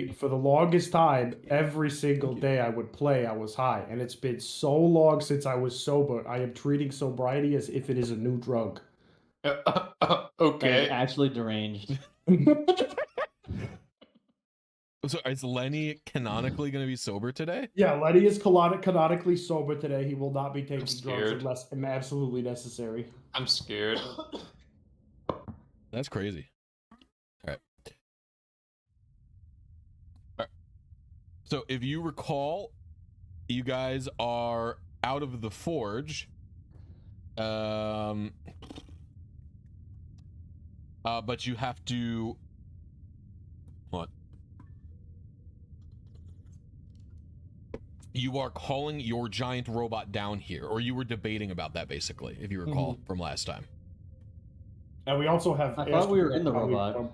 for the longest time, every single day I would play, I was high. And it's been so long since I was sober. I am treating sobriety as if it is a new drug. That Okay. is actually deranged. So is Lenny canonically going to be sober today? Yeah, Lenny is canonically sober today. He will not be taking drugs scared. unless absolutely necessary. I'm scared. That's crazy. All right. So if you recall, you guys are out of the forge. But you have to... What? You are calling your giant robot down here, or you were debating about that, basically, if you recall from last time. And we also have... I thought we were in the robot.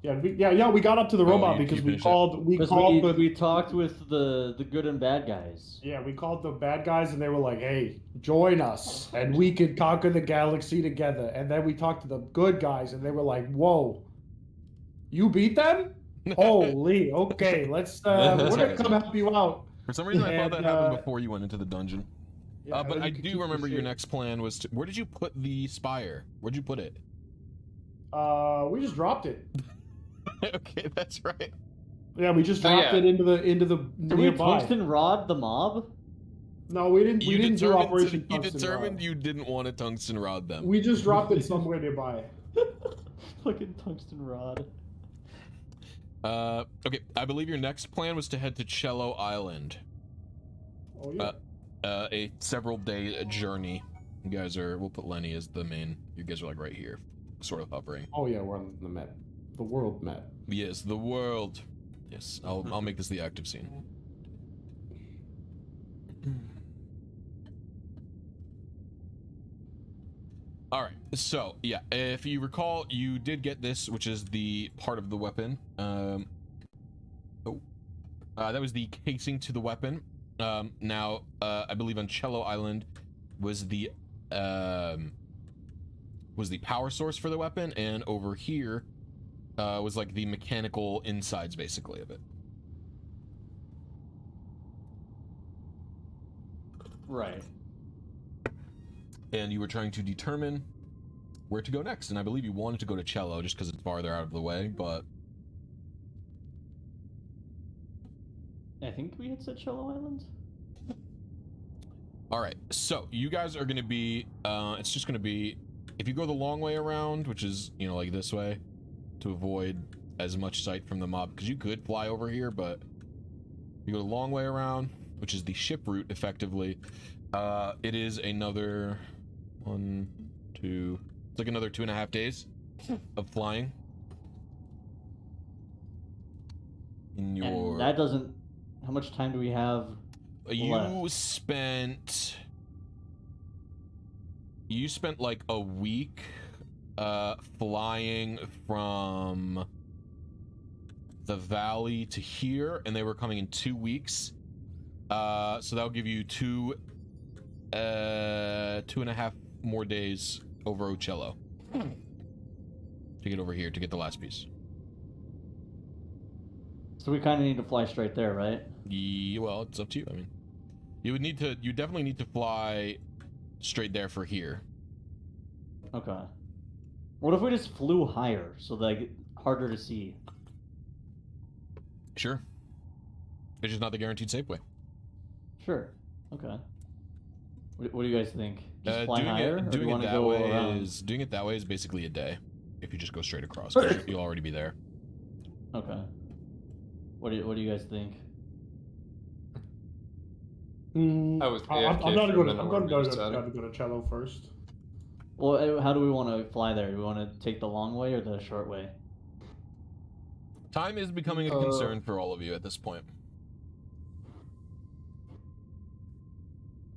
Yeah, we got up to the robot because we talked with the good and bad guys. Yeah, we called the bad guys and they were like, hey, join us and we could conquer the galaxy together. And then we talked to the good guys and they were like, whoa, you beat them? Holy, okay, let's we're gonna come help you out. For some reason I thought that happened before you went into the dungeon. Yeah, but I do remember your next plan was to... Where did you put the spire? Where'd you put it? We just dropped it. Okay, that's right. Yeah, we just dropped it into the Did we tungsten rod the mob? No, we didn't. We didn't do Operation You Tungsten determined Rod. you didn't want to tungsten rod them. We just dropped it somewhere nearby. Fucking tungsten rod. Okay, I believe your next plan was to head to Cello Island. Oh yeah. A several-day journey. You guys are... We'll put Lenny as the main. You guys are like right here, sort of hovering. Oh yeah, we're on the map. The world map. Yes, the world. Yes, I'll make this the active scene. All right, so yeah, if you recall, you did get this, which is the part of the weapon. That was the casing to the weapon. Now, I believe on Cello Island was the power source for the weapon, and over here was like the mechanical insides, basically, of it. Right. And you were trying to determine where to go next, and I believe you wanted to go to Cello just because it's farther out of the way, but... I think we had said Cello Island? Alright, so you guys are going to be, it's just going to be, if you go the long way around, which is, you know, like this way, to avoid as much sight from the mob, because you could fly over here, but you go the long way around, which is the ship route, effectively. It is another it's like another 2.5 days of flying. And that doesn't... How much time do we have You spent like a week flying from the valley to here, and they were coming in 2 weeks. So that'll give you 2.5 more days over Ocello to get over here to get the last piece. So we kind of need to fly straight there, right? Yeah, well, it's up to you. I mean, you definitely need to fly straight there for here. Okay. What if we just flew higher so like harder to see? Sure. It's just not the guaranteed safe way. Sure. Okay. What do you guys think? Just fly doing higher, it, or do you doing want it to that go way around? doing it that way is basically a day if you just go straight across, 'cause you'll already be there. Okay. What do you guys think? I was I'm AFK gonna for a minute go when we decided. to Cello first. Well, how do we want to fly there? Do we want to take the long way or the short way? Time is becoming a concern for all of you at this point.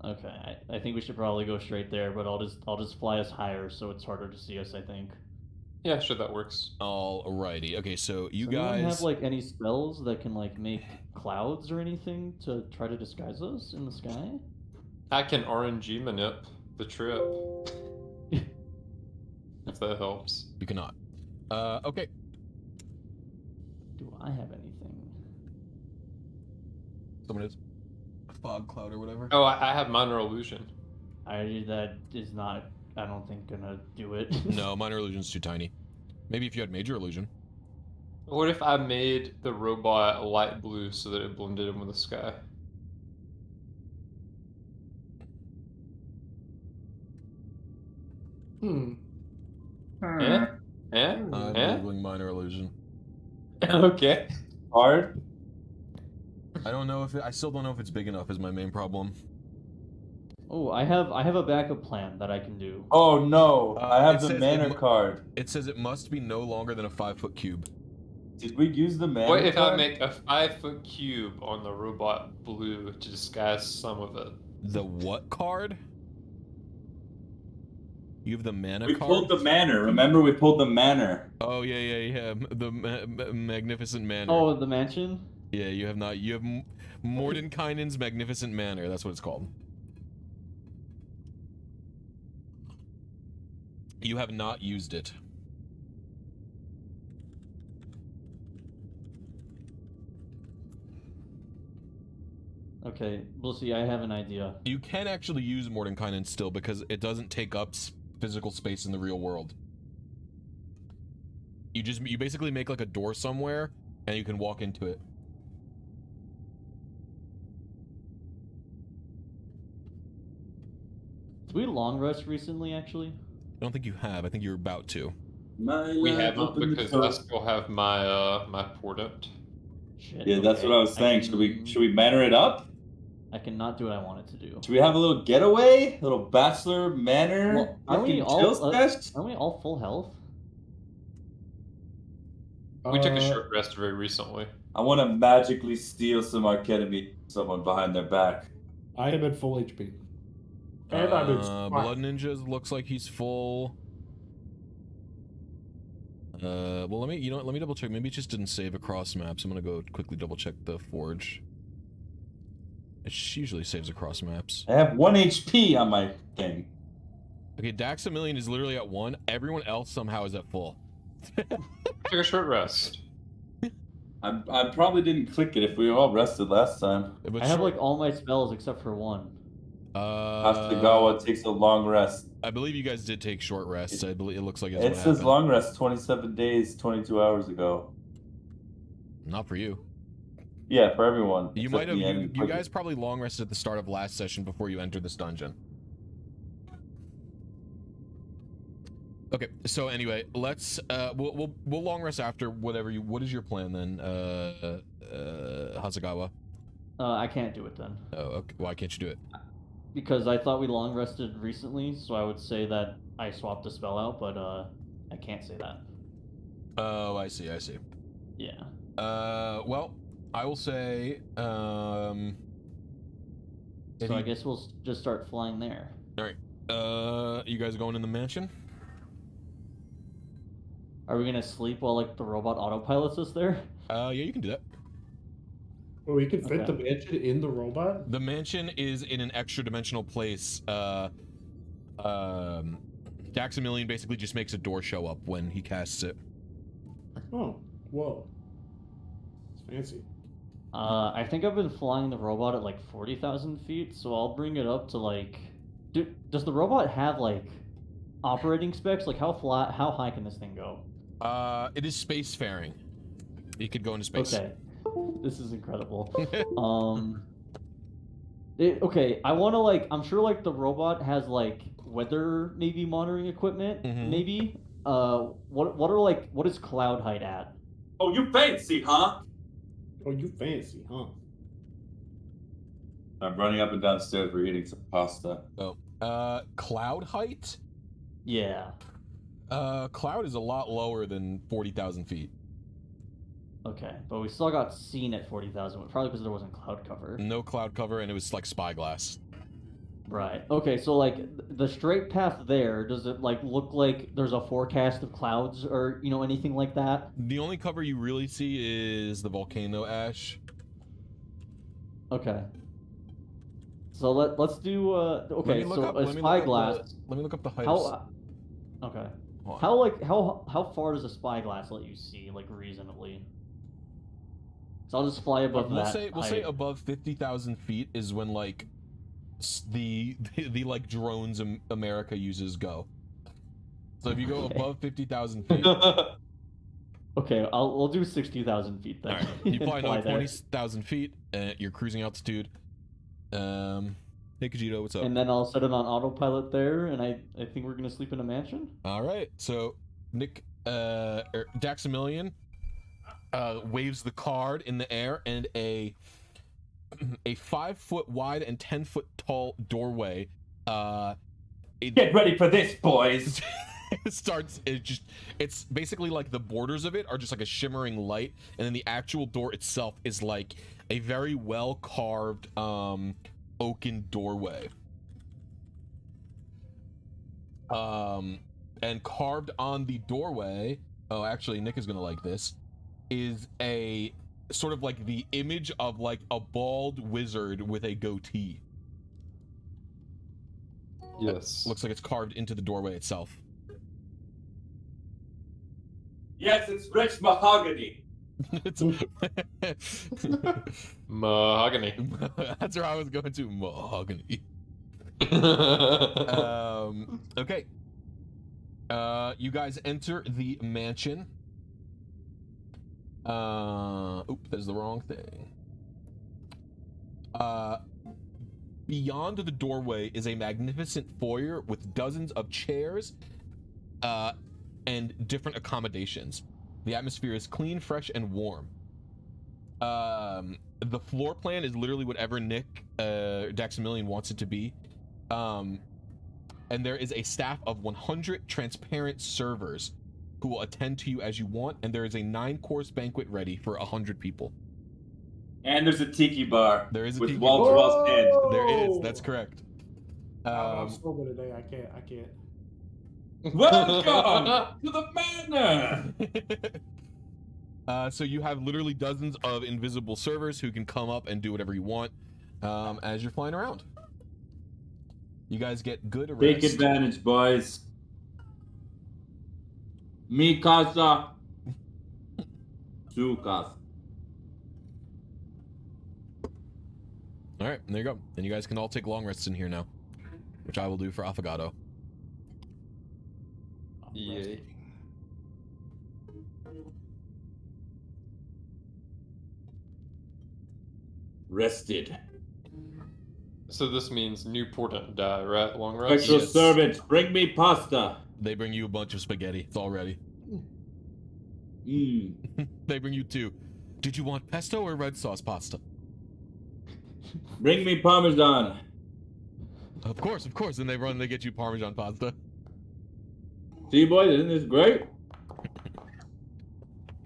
Okay, I think we should probably go straight there, but I'll just fly us higher so it's harder to see us, I think. Yeah, sure, that works. Alrighty. Okay, so you Does guys anyone have like any spells that can like make clouds or anything to try to disguise us in the sky? I can RNG manip the trip. If that helps. You cannot. Okay. Do I have anything? Someone is fog cloud or whatever. Oh, I have minor illusion. That is not. I don't think gonna do it. No, minor illusion's too tiny. Maybe if you had major illusion. What if I made the robot light blue so that it blended in with the sky? Eh? Eh? I'm Eh? googling minor illusion. Okay. Hard? I don't know if I still don't know if it's big enough. Is my main problem. Oh, I have a backup plan that I can do. Oh no, I have it the says manor card. It says it must be no longer than a 5-foot cube. Did we use the manor What if card? I make a 5-foot cube on the robot blue to disguise some of it? The what card? You have the mana We card? pulled the manor. Remember, we pulled the manor. Oh yeah. The magnificent manor. Oh, the mansion. Yeah, you have not. You have Mordenkainen's magnificent manor. That's what it's called. You have not used it. Okay, Blisy, I have an idea. You can actually use Mordenkainen still because it doesn't take up physical space in the real world. You basically make like a door somewhere and you can walk into it. Did we long rest recently, actually? I don't think you have. I think you're about to. We haven't because I still have my my portent. Shit. Yeah, that's what I was saying. Should we manor it up? I cannot do what I wanted to do. Should we have a little getaway? A little bachelor manor? Well, aren't we fucking all chill sketch? aren't we all full health? We took a short rest very recently. I want to magically steal some Arcademy from someone behind their back. I am at full HP. And I'm in Blood Ninja looks like he's full. Well, let me double check. Maybe it just didn't save across maps. I'm gonna go quickly double check the Forge. It usually saves across maps. I have 1 HP on my thing. Okay, Daxamillion is literally at 1. Everyone else somehow is at full. Took a short rest. I probably didn't click it if we all rested last time. But I have like all my spells except for one. Hasegawa takes a long rest. I believe you guys did take short rests. I believe it looks like it's It what says happened. long rest 27 days, 22 hours ago. Not for you. Yeah, for everyone. You except might have. me and You guys probably long rested at the start of last session before you entered this dungeon. Okay, so anyway, let's we'll long rest after whatever you. What is your plan then, Hasegawa? I can't do it then. Oh, okay. Why can't you do it? Because I thought we long rested recently, so I would say that I swapped a spell out, but I can't say that. Oh, I see. Yeah. Well, I will say. So I guess we'll just start flying there. All right. You guys going in the mansion? Are we gonna sleep while like the robot autopilots us there? Yeah, you can do that. Oh, we can fit Okay. the mansion in the robot? The mansion is in an extra dimensional place. Daxamillion basically just makes a door show up when he casts it. Oh, whoa. It's fancy. I think I've been flying the robot at like 40,000 feet, so I'll bring it up to like. Does the robot have like operating specs? Like how high can this thing go? It is spacefaring. You could go into space. Okay, this is incredible. Okay, I want to like. I'm sure like the robot has like weather maybe monitoring equipment. Mhm. Maybe. What is cloud height at? Oh, you fancy, huh? Oh, you fancy, huh? I'm running up and downstairs. We're eating some pasta. Oh. Cloud height? Yeah. Cloud is a lot lower than 40,000 feet. Okay, but we still got seen at 40,000, probably because there wasn't cloud cover. No cloud cover, and it was like spyglass. Right. Okay, so like the straight path there, does it like look like there's a forecast of clouds or anything like that? The only cover you really see is the volcano ash. Okay. So let's do okay. So a spyglass. Let me look up the height. How? Okay. Hold on. How far does a spyglass let you see like reasonably? So I'll just fly above we'll that. say above 50,000 feet is when like the like drones America uses go. So if you go above 50,000 feet, Okay, we'll do 60,000 feet then. all right, you fly another there. 20,000 feet at your cruising altitude. Hey Kajito, what's up? And then I'll set it on autopilot there, and I think we're gonna sleep in a mansion. All right, so Nick Daxamillion waves the card in the air, and a 5-foot wide and 10-foot tall doorway. Get ready for this, boys. It's basically like the borders of it are just like a shimmering light, and then the actual door itself is like a very well carved oaken doorway. And carved on the doorway, oh actually Nick is gonna like this, is a sort of like the image of like a bald wizard with a goatee. Yes. Looks like it's carved into the doorway itself. Yes, it's rich mahogany. It's Mahogany. That's where I was going to. Mahogany. Okay. You guys enter the mansion. Oop, that's the wrong thing. Beyond the doorway is a magnificent foyer with dozens of chairs and different accommodations. The atmosphere is clean, fresh, and warm. The floor plan is literally whatever Nick Daxamillion wants it to be. And there is a staff of 100 transparent servers who will attend to you as you want, and there is a 9-course banquet ready for 100 people. And there's a tiki bar. There is a with tiki wall bar. to wall stand. There is, that's correct. I'm sober today. I can't. Welcome to the manor. So you have literally dozens of invisible servers who can come up and do whatever you want as you're flying around. You guys get good rest. Take advantage, boys. Mi casa. Su casa. All right, there you go. And you guys can all take long rests in here now, which I will do for Affogato. Yay. Rested. So this means Newport and die, right? Long rest? Special Yes. servants, bring me pasta. They bring you a bunch of spaghetti. It's all ready. Mmm. They bring you 2. Did you want pesto or red sauce pasta? Bring me parmesan. Of course. And they get you Parmesan pasta. See, boys, isn't this great?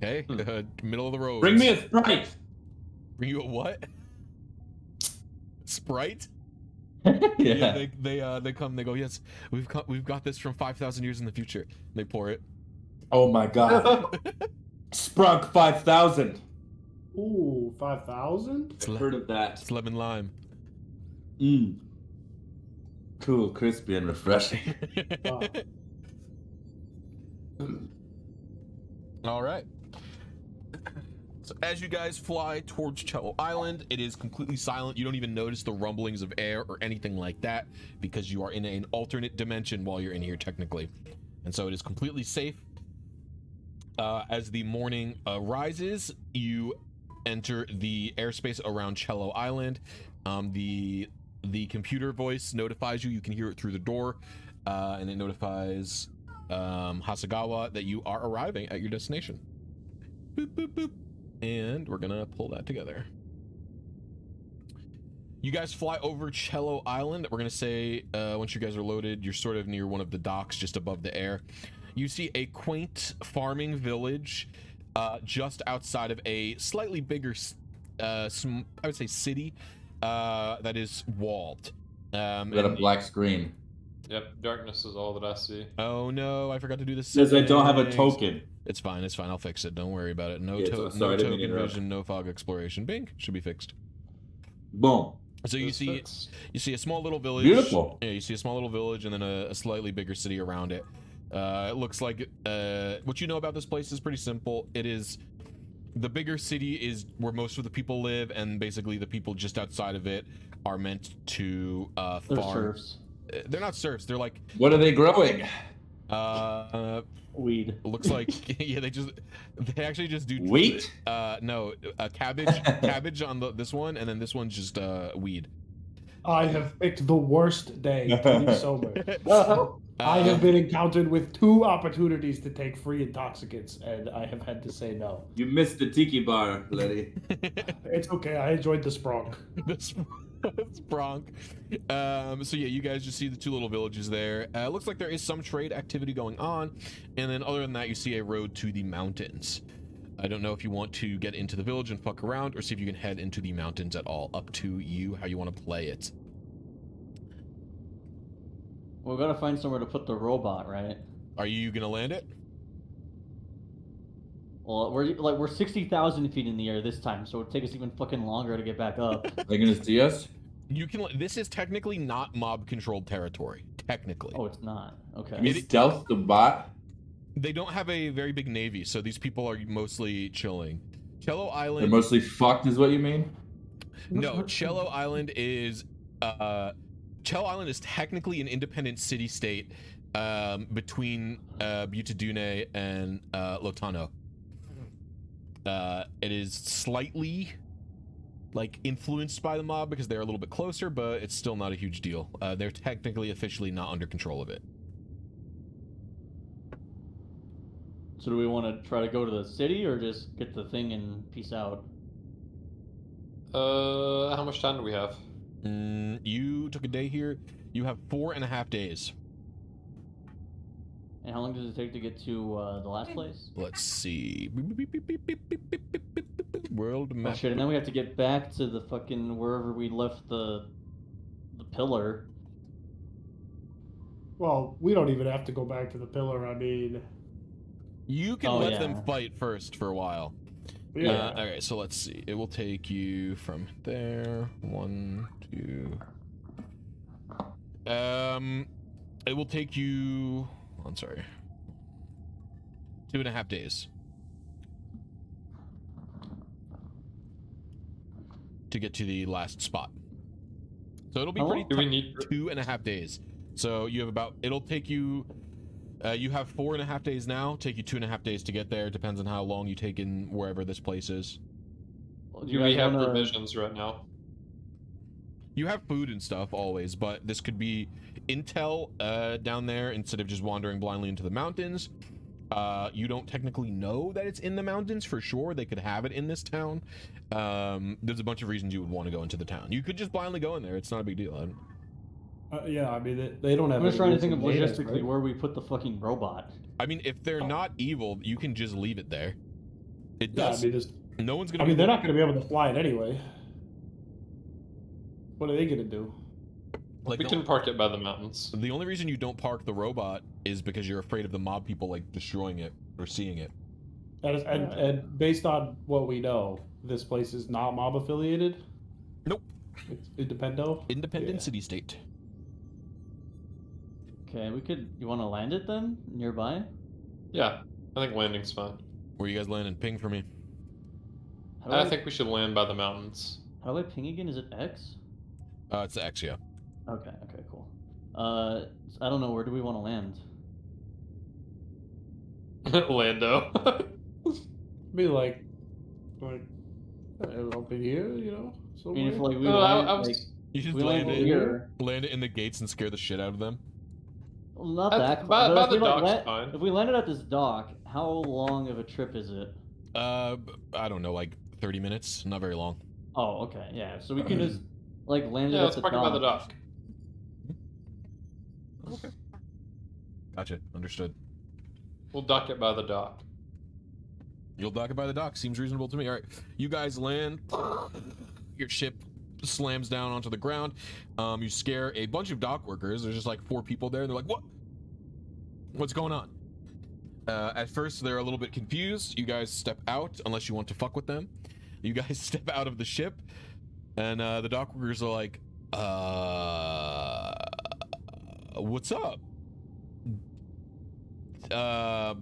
Okay, middle of the road. Bring me a Sprite. Bring you a what? Sprite? Yeah. They come. They go. Yes, we've got this from 5,000 years in the future. They pour it. Oh my God. Sprunk 5000. Ooh, 5,000? I've heard of that. It's lemon lime. Mmm. Cool, crispy, and refreshing. Wow. All right. So as you guys fly towards Cello Island, it is completely silent. You don't even notice the rumblings of air or anything like that because you are in an alternate dimension while you're in here technically. And so it is completely safe. As the morning rises, you enter the airspace around Cello Island. The computer voice notifies you. You can hear it through the door, and it notifies Hasagawa that you are arriving at your destination. Boop, boop, boop. And we're gonna pull that together. You guys fly over Cello Island. We're gonna say once you guys are loaded, you're sort of near one of the docks just above the air. You see a quaint farming village just outside of a slightly bigger, I would say, city that is walled. Got a black screen. Yep, darkness is all that I see. Oh no, I forgot to do this. Says I don't have a token. It's fine. I'll fix it. Don't worry about it. No, Yeah, no sorry, I didn't mean to token interrupt. vision, no fog exploration. Bing, should be fixed. Boom. So you This see, fits. you see a small little village. Beautiful. Yeah, you see a small little village and then a slightly bigger city around it. It looks like what you know about this place is pretty simple. It is The bigger city is where most of the people live, and basically the people just outside of it are meant to They're farm. serfs. They're not serfs. They're like What are they growing? Weed. looks like yeah. They actually just do Wheat? No, cabbage on this one, and then this one's just weed. I have picked the worst day to be sober. I have been encountered with 2 opportunities to take free intoxicants, and I have had to say no. You missed the tiki bar, Letty. It's okay. I enjoyed the spronk. This Bronk. So yeah, you guys just see the 2 little villages there. Looks like there is some trade activity going on, and then other than that, you see a road to the mountains. I don't know if you want to get into the village and fuck around, or see if you can head into the mountains at all. Up to you, how you want to play it. We're gonna find somewhere to put the robot, right? Are you gonna land it? Well, we're 60,000 feet in the air this time, so it'd take us even fucking longer to get back up. Are they gonna see us? You can. This is technically not mob-controlled territory. Technically. Oh, it's not. Okay. Can we stealth the bot? They don't have a very big navy, so these people are mostly chilling. Cello They're Island. mostly fucked, is what you mean? No, Cello Island is. Cello Island is technically an independent city-state between Butadune and Lotano. It is slightly like influenced by the mob because they're a little bit closer, but it's still not a huge deal. They're technically officially not under control of it. So do we want to try to go to the city or just get the thing and peace out? How much time do we have? You took a day here. You have 4.5 days. And how long does it take to get to the last place? Let's see. World Oh map. shit, and then we have to get back to the fucking wherever we left the pillar. Well, we don't even have to go back to the pillar. I mean, You can Oh, let yeah. them fight first for a while. yeah. Okay, so let's see. It will take you from there. 1, 2. It will take you. I'm sorry. 2.5 days to get to the last spot. So it'll be How pretty. long Do we tight. need? 2.5 days. So you have about. It'll take you. You have 4.5 days now. Take you 2.5 days to get there. Depends on how long you take in wherever this place is. Do Do we guys have wanna- provisions right now? You have food and stuff always, but this could be intel down there instead of just wandering blindly into the mountains. You don't technically know that it's in the mountains for sure. They could have it in this town. There's a bunch of reasons you would want to go into the town. You could just blindly go in there. It's not a big deal. Yeah, I mean, they don't have. I'm just trying to think of any reason logistically made us, where we put the fucking robot. I mean, if they're not evil, you can just leave it there. It right? Yeah, does. I mean, No one's gonna. I mean, they're not going to be able to fly it anyway. What are they going to do? Like We can park it by the mountains. the only reason you don't park the robot is because you're afraid of the mob people like destroying it or seeing it. And based on what we know, this place is not mob affiliated. Nope. It's independent. Independent Yeah. city state. Okay, we could. You want to land it then nearby? Yeah, I think landing's fine. Where you guys landing? Ping for me. How do I think we should land by the mountains. How do I ping again? Is it X? It's the X, yeah. Okay. Okay. Cool. I don't know. Where do we want to land? Lando. Be like up in here, you know. I mean, if like we Oh, land, I was- like You just we land land it, here. land it in the gates and scare the shit out of them. Well, not At- that. by- but by if the we, like, dock's fine. If we landed at this dock, how long of a trip is it? I don't know, like 30 minutes. Not very long. Oh, okay, yeah. So we can just like land it Yeah, at let's the park it by the dock. dock. Okay. Gotcha. Understood. We'll dock it by the dock. You'll dock it by the dock. Seems reasonable to me. All right. You guys land. Your ship slams down onto the ground. You scare a bunch of dock workers. There's just like 4 people there. And they're like, what? What's going on? At first, they're a little bit confused. You guys step out, unless you want to fuck with them. You guys step out of the ship. And the dock workers are like, what's up?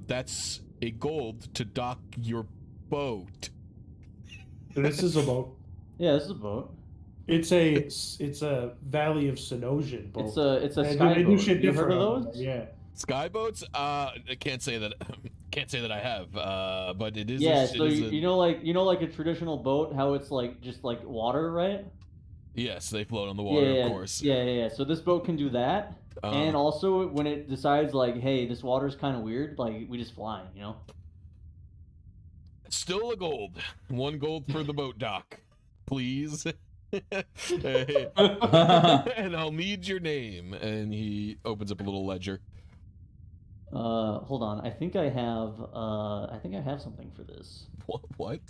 That's a gold to dock your boat. This is a boat. Yeah, this is a boat. It's a Valley of Sinosian boat. It's a They sky do boat. shit Have you heard different of over those? there, yeah. Skyboats? I can't say that. Can't say that I have. But it is. Yeah, it so is you know like a traditional boat, how it's like just like water, right? Yes, they float on the water, yeah, of course. Yeah. So this boat can do that, and also when it decides like, hey, this water's kind of weird, like we just fly, you know. Still a gold. 1 gold for the boat dock, please. Hey. And I'll need your name. And he opens up a little ledger. Hold on. I think I have something for this. What?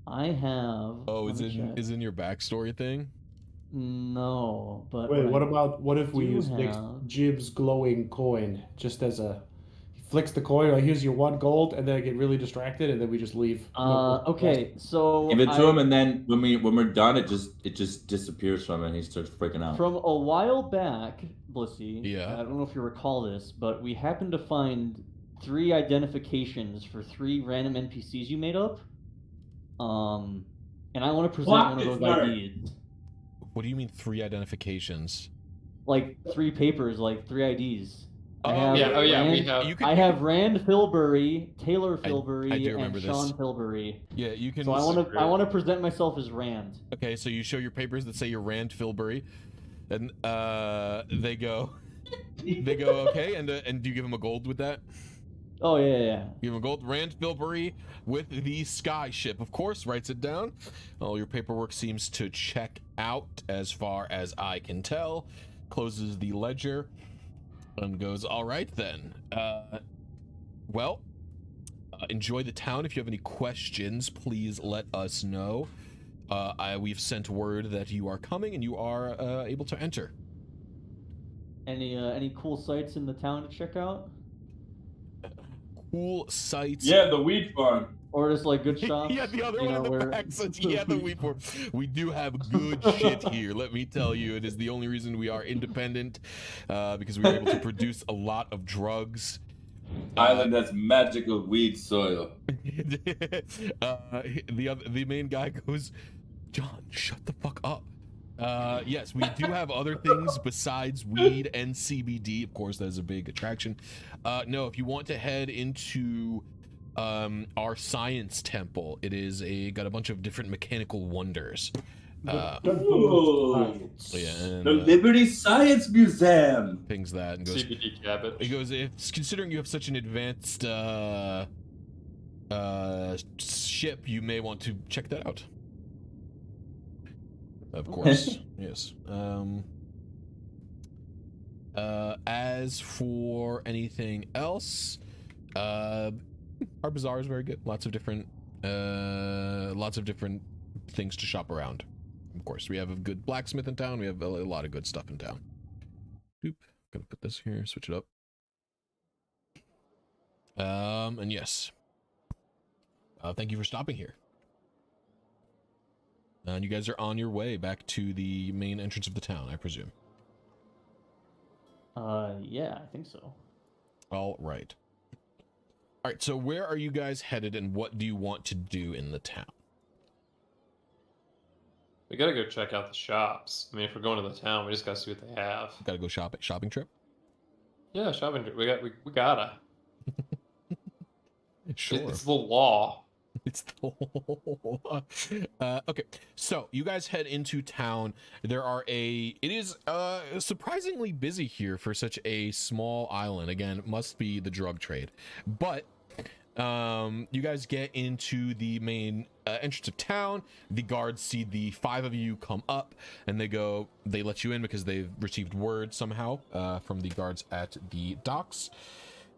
I have. Oh, let me check. is in your backstory thing? No, but Wait, what if we do use have- Jib's glowing coin just as a? He flicks the coin. Like, here's your 1 gold, and then I get really distracted, and then we just leave. Okay, so Give it to him, and then when we're done, it just disappears from him, and he starts freaking out. From a while back, Blissy. Yeah. I don't know if you recall this, but we happened to find 3 identifications for 3 random NPCs you made up. And I want to present one of those IDs. What do you mean 3 identifications? Like 3 papers, like 3 IDs. Oh, I have Rand Filbury, Taylor Filbury, I do remember and this. Sean Filbury. Yeah, you can. So I want to present myself as Rand. Okay, so you show your papers that say you're Rand Filbury, and they go, okay, and do you give him a gold with that? Oh yeah. Give him a gold. Rand Filbury with the sky ship, of course, writes it down. All your paperwork seems to check out as far as I can tell. Closes the ledger and goes, all right then. Enjoy the town. If you have any questions, please let us know. We've sent word that you are coming and you are able to enter. Any cool sites in the town to check out? Cool sites. Yeah, the weed farm. Or just like good shops. Yeah, the other one in the back says, yeah, the weed farm. We do have good shit here. Let me tell you, it is the only reason we are independent, because we were able to produce a lot of drugs. Island that's magical weed soil. The main guy goes, John, shut the fuck up. Yes, we do have other things besides weed and CBD. Of course, that is a big attraction. No, if you want to head into our science temple, it is got a bunch of different mechanical wonders. Ooh. Yeah, and, The Liberty Science Museum. things that and goes. CBD cabbage. He goes, if considering you have such an advanced ship, you may want to check that out. Of course, yes. As for anything else, our bazaar is very good. Lots of different things to shop around. Of course, we have a good blacksmith in town. We have a lot of good stuff in town. Doop. Gonna put this here. Switch it up. And yes. Thank you for stopping here. And you guys are on your way back to the main entrance of the town, I presume. Yeah, I think so. All right. All right, so where are you guys headed and what do you want to do in the town? We gotta go check out the shops. I mean, if we're going to the town, we just gotta see what they have. Gotta go shopping trip? Yeah, shopping trip. We gotta. Sure. It's the law. It's the okay, so you guys head into town. It is surprisingly busy here for such a small island. Again, it must be the drug trade. But you guys get into the main entrance of town. The guards see the 5 of you come up, and they let you in because they've received word somehow from the guards at the docks,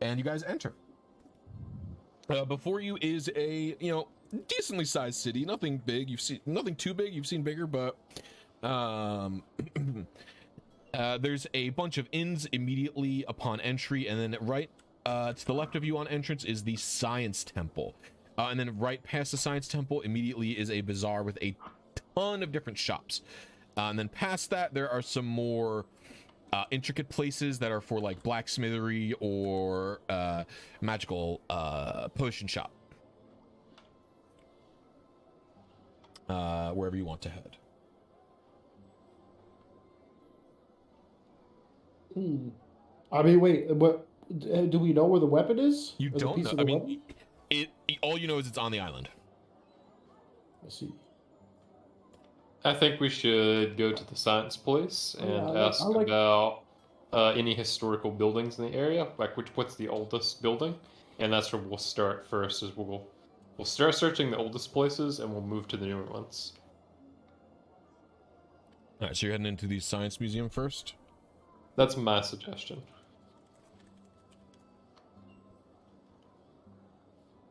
and you guys enter. Before you is a decently sized city. Nothing big. Nothing too big. You've seen bigger, but there's a bunch of inns immediately upon entry, and then right to the left of you on entrance is the Science Temple, and then right past the Science Temple immediately is a bazaar with a ton of different shops, and then past that there are some more intricate places that are for like blacksmithery or magical potion shop. wherever you want to head. I mean, wait, but do we know where the weapon is? You Or the don't piece know. of I the mean, weapon? all you know is it's on the island. Let's see. I think we should go to the science place Oh, yeah, and I ask like- about any historical buildings in the area, like what's the oldest building, and that's where we'll start first. Is we'll start searching the oldest places, and we'll move to the newer ones. All right, so you're heading into the science museum first. That's my suggestion.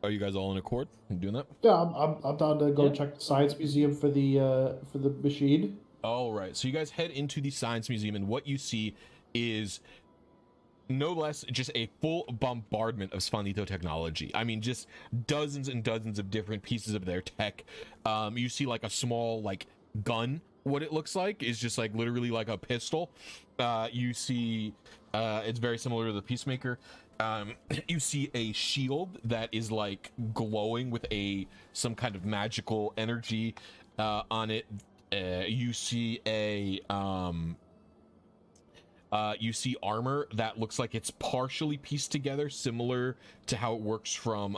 Are you guys all in accord in doing that? Yeah, I'm down to go Yeah. check the science museum for the machine. All right, so you guys head into the science museum, and what you see is no less just a full bombardment of Svanito technology. I mean, just dozens and dozens of different pieces of their tech. You see like a small like gun. What it looks like is just like literally like a pistol. You see, it's very similar to the Peacemaker. You see a shield that is like glowing with some kind of magical energy on it. You see you see armor that looks like it's partially pieced together, similar to how it works from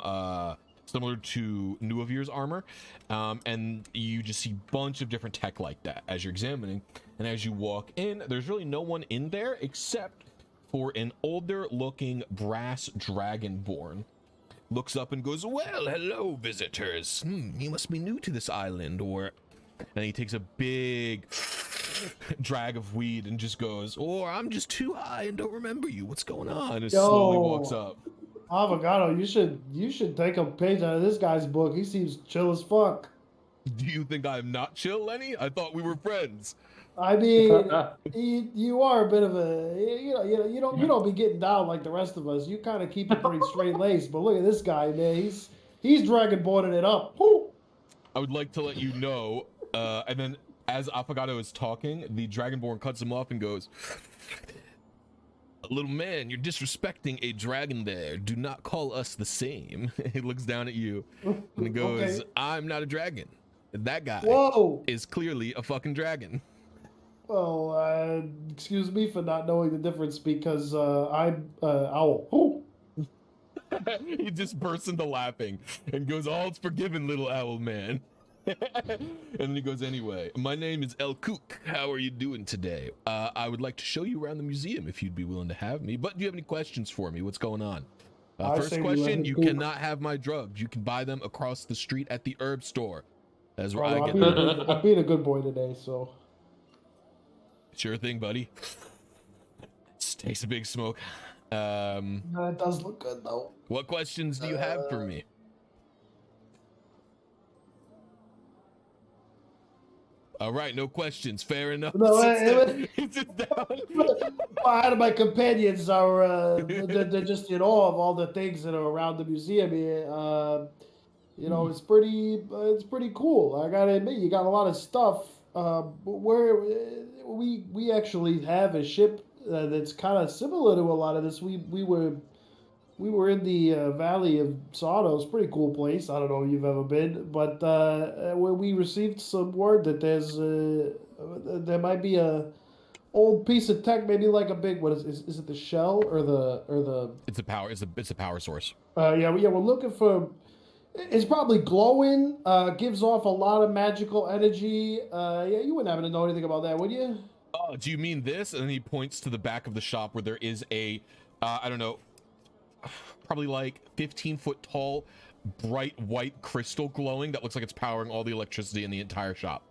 similar to Nuavir's armor. And you just see a bunch of different tech like that as you're examining. And as you walk in, there's really no one in there except for an older looking brass dragonborn. Looks up and goes, "Well, hello visitors. You must be new to this island," and he takes a big drag of weed and just goes, "Or I'm just too high and don't remember you. What's going on?" And slowly walks up. Avocado, you should take a page out of this guy's book. He seems chill as fuck. Do you think I'm not chill, Lenny? I thought we were friends. I mean, you are a bit of a you don't be getting down like the rest of us. You kind of keep it pretty straight laced. But look at this guy, man. He's dragonboarding it up. Woo! I would like to let you know, and then as Affogato is talking, the Dragonborn cuts him off and goes, "Little man, you're disrespecting a dragon there. Do not call us the same." He looks down at you and he goes, Okay. "I'm not a dragon. That guy Whoa! is clearly a fucking dragon." Well, excuse me for not knowing the difference because I'm owl. Woo! He just bursts into laughing and goes, "All's forgiven, little owl man." And then he goes, "Anyway, my name is El Kook. How are you doing today? I would like to show you around the museum if you'd be willing to have me. But do you have any questions for me? What's going on?" I First say we let question, him you cook. cannot have my drugs. You can buy them across the street at the herb store. That's where I I'm get being, them. I'm being a good boy today, so. Sure thing, buddy. Takes a big smoke. It does look good though. What questions do you have for me? All right, no questions. Fair enough. No, He sits down. Well, my companions are they're just in awe of all the things that are around the museum here. It's pretty cool. I gotta admit, you got a lot of stuff. Where we actually have a ship that's kind of similar to a lot of this. We were in the Valley of Sawdust, pretty cool place. I don't know if you've ever been, but where we received some word that there might be a old piece of tech, maybe like a big, what is it the shell or the? It's a power source. Yeah, we're looking for. It's probably glowing. Gives off a lot of magical energy. Yeah, you wouldn't happen to know anything about that, would you? Oh, do you mean this? And then he points to the back of the shop where there is a, I don't know, probably like 15-foot tall, bright white crystal glowing that looks like it's powering all the electricity in the entire shop.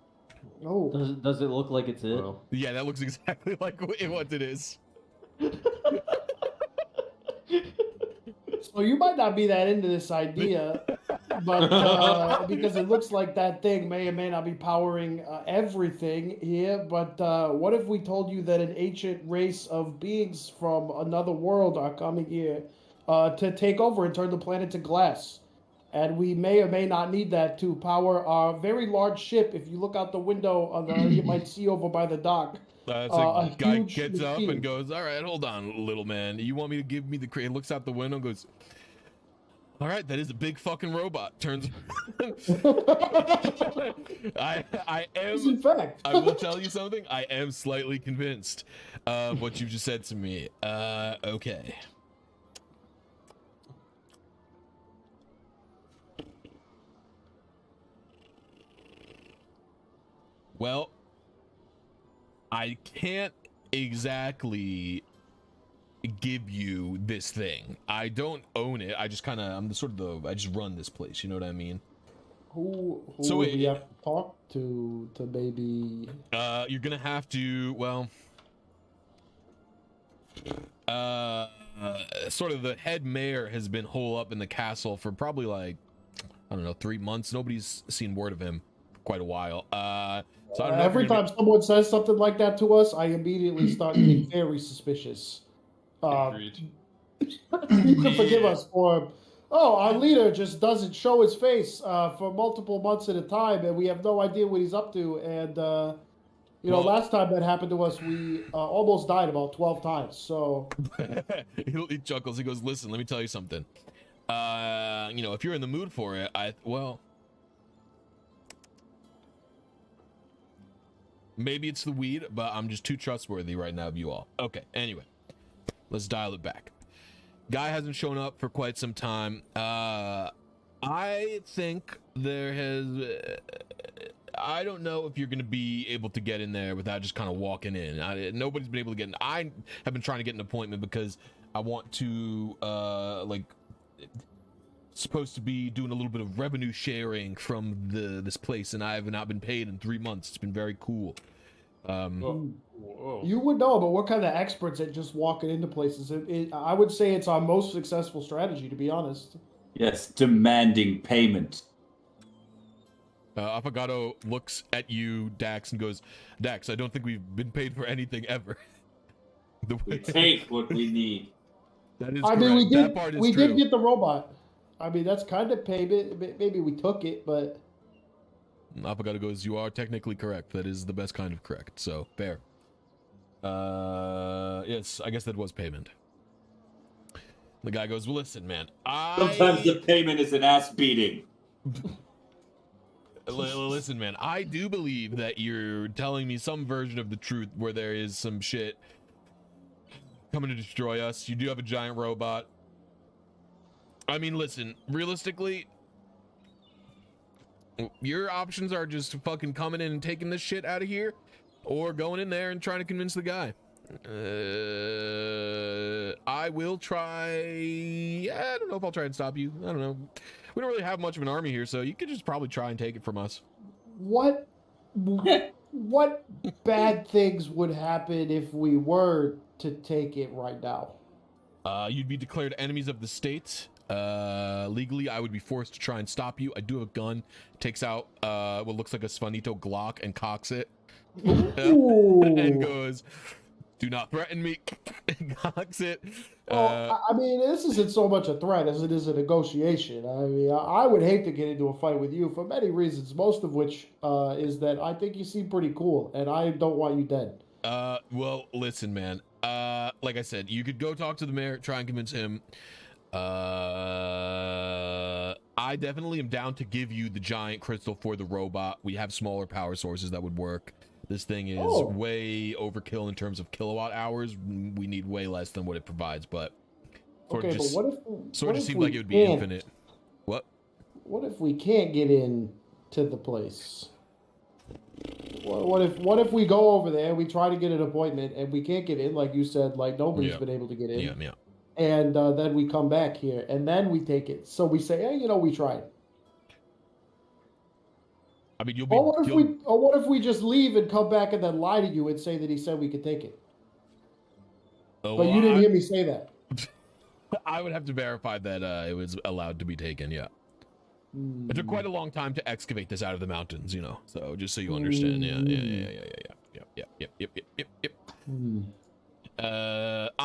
Oh, Does it look like it's it? Well, Yeah, that looks exactly like what it is. so you might not be that into this idea, but because it looks like that thing may or may not be powering everything here. But what if we told you that an ancient race of beings from another world are coming here to take over and turn the planet to glass? And we may or may not need that to power our very large ship. If you look out the window, you might see over by the dock. So A guy huge gets up machine. and goes, "All right, hold on, little man. You want me to give me the crate?" Looks out the window and goes, All right, that is a big fucking robot. Turns. I Yes, am. in fact. I will tell you something. I am slightly convinced of what you just said to me. Okay. Well, I can't exactly give you this thing. I don't own it. I just kind of, I'm the sort of the, I just run this place. You know what I mean? Who So would wait, we have to talk to maybe? You're gonna have to, well, sort of the head mayor has been holed up in the castle for probably like, I don't know, 3 months. Nobody's seen word of him for quite a while. So I don't know Every time someone says something like that to us, I immediately start getting very suspicious. Agreed. You can forgive us for, oh, our leader just doesn't show his face for multiple months at a time, and we have no idea what he's up to. And you know, last time that happened to us, we almost died about 12 times. So he chuckles. He goes, "Listen, let me tell you something. You know, if you're in the mood for it, well, maybe it's the weed, but I'm just too trustworthy right now of you all. Okay, anyway, let's dial it back. Guy hasn't shown up for quite some time. I think there has... I don't know if you're going to be able to get in there without just kind of walking in. Nobody's been able to get in. I have been trying to get an appointment because I want to, like... supposed to be doing a little bit of revenue sharing from this place, and I have not been paid in 3 months. It's been very cool. Whoa. you would know, but we're kind of experts at just walking into places. I would say it's our most successful strategy, to be honest. Yes, demanding payment. Affogato looks at you, Dax, and goes, "Dax, I don't think we've been paid for anything ever." We take what we need. That is I correct. mean, we That did. part is We true. did get the robot. I mean, that's kind of payment. Maybe we took it, but Affogato goes, "You are technically correct. That is the best kind of correct. So fair." Yes, I guess that was payment. The guy goes, "Well, listen, man. Sometimes the payment is an ass beating." Listen, man. I do believe that you're telling me some version of the truth where there is some shit coming to destroy us. You do have a giant robot. I mean, listen, realistically, your options are just fucking coming in and taking this shit out of here, or going in there and trying to convince the guy. I will try. I don't know if I'll try and stop you. I don't know. We don't really have much of an army here, so you could just probably try and take it from us." what bad things would happen if we were to take it right now? You'd be declared enemies of the state. Legally, I would be forced to try and stop you. I do have a gun. Takes out what looks like a Svanito Glock and cocks it. And goes, "Do not threaten me." And cocks it. Well, I mean, this isn't so much a threat as it is a negotiation. I mean, I would hate to get into a fight with you for many reasons, most of which is that I think you seem pretty cool, and I don't want you dead. Well, listen, man. Like I said, you could go talk to the mayor, try and convince him. I definitely am down to give you the giant crystal for the robot. We have smaller power sources that would work. This thing is way overkill in terms of kilowatt hours. We need way less than what it provides, but Okay, but what if sort of seemed like it would be infinite. What? What if we can't get in to the place? What if we go over there, we try to get an appointment, and we can't get in, like you said, like nobody's been able to get in. Yeah. And then we come back here, and then we take it. So we say, hey, you know, we tried. I mean, you'll be. Or what if we just leave and come back and then lie to you and say that he said we could take it? Oh, But you didn't hear me say that. I would have to verify that it was allowed to be taken. Yeah. It took quite a long time to excavate this out of the mountains, you know. So just so you understand. Yeah.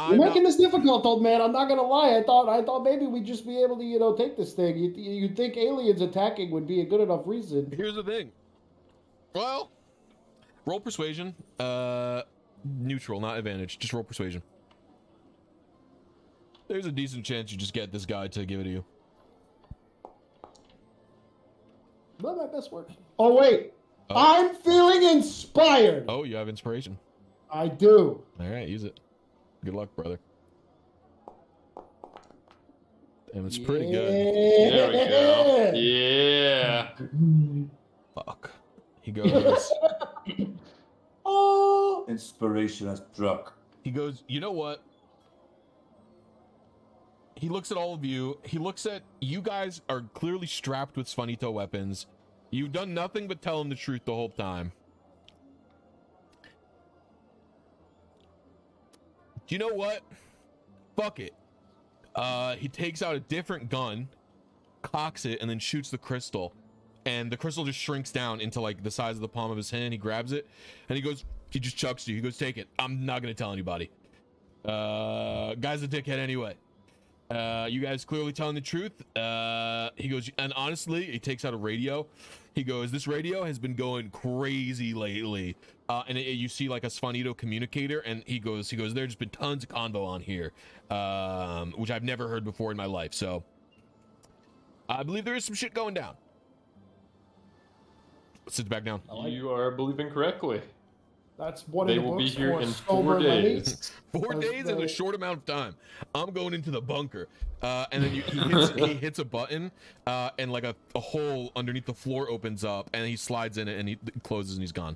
You're making this difficult, old man. I'm not gonna lie. I thought maybe we'd just be able to, you know, take this thing. You'd think aliens attacking would be a good enough reason. Here's the thing. Well, roll persuasion. Neutral, not advantage. Just roll persuasion. There's a decent chance you just get this guy to give it to you. Not my best work. Oh wait, Oh. I'm feeling inspired. Oh, you have inspiration. I do. All right, use it. Good luck, brother. And it's pretty good. There we go. Yeah. Fuck. He goes. Oh, inspiration has struck. He goes. You know what? He looks at all of you. He looks at you guys are clearly strapped with Svanito weapons. You've done nothing but tell him the truth the whole time. Do you know what? Fuck it. He takes out a different gun, cocks it, and then shoots the crystal. And the crystal just shrinks down into like the size of the palm of his hand. He grabs it and he just chucks to you. He goes, take it. I'm not gonna tell anybody. Guy's a dickhead anyway. You guys clearly telling the truth. He goes, and honestly, he takes out a radio. He goes, this radio has been going crazy lately. And you see like a Svanito communicator, and he goes, there's been tons of convo on here, which I've never heard before in my life. So I believe there is some shit going down. Sit back down. You are believing correctly. That's one They of the will be books here for in sober 4 Lenny. days. 4 That's days in a very- short amount of time. I'm going into the bunker, and then he hits a button, and like a hole underneath the floor opens up, and he slides in it, and he closes, and he's gone.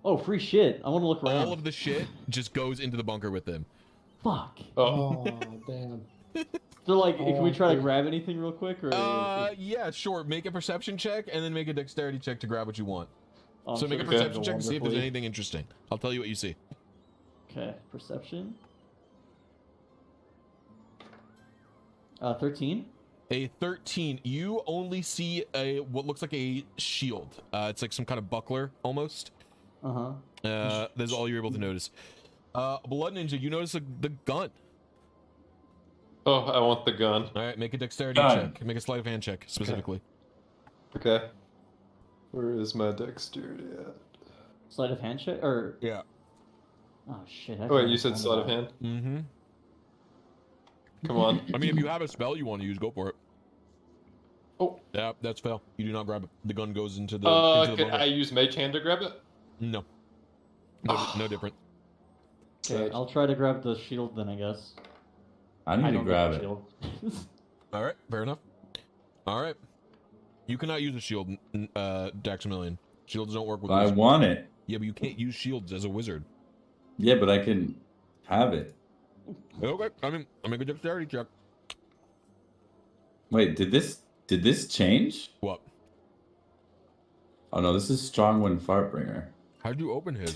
Oh, free shit. I want to look around. All of the shit just goes into the bunker with him. Fuck. Oh. Oh damn. So, like, can we try to dude. grab anything real quick? Or Yeah, sure. Make a perception check, and then make a dexterity check to grab what you want. Oh, I'm So make a sure it's gonna perception go check and see if there's wonderfully. anything interesting. I'll tell you what you see. Okay, perception. 13. A 13. You only see what looks like a shield. It's like some kind of buckler almost. Uh-huh. That's all you're able to notice. Blood Ninja, you notice the gun. Oh, I want the gun. All right, make a dexterity Gun. check. Make a sleight of hand check specifically. Okay. Where is my dexterity at? Sleight of hand check? Or. Yeah. Oh, shit. Oh, wait, you said sleight of hand? Mm-hmm. Come on. I mean, if you have a spell you want to use, go for it. Oh. Yeah, that's fail. You do not grab it. The gun goes into the. Into the Can bunker. I use Mage Hand to grab it? No. No different. Okay, I'll try to grab the shield then, I guess. I need to don't grab get it. the shield. All right, fair enough. All right. You cannot use a shield, Daxamillion. Shields don't work with. I wizards. want it. Yeah, but you can't use shields as a wizard. Yeah, but I can have it. Okay, I mean, I'll make a dexterity check. Wait, did this change? What? Oh no, this is Strongwind Fartbringer. How'd you open his?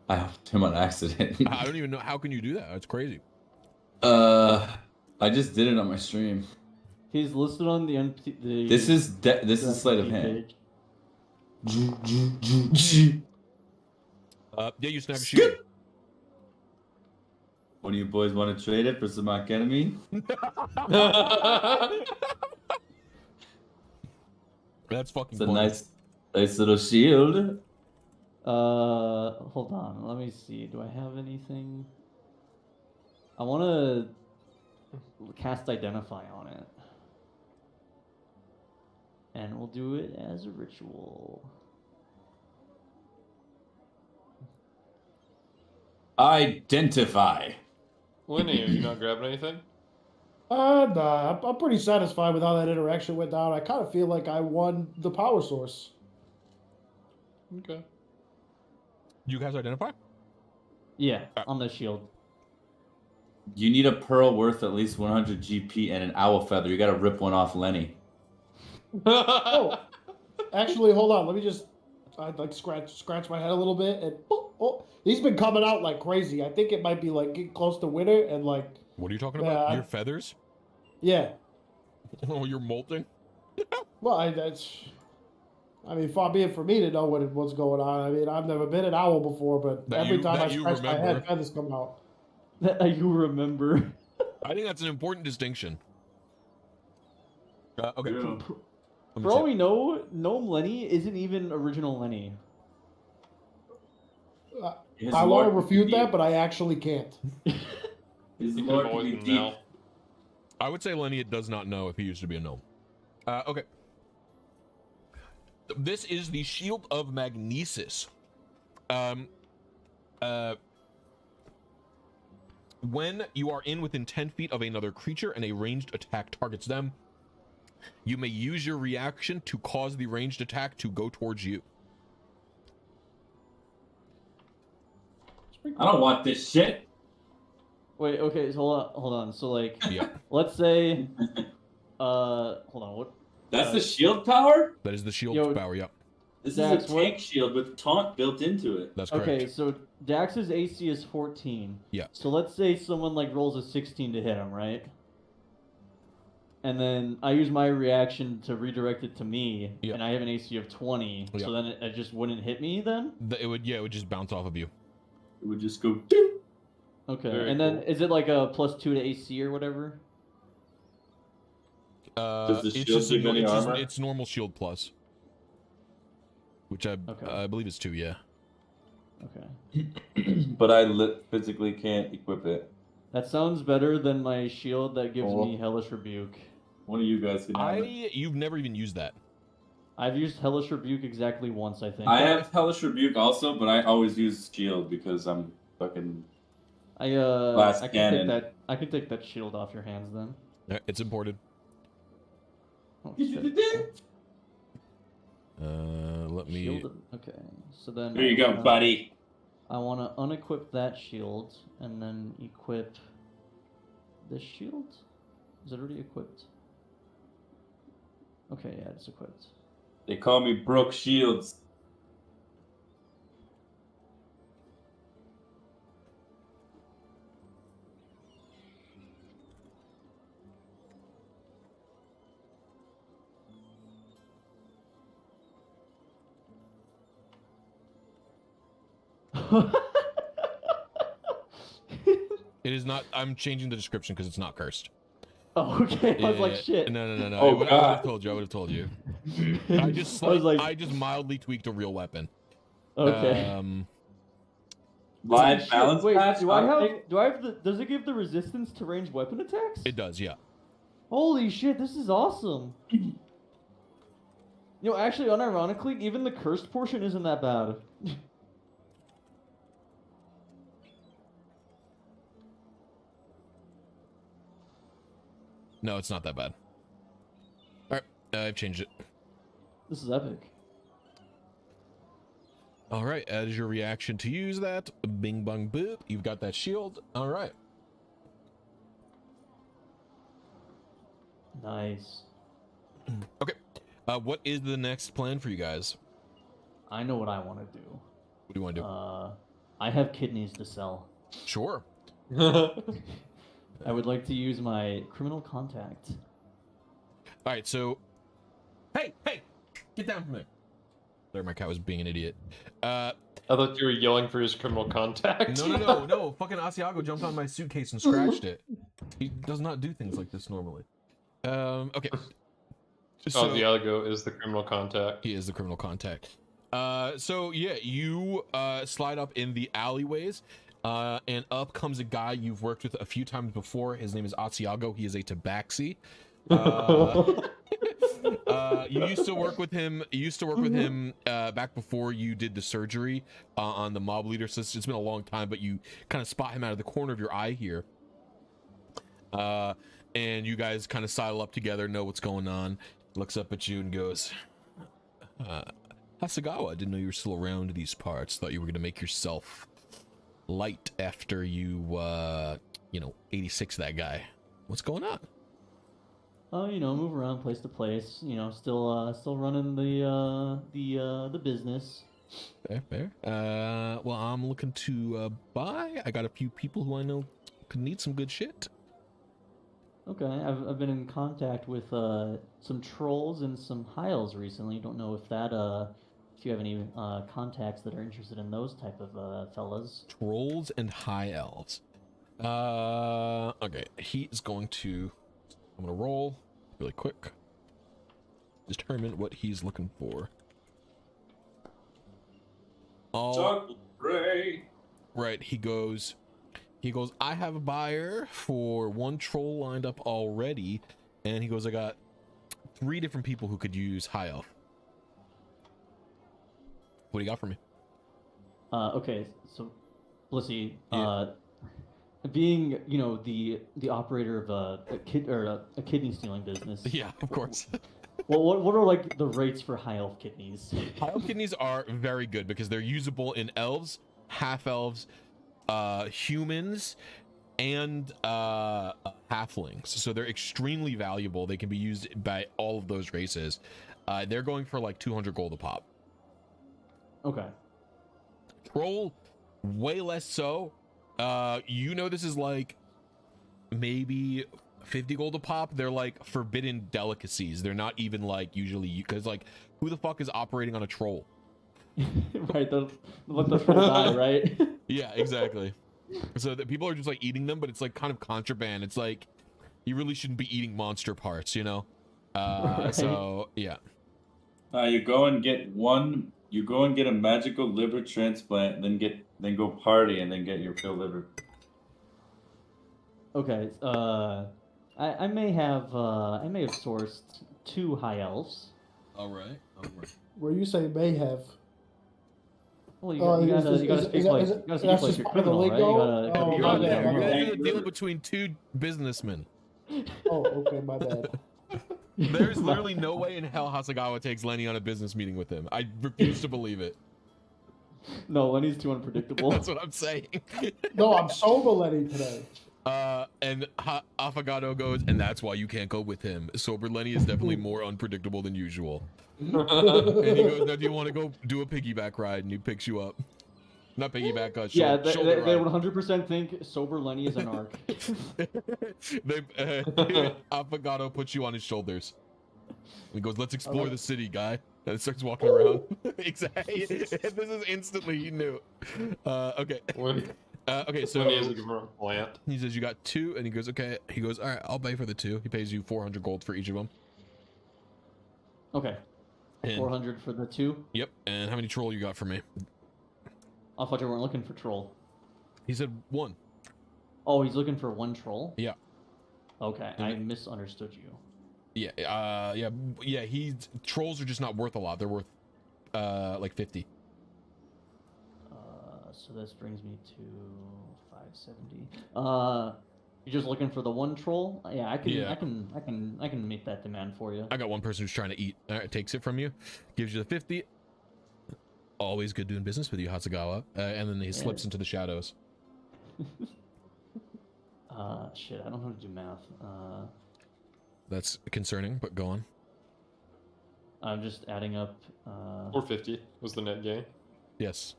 I helped him on accident. I don't even know. How can you do that? That's crazy. I just did it on my stream. He's listed on the NP. This is sleight of hand. Yeah, you snag a shield. What do you boys want to trade it for some enemy? That's fucking It's a funny. nice little shield. Hold on. Let me see. Do I have anything? I want to cast Identify on it. And we'll do it as a ritual. Identify. Lenny, are you not grabbing anything? Nah, I'm pretty satisfied with how that interaction went down. I kind of feel like I won the power source. Okay. You guys identify? Yeah, on the shield. You need a pearl worth at least 100 GP and an owl feather. You gotta rip one off Lenny. Oh, actually, hold on. Let me just, I'd like scratch my head a little bit, and oh, he's been coming out like crazy. I think it might be like getting close to winter, and like, What are you talking about? Yeah, Your feathers? yeah. Oh, you're molting? Well, I mean, far be it for me to know what's going on. I mean, I've never been an owl before, but That every you- time that I you scratch my remember. head, feathers come out. You remember. I think that's an important distinction. Okay. Yeah. Let me For all see. we know, Gnome Lenny isn't even original Lenny. His I lore want to can refute be- that, but I actually can't. His You lore can can always be know deep. now. I would say Lenny does not know if he used to be a gnome. Okay. This is the Shield of Magnesis. When you are within 10 feet of another creature and a ranged attack targets them, you may use your reaction to cause the ranged attack to go towards you. I don't want this shit. Wait, okay, so hold on. So like, Yeah. let's say, hold on, what? That's the shield power? That is the shield Yo, power, yeah. This Dax, is a what- tank shield with taunt built into it. That's correct. Okay, so Dax's AC is 14. Yeah. So let's say someone like rolls a 16 to hit him, right? And then I use my reaction to redirect it to me, Yeah. and I have an AC of 20. Yeah. So then it just wouldn't hit me then? It would just bounce off of you. It would just go. Ding! Okay, Very and then cool. is it like a +2 to AC or whatever? Does the It's shield just give any armor? it's normal shield plus, which I believe is 2. Yeah. Okay. But I physically can't equip it. That sounds better than my shield that gives Oh. me Hellish Rebuke. One of you guys can have it. You've never even used that. I've used Hellish Rebuke exactly once, I think. I have Hellish Rebuke also, but I always use shield because I'm fucking. I Glass I can cannon. take that. I can take that shield off your hands then. Yeah, it's imported. Oh, shit. Let me. Shield. Okay, so then. There you go, buddy. I want to unequip that shield and then equip this shield. Is it already equipped? Okay, yeah, it's equipped. They call me Brooke Shields. It is not. I'm changing the description because it's not cursed. Oh, okay. I was like, Yeah, shit. No. Oh, I would God. have told you. I would have told you. I I just mildly tweaked a real weapon. Okay. Live Shit, balance wait, patch? do I have the? Does it give the resistance to ranged weapon attacks? It does, yeah. Holy shit, this is awesome. You know, actually, unironically, even the cursed portion isn't that bad. No, it's not that bad. All right, I've changed it. This is epic. All right, as your reaction to use that, bing bong boop, you've got that shield. All right. Nice. Okay. What is the next plan for you guys? I know what I want to do. What do you want to do? I have kidneys to sell. Sure. I would like to use my criminal contact. All right, so. Hey, get down from there. There, my cat was being an idiot. I thought you were yelling for his criminal contact. No. Fucking Asiago jumped on my suitcase and scratched it. He does not do things like this normally. Okay. Oh, the Algo is the criminal contact. He is the criminal contact. So yeah, you slide up in the alleyways, and up comes a guy you've worked with a few times before. His name is Asiago. He is a tabaxi. You used to work with him. Back before you did the surgery on the mob leader. So it's been a long time, but you kind of spot him out of the corner of your eye here. And you guys kind of sidle up together, know what's going on. Looks up at you and goes, Hasagawa, I didn't know you were still around these parts. Thought you were going to make yourself light after you, 86 that guy. What's going on? Oh, move around place to place. Still running the business. Fair. Well, I'm looking to buy. I got a few people who I know could need some good shit. Okay, I've been in contact with some trolls and some high elves recently. Don't know if you have any contacts that are interested in those type of fellas. Trolls and high elves. Okay, he is going to. I'm gonna roll really quick. Determine what he's looking for. Right, he goes, I have a buyer for one troll lined up already, and he goes, I got 3 different people who could use high elf. What do you got for me? Okay, so Blisy, Yeah. being the operator of a kidney stealing business. Yeah, of course. Well, what are like the rates for high elf kidneys? High elf kidneys are very good because they're usable in elves, half elves, humans, and halflings. So they're extremely valuable. They can be used by all of those races. They're going for like 200 gold a pop. Okay. Troll, way less so. This is like maybe 50 gold a pop. They're like forbidden delicacies. They're not even like usually, because like who the fuck is operating on a troll? Right, let the troll die, right? Yeah, exactly. So that people are just like eating them, but it's like kind of contraband. It's like you really shouldn't be eating monster parts, you know? Right. So yeah. You go and get a magical liver transplant, then go party, and then get your pure liver. Okay. I may have sourced 2 high elves. All right. Where you say may have. Well, you is gotta this- speak is like that- you gotta that's speak like just you're part of the criminal, right? lingo? Gotta Oh, be You're on my honest. bad, there. my You're bad. in a deal between 2 businessmen. Oh, okay, my bad. There's literally no way in hell Hasagawa takes Lenny on a business meeting with him. I refuse to believe it. No, Lenny's too unpredictable. That's what I'm saying. No, I'm sober Lenny today. And Affogato goes, and that's why you can't go with him. Sober Lenny is definitely more unpredictable than usual. And he goes, now do you want to go do a piggyback ride? And he picks you up. Not piggyback, Yeah, they shoulder ride. 100% think sober Lenny is an arc. Affogato puts you on his shoulders. He goes, let's explore the city, guy. And starts walking around. Exactly. This is instantly, he knew. Okay. Okay, so When he has a different plant. he says you got 2, and he goes, okay. He goes, all right, I'll pay for the 2. He pays you 400 gold for each of them. Okay. And, 400 for the 2. Yep. And how many troll you got for me? I thought you weren't looking for troll. He said 1. Oh, he's looking for 1 troll? Yeah. Okay, I misunderstood you. Yeah. Trolls are just not worth a lot. They're worth like 50. So this brings me to 570. You're just looking for the 1 troll? Yeah, I can make that demand for you. I got one person who's trying to eat. All right, takes it from you, gives you the 50. Always good doing business with you, Hasagawa. And then he slips into the shadows. Shit, I don't know how to do math. That's concerning, but go on. I'm just adding up. 450 was the net gain. Yes.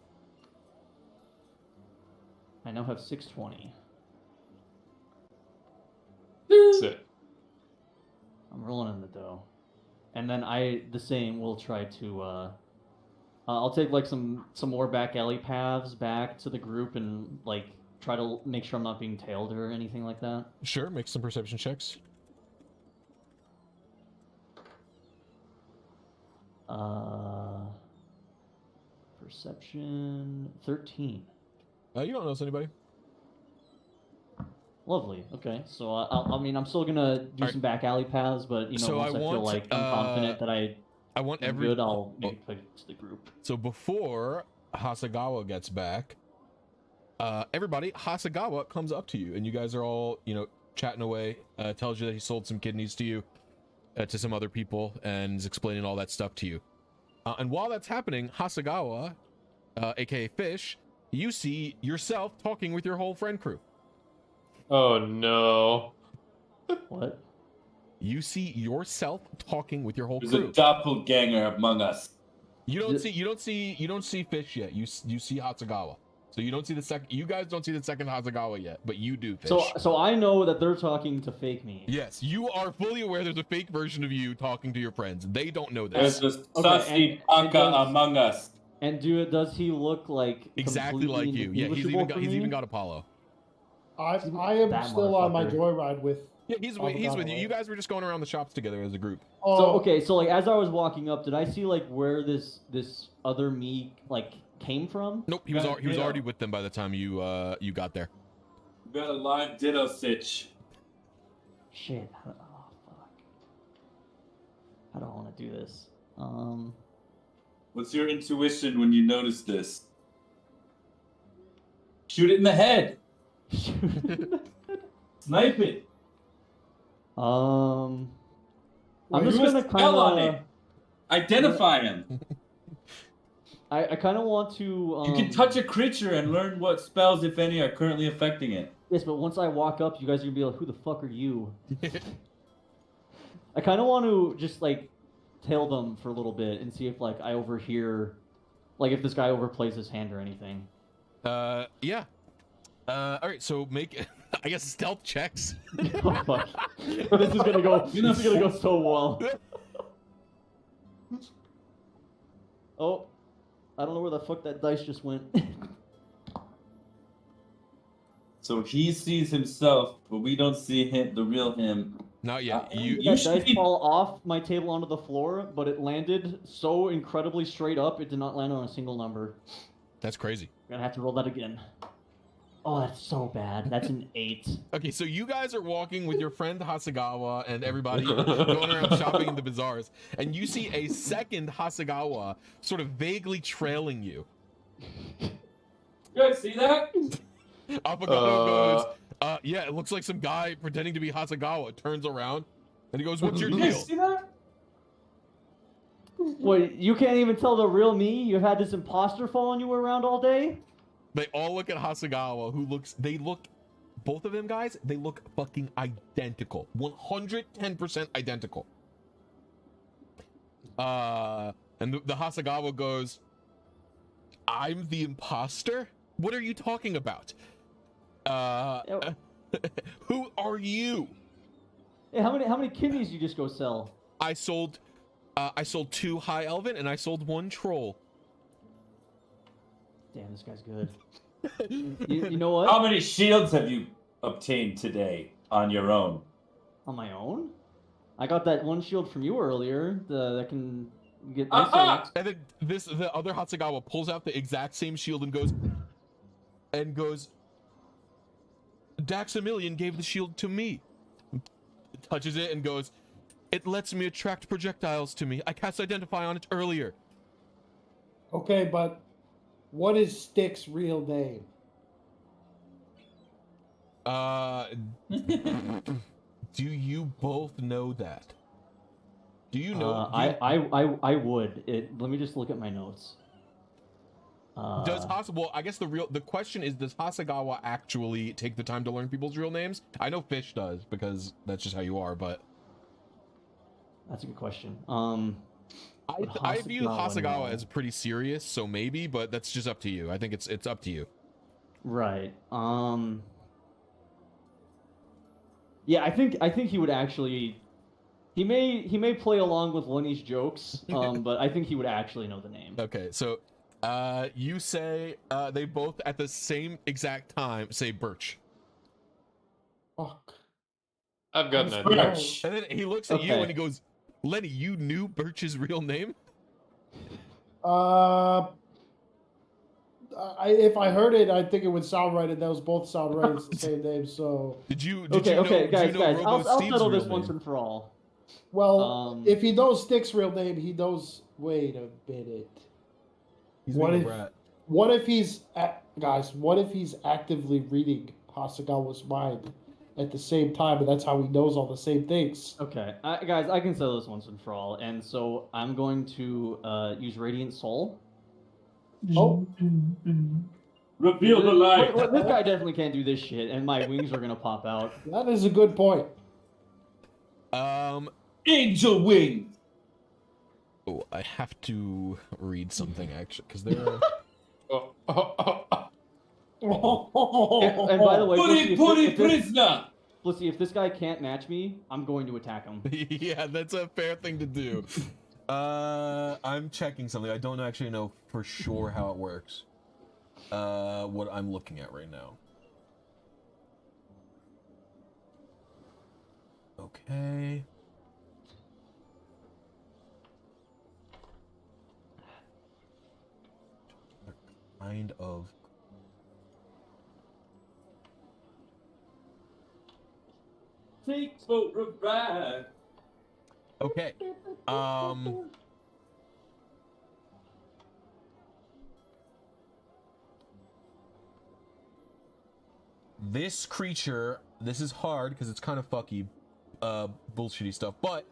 I now have 620. That's it. I'm rolling in the dough. And then the same will try to I'll take like some more back alley paths back to the group and like try to make sure I'm not being tailed or anything like that. Sure, make some perception checks. Perception 13. You don't notice anybody. Lovely. Okay, so I'm still gonna do some back alley paths, but So once I feel like I'm confident that I want I'm every good, I'll make it to the group. So before Hasagawa gets back, everybody, Hasagawa comes up to you, and you guys are all, chatting away. Tells you that he sold some kidneys to you, to some other people, and is explaining all that stuff to you. And while that's happening, Hasagawa, aka Fish, you see yourself talking with your whole friend crew. Oh no. What? You see yourself talking with your whole There's crew. a doppelganger among us. You don't see Fish yet. You see Hasagawa. So you don't see the second. You guys don't see the second Hasagawa yet, but you do, Fish. So I know that they're talking to fake me. Yes, you are fully aware there's a fake version of you talking to your friends. They don't know this. There's a sussy paka among us. And does he look like Exactly like you? Yeah, he's even got Apollo. I am That still on my motherfucker. joyride with. Yeah, he's with you. You guys were just going around the shops together as a group. So like as I was walking up, did I see like where this other me like came from? Nope, he was already with them by the time you got there. We got a live ditto sitch. Shit. Oh fuck. How do I want to do this? What's your intuition when you notice this? Shoot it in the head. Snipe it. I'm Well, just do a gonna spell on kind it. Identify him. I kind of want to. You can touch a creature and learn what spells, if any, are currently affecting it. Yes, but once I walk up, you guys are gonna be like, "Who the fuck are you?" I kind of want to just like tail them for a little bit and see if like I overhear, like if this guy overplays his hand or anything. Yeah. All right. So make, I guess, stealth checks. Oh fuck! This is gonna go. This is gonna go so well. Oh, I don't know where the fuck that dice just went. So he sees himself, but we don't see him, the real him. Not yet. Did You that dice fall off my table onto the floor, but it landed so incredibly straight up, it did not land on a single number. That's crazy. I'm gonna have to roll that again. Oh, that's so bad. That's an 8. Okay, so you guys are walking with your friend Hasagawa and everybody going around shopping in the bazaars, and you see a second Hasagawa sort of vaguely trailing you. You guys see that? Apagano goes, yeah, it looks like some guy pretending to be Hasagawa turns around, and he goes, what's your You deal? guys see that? Wait, you can't even tell the real me? You've had this imposter following you around all day? They all look at Hasagawa, who looks, both of them guys, they look fucking identical. 110% identical. And the Hasagawa goes, I'm the imposter? What are you talking about? Who are you? Hey, how many kidneys you just go sell? I sold 2 high elven and I sold 1 troll. Damn, this guy's good. you know what? How many shields have you obtained today on your own? On my own? I got that one shield from you earlier. That can get. Aha! And then the other Hatsagawa pulls out the exact same shield and goes, Daxamillion gave the shield to me. Touches it and goes, it lets me attract projectiles to me. I cast Identify on it earlier. Okay, but what is Stick's real name? Do you both know that? Do you know? I would. Let me just look at my notes. Well, I guess the question is, does Hasagawa actually take the time to learn people's real names? I know Fish does, because that's just how you are, but That's a good question. I view Hasagawa no. as pretty serious, so maybe, but that's just up to you. I think it's up to you. Right. Yeah, I think he would actually. He may play along with Lenny's jokes, but I think he would actually know the name. Okay, so you say they both at the same exact time say Birch. Fuck. I've got an idea. Birch. And then he looks at you Okay. and he goes, Lenny, you knew Birch's real name? If I heard it, I think it would sound right, and those both sound right. It's the same name, so. Did you Okay, know, guys, Robo I'll Steve's settle real this once name? and for all. Well, if he knows Stick's real name, he knows. Wait a minute. He's What being if- a rat. What if he's guys? What if he's actively reading Hasagawa's mind at the same time, and that's how he knows all the same things? Okay, guys, I can settle this once and for all, and so I'm going to use Radiant Soul. Oh, Reveal the light. Wait, this guy definitely can't do this shit, and my wings are gonna pop out. that is a good point. Angel wings. Oh, I have to read something actually, because there are. And by the way, Put it prisoner. Blissy, if this guy can't match me, I'm going to attack him. Yeah, that's a fair thing to do. I'm checking something. I don't actually know for sure how it works. What I'm looking at right now. Okay. Kind of. Take for a ride. Okay. This creature, this is hard because it's kind of fucky, bullshitty stuff, but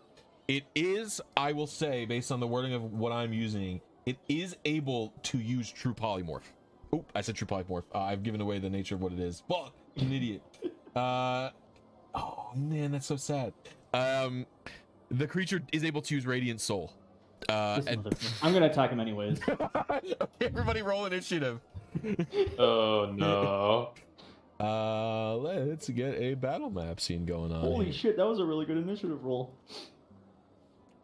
it is, I will say, based on the wording of what I'm using, it is able to use true polymorph. Oh, I said true polymorph. I've given away the nature of what it is. Fuck, I'm an idiot. Oh man, that's so sad. The creature is able to use Radiant Soul. I'm gonna attack him anyways. Okay, everybody roll initiative. Oh no. Let's get a battle map scene going on. Holy here. shit, that was a really good initiative roll.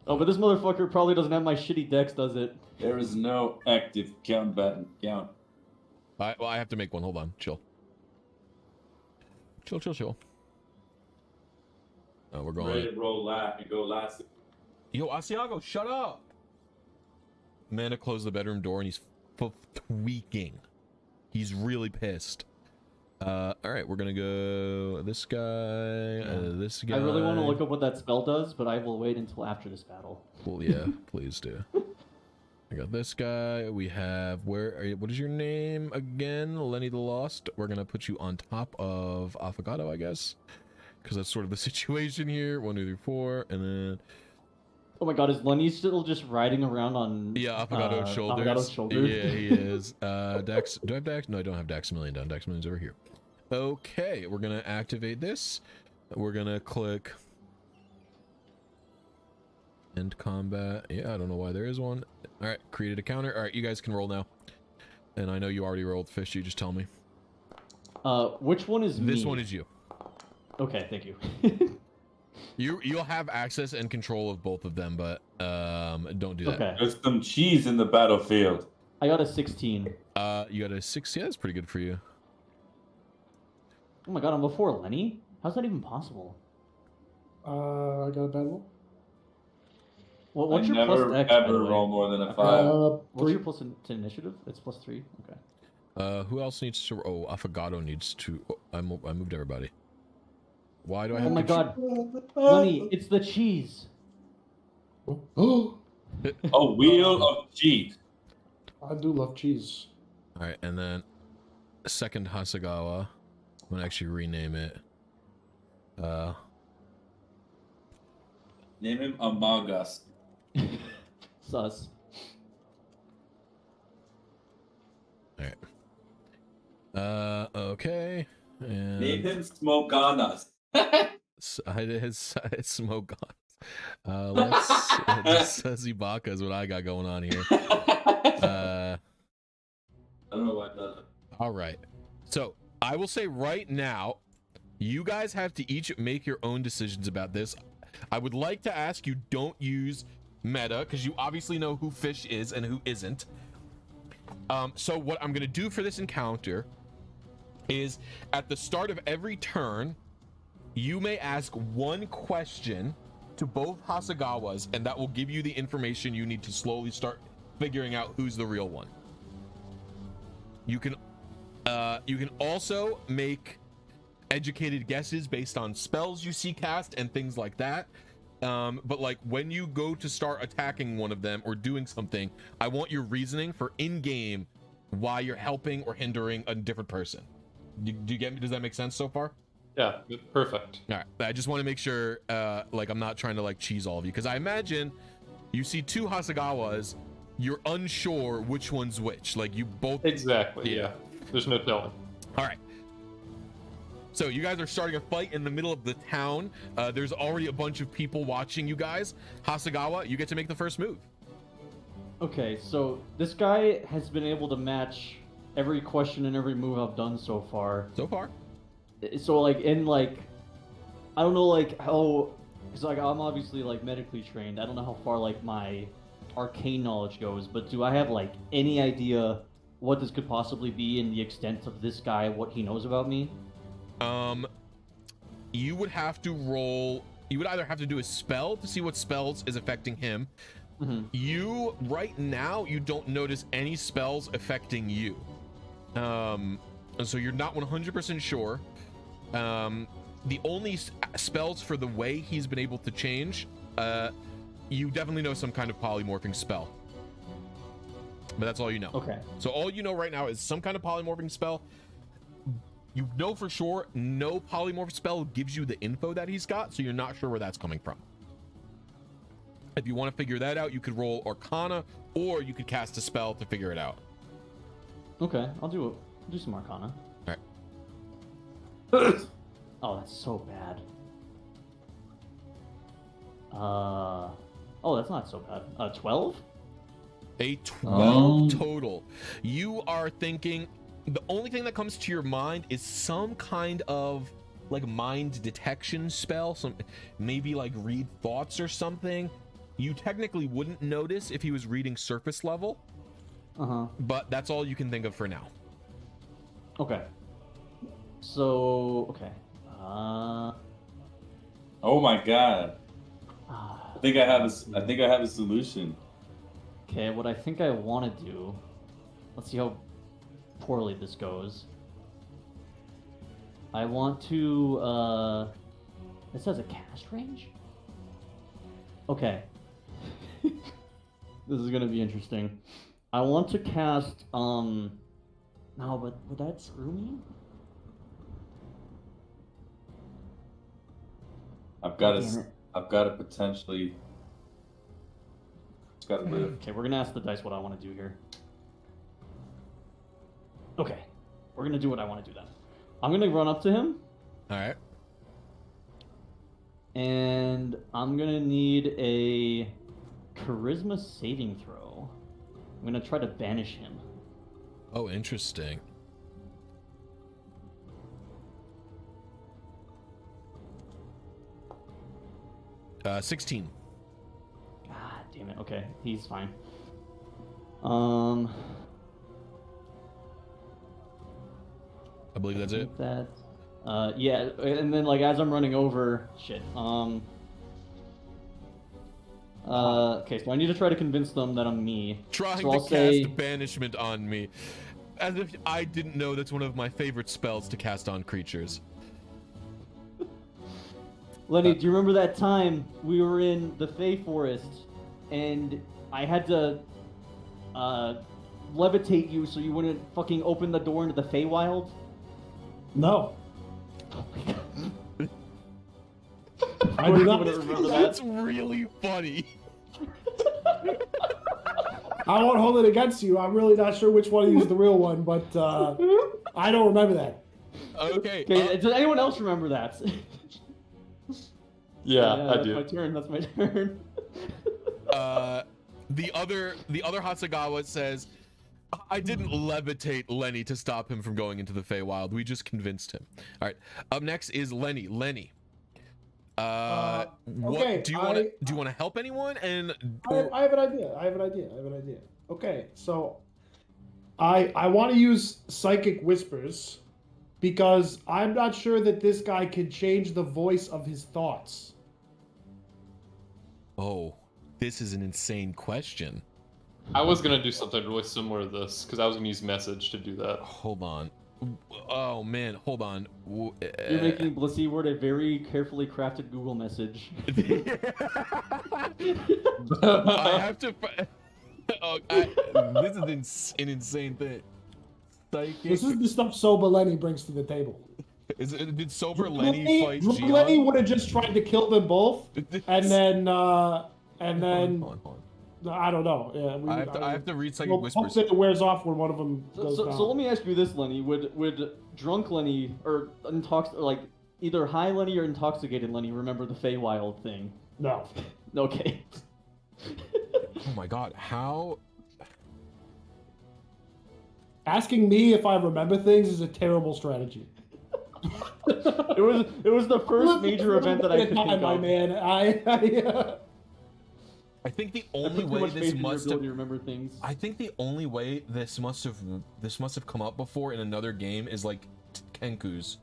Oh, but this motherfucker probably doesn't have my shitty dex, does it? There is no active combatant count. Well, I have to make one. Hold on. Chill. Chill. Oh, we're going. Ready to roll last and go last. Yo, Asiago, shut up! Mana closed the bedroom door and he's tweaking. He's really pissed. Alright, we're gonna go this guy, this guy. I really want to look up what that spell does, but I will wait until after this battle. Well, yeah, please do. I got this guy. We have, what is your name again? Lenny the Lost. We're gonna put you on top of Affogato, I guess. Because that's sort of the situation here. 1, 2, 3, 4, and then... Oh my god, is Lenny still just riding around on... Yeah, Affogato's shoulders. Affogato's shoulders? Yeah, he is. Dex, do I have Dex? No, I don't have Daxamillion down. Daxamillion's over here. Okay, we're gonna activate this. We're gonna click end combat. Yeah, I don't know why there is one. All right, created a counter. All right, you guys can roll now. And I know you already rolled, Fish. You just tell me. Which one is me? This one is you. Okay, thank you. You'll have access and control of both of them, but don't do that. Okay. There's some cheese in the battlefield. I got a 16. You got a 6. Yeah, that's pretty good for you. Oh my god, I'm before Lenny? How's that even possible? I got a battle. Well, what's I your never plus dex, by the ever way? roll more than a 5. What's 3. your plus to initiative? It's plus 3. Okay. Who else needs to? Oh, Affogato needs to. Oh, I moved everybody. Why do I have? Oh my to god, Lenny, it's the cheese. Oh, A wheel of cheese. I do love cheese. All right, and then second Hasagawa. I'm gonna actually rename it. Name him Among Us. Sus. All right. Okay. And Name him Smoke on Us. it's smoke on. Let's says Ibaka is what I got going on here. I don't know why that. All right. So I will say right now, you guys have to each make your own decisions about this. I would like to ask you, don't use meta, because you obviously know who Fish is and who isn't. So what I'm going to do for this encounter is at the start of every turn, you may ask one question to both Hasagawas, and that will give you the information you need to slowly start figuring out who's the real one. You can also make educated guesses based on spells you see cast and things like that. But like when you go to start attacking one of them or doing something, I want your reasoning for in-game why you're helping or hindering a different person. Do you get me? Does that make sense so far? Yeah, perfect. All right. I just want to make sure, like, I'm not trying to like cheese all of you, because I imagine you see two Hasagawas, you're unsure which one's which. Like you both. Exactly. Yeah. There's no telling. All right. So you guys are starting a fight in the middle of the town. There's already a bunch of people watching you guys. Hasagawa, you get to make the first move. Okay, so this guy has been able to match every question and every move I've done so far. So far. So like in like, I don't know like how, because like I'm obviously like medically trained. I don't know how far like my arcane knowledge goes, but do I have like any idea what this could possibly be in the extent of this guy, what he knows about me? You would have to roll. You would either have to do a spell to see what spells is affecting him. Mm-hmm. You right now you don't notice any spells affecting you. And so you're not 100% sure. The only spells for the way he's been able to change you definitely know some kind of polymorphing spell. But that's all you know. Okay. So all you know right now is some kind of polymorphing spell. You know for sure no polymorph spell gives you the info that he's got, so you're not sure where that's coming from. If you want to figure that out, you could roll Arcana, or you could cast a spell to figure it out. Okay, I'll do some Arcana. All right. Oh, that's so bad. Oh, that's not so bad. 12? A 12 total. You are thinking, the only thing that comes to your mind is some kind of like mind detection spell, some maybe like read thoughts or something. You technically wouldn't notice if he was reading surface level. But that's all you can think of for now. Okay. So, okay. Oh my god. I think I have a solution. Okay, what I think I want to do. Let's see how poorly this goes. I want to. This has a cast range? Okay. This is gonna be interesting. I want to cast. No, but would that screw me? I've got to potentially. It's got to live. Okay, we're gonna ask the dice what I want to do here. Okay, we're gonna do what I want to do then. I'm gonna run up to him. All right. And I'm gonna need a charisma saving throw. I'm gonna try to banish him. Oh, interesting. Uh, 16. God damn it. Okay, he's fine. I believe that's it. That. Yeah, and then like as I'm running over, shit. Okay, so I need to try to convince them that I'm me. Trying so to I'll say... cast banishment on me. As if I didn't know that's one of my favorite spells to cast on creatures. Lenny, do you remember that time we were in the Fey Forest and I had to levitate you so you wouldn't fucking open the door into the Feywild? No. Oh my god. I do not remember that. That's really funny. I won't hold it against you. I'm really not sure which one of you is the real one, but I don't remember that. Okay. Does anyone else remember that? Yeah, I do. That's my turn. That's my turn. The other Hatsagawa says, I didn't levitate Lenny to stop him from going into the Feywild. We just convinced him. All right. Up next is Lenny. Lenny. What okay, do you want to help anyone? And I have an idea. Okay, so I want to use Psychic Whispers because I'm not sure that this guy can change the voice of his thoughts. Oh, this is an insane question. I was gonna do something really similar to this because I was gonna use message to do that. Hold on. Oh man, hold on. You're making Blisy word a very carefully crafted Google message. I have to. This is an insane thing. Psychic. This is the stuff Soba Lenny brings to the table. Did Sober Lenny fight Gion? Lenny would have just tried to kill them both, and then Hold on. I don't know. Yeah, I have to read Psychic Whispers. Hope that it wears off when one of them goes down. So let me ask you this, Lenny: Would drunk Lenny or either high Lenny or intoxicated Lenny remember the Feywild thing? No. Okay. Oh my god, how? Asking me if I remember things is a terrible strategy. It was the first major event that I could think of. My man, I think the only way this must have remember things. I think the only way this must have come up before in another game is like Kenku's.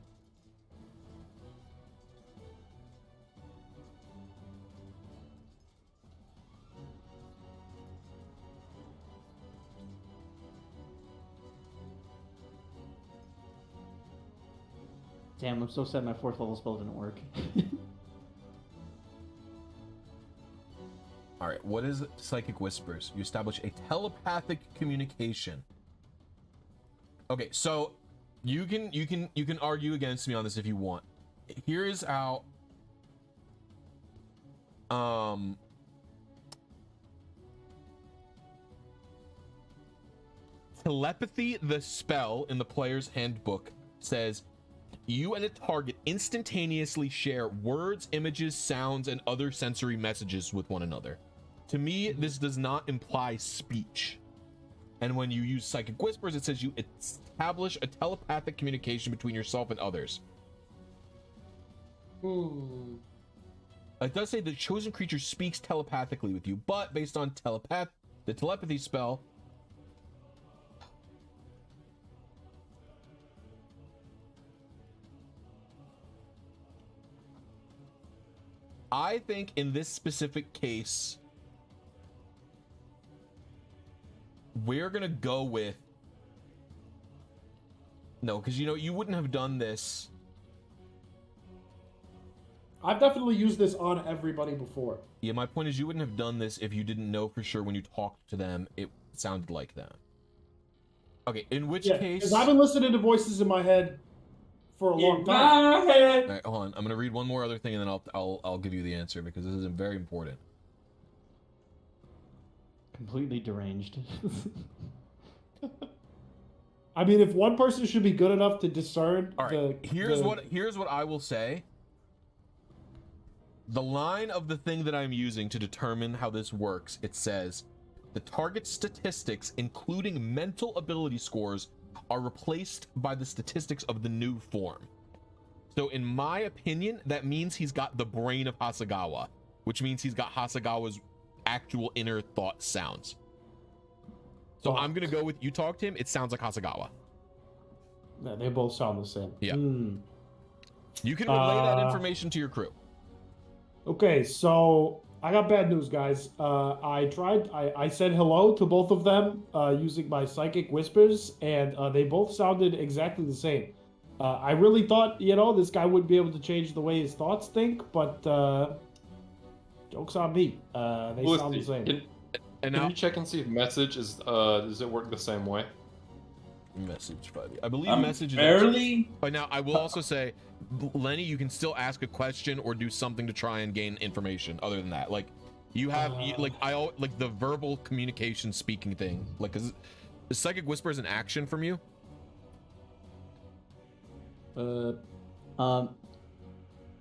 Damn, I'm so sad my 4th level spell didn't work. All right, what is psychic whispers? You establish a telepathic communication. Okay, so you can argue against me on this if you want. Here is how telepathy, the spell in the player's handbook, says you and a target instantaneously share words, images, sounds, and other sensory messages with one another. To me, this does not imply speech. And when you use psychic whispers, it says you establish a telepathic communication between yourself and others. It does say the chosen creature speaks telepathically with you, but based on the telepathy spell, I think in this specific case, we're gonna go with no, because you wouldn't have done this. I've definitely used this on everybody before. Yeah, my point is you wouldn't have done this if you didn't know for sure when you talked to them it sounded like that. Okay, in which case, because I've been listening to voices in my head for a long time. All right, hold on. I'm gonna read one more other thing and then I'll give you the answer because this is very important. Completely deranged. I mean, if one person should be good enough to discern, all right, here's what I will say. The line of the thing that I'm using to determine how this works, it says the target statistics, including mental ability scores, are replaced by the statistics of the new form. So in my opinion, that means he's got the brain of Hasagawa, which means he's got Hasagawa's actual inner thought sounds. So I'm gonna go with, you talk to him, it sounds like Hasagawa. Yeah, they both sound the same. Yeah. You can relay that information to your crew. Okay, so I got bad news, guys. I said hello to both of them using my psychic whispers, and they both sounded exactly the same. I really thought, this guy would be able to change the way his thoughts think, but joke's on me. They sound the same. Can you check and see if message is does it work the same way? Message 5. I believe message is barely. But now I will also say, Lenny, you can still ask a question or do something to try and gain information. Other than that, like you have like the verbal communication speaking thing. Like, is psychic whispers an action from you?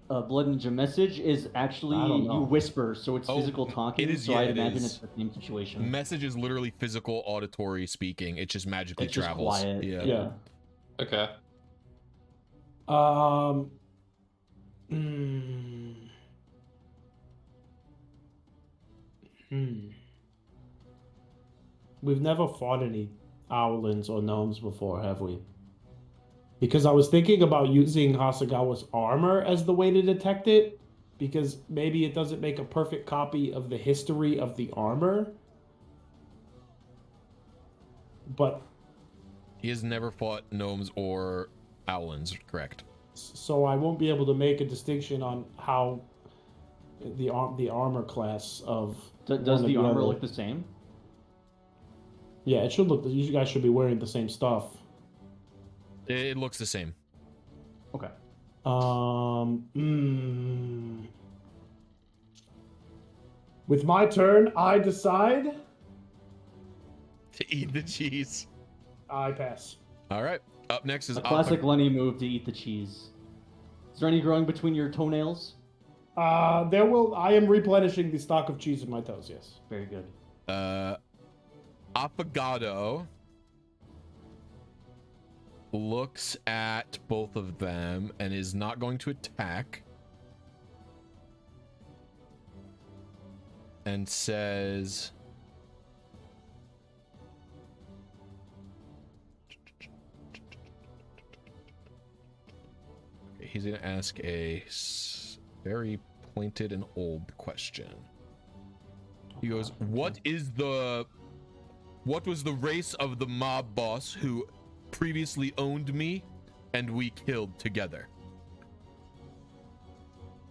Blood Ninja message is actually you whisper, so it's physical talking. It is, so I'd imagine it's the same situation. Message is literally physical auditory speaking. It just magically travels. Just quiet. Yeah. Okay. We've never fought any owlins or gnomes before, have we? Because I was thinking about using Hasagawa's armor as the way to detect it, because maybe it doesn't make a perfect copy of the history of the armor. But he has never fought gnomes or owlins, correct? So I won't be able to make a distinction on how the armor class of does the armor look the same? Yeah, it should look. You guys should be wearing the same stuff. It looks the same. Okay. With my turn, I decide to eat the cheese. I pass. All right. Up next is a classic Lenny move to eat the cheese. Is there any growing between your toenails? I am replenishing the stock of cheese in my toes. Yes. Very good. Affogato looks at both of them and is not going to attack and says, he's going to ask a very pointed and old question. He goes, what was the race of the mob boss who previously owned me and we killed together?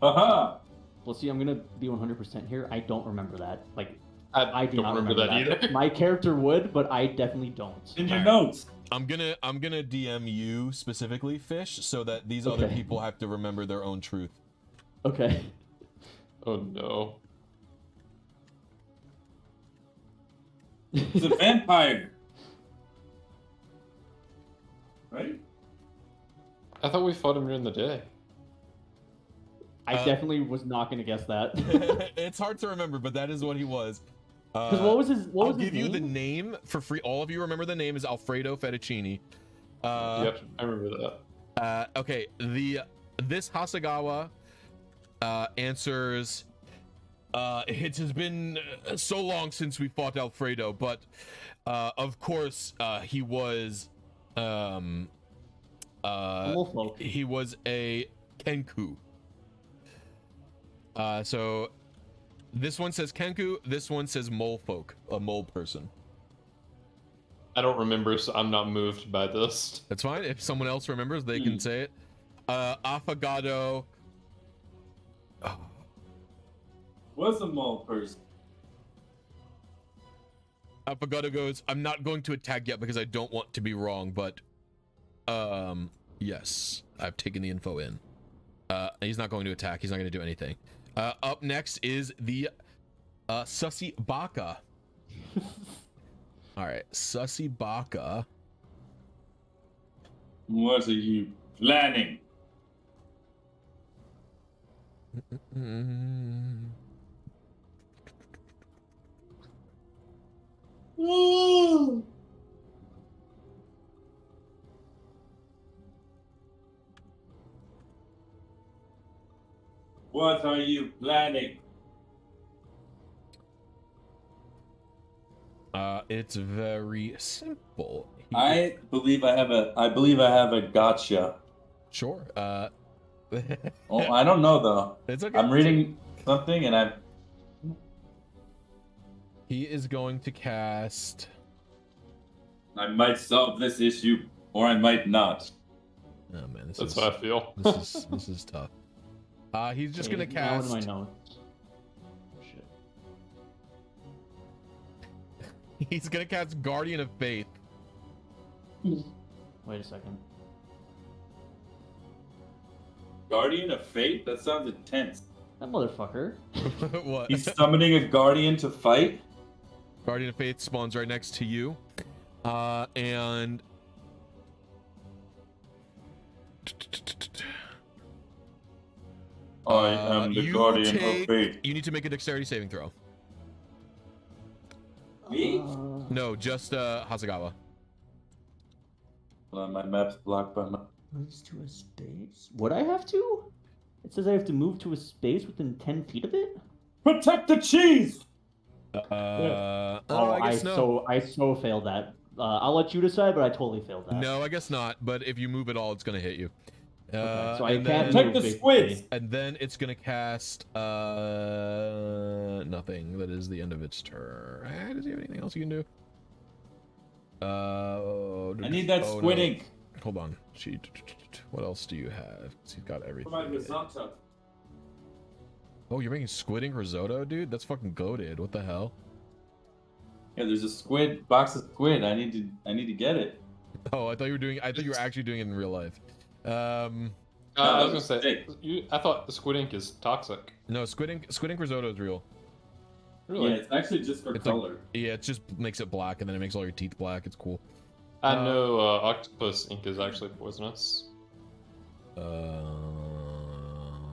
Aha! Well, see, I'm gonna be 100% here. I don't remember that. Like, I do don't not remember that either. My character would, but I definitely don't. In your Alright. notes. I'm gonna DM you specifically, Fish, so that these other Okay. people have to remember their own truth. Okay. Oh no. He's a vampire. Right? I thought we fought him during the day. I definitely was not gonna guess that. It's hard to remember, but that is what he was. Because what was his? What I'll was his give you the name? name for free. All of you remember the name is Alfredo Fettuccini. Yep, I remember that. Okay, this Hasagawa answers. It has been so long since we fought Alfredo, but of course he was Molefolk. he was a Kenku. So this one says Kenku, this one says Molefolk, a mole person. I don't remember, so I'm not moved by this. That's fine. If someone else remembers, they can say it. Affogato. Oh, Was a mole person. Affogato goes, I'm not going to attack yet because I don't want to be wrong, but yes, I've taken the info in. He's not going to attack. He's not going to do anything. Up next is the Sussy Baka. All right, Sussy Baka. What are you planning? What are you planning? It's very simple. I believe I have a gotcha. Sure. Oh, I don't know though. It's okay. I'm reading something and He is going to cast. I might solve this issue or I might not. Oh man, this That's is what I feel. this is tough. He's just Okay, gonna now cast. what do I know? Shit. He's gonna cast Guardian of Faith. Wait a second. Guardian of Fate? That sounds intense. That motherfucker. What? He's summoning a guardian to fight? Guardian of Faith spawns right next to you. And I am the you guardian take- of fate. you need to make a dexterity saving throw. Me? No, just Hasagawa. My map's blocked by my... Moves to a space. Would I have to? It says I have to move to a space within 10 feet of it? Protect the cheese! I I guess no. so failed that. I'll let you decide, but I totally failed that. No, I guess not. But if you move at all, it's gonna hit you. Okay, so I and can't then- Protect the move, squids! basically. And then it's gonna cast nothing. That is the end of its turn. Does he have anything else you can do? I need that oh, squid no. ink Hold on. What else do you have? He's got for everything. my risotto. Oh, you're making squid ink risotto, dude? That's fucking goated. What the hell? Yeah, there's a squid box of squid. I need to get it. Oh, I thought you were actually doing it in real life. I that was was gonna say, sick. I thought the squid ink is toxic. No, squid ink risotto is real. Really? Yeah, it's actually just for It's like- color. Yeah, it just makes it black, and then it makes all your teeth black. It's cool. I know octopus ink is actually poisonous.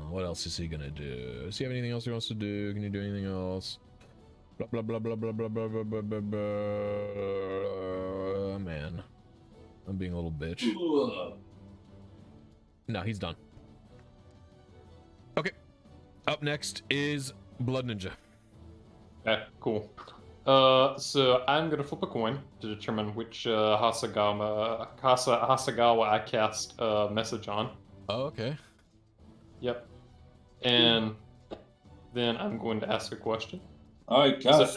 What else is he gonna do? Does he have anything else he wants to do? Can he do anything else? Blah blah blah blah blah blah blah blah blah blah. Blah. Man, I'm being a little bitch. Ugh. No, he's done. Okay. Up next is Blood Ninja. Okay, cool. So I'm gonna flip a coin to determine which Hasagawa I cast a message on. Oh, okay. Yep. And then I'm going to ask a question. Alright, So, guys.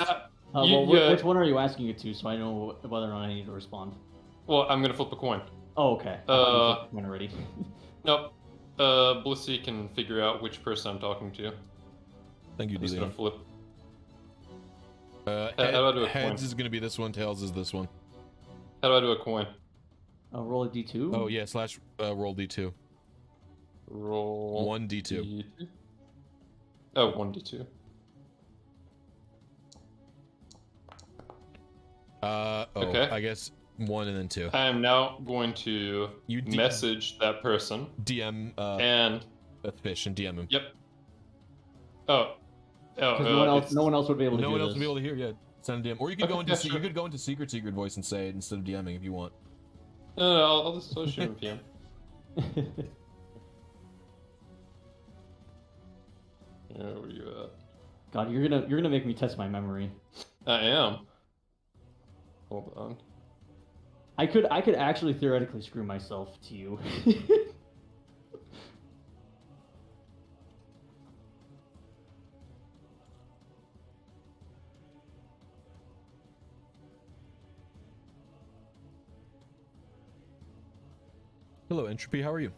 Which one are you asking it to so I know whether or not I need to respond? well, I'm gonna flip a coin. Oh, okay. I thought you flipped one already. Nope. Blisy can figure out which person I'm talking to. Thank you, I'm just gonna Delia. flip. Head, how do I do a heads coin? is gonna be this one. Tails is this one. How do I do a coin? Roll a d2. Oh yeah, slash roll d2. Roll 1d2. Oh, 1d2. Okay. I guess 1 and then 2. I am now going to You message that person DM and that's Fish and DM him. yep. Oh. Because Oh. no one else would be able to No hear one else this. will be able to hear. Yeah, send a DM, or you could Okay, go into yeah, sure. you could go into secret voice and say it instead of DMing if you want. No, I'll just shoot him a PM. Where were you at? God, you're gonna make me test my memory. I am. Hold on. I could actually theoretically screw myself to you. Hello, Entropy. How are you?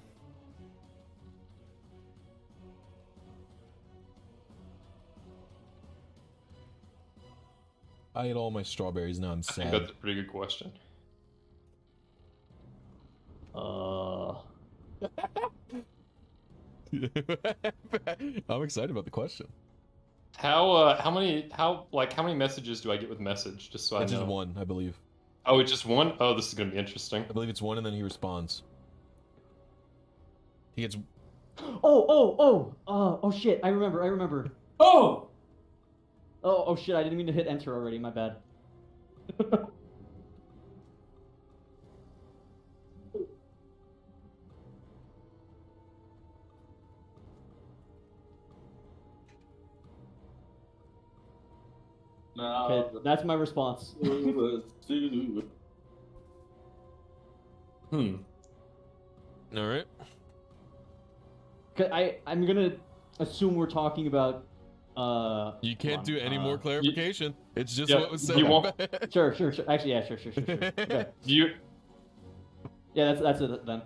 I ate all my strawberries. Now I'm I think sad. that's a pretty good question. I'm excited about the question. How many messages do I get with message? Just so It's I know. just one, I believe. Oh, it's just one? Oh, this is gonna be interesting. I believe it's one, and then he responds. He gets. Oh shit! I remember. Oh! Oh shit! I didn't mean to hit enter already. My bad. Okay, that's my response. All right. I'm gonna assume we're talking about. You can't do any more You- clarification. It's just Yeah, what was said. you won't- Sure. Actually, yeah, sure. Okay. You, Yeah, that's it then.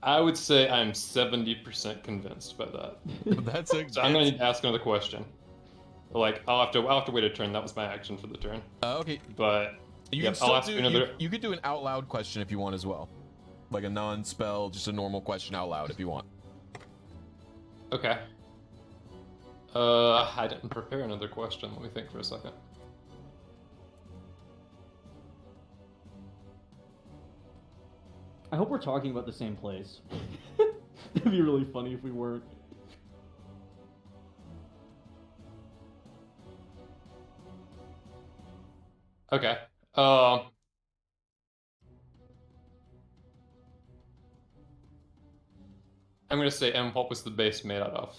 I would say I'm 70% convinced by that. That's a. So I'm gonna need to ask another question. Like I'll have to wait a turn. That was my action for the turn. Okay. But You yep, can I'll still ask do. another. You could do an out loud question if you want as well, like a non-spell, just a normal question out loud if you want. Okay. I didn't prepare another question. Let me think for a second. I hope we're talking about the same place. It'd be really funny if we weren't. Okay. I'm gonna say what was the base made out of?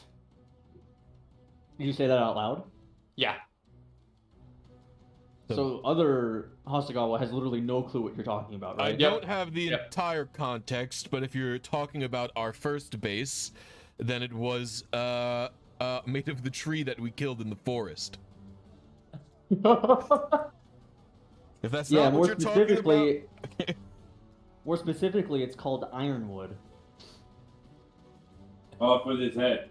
Did you say that out loud? Yeah. So other Hasagawa has literally no clue what you're talking about, I right? Yep. don't have the Yep. entire context, but if you're talking about our first base, then it was made of the tree that we killed in the forest. If that's Yeah, not more what you're talking specifically, about, more specifically, it's called ironwood. Off with his head.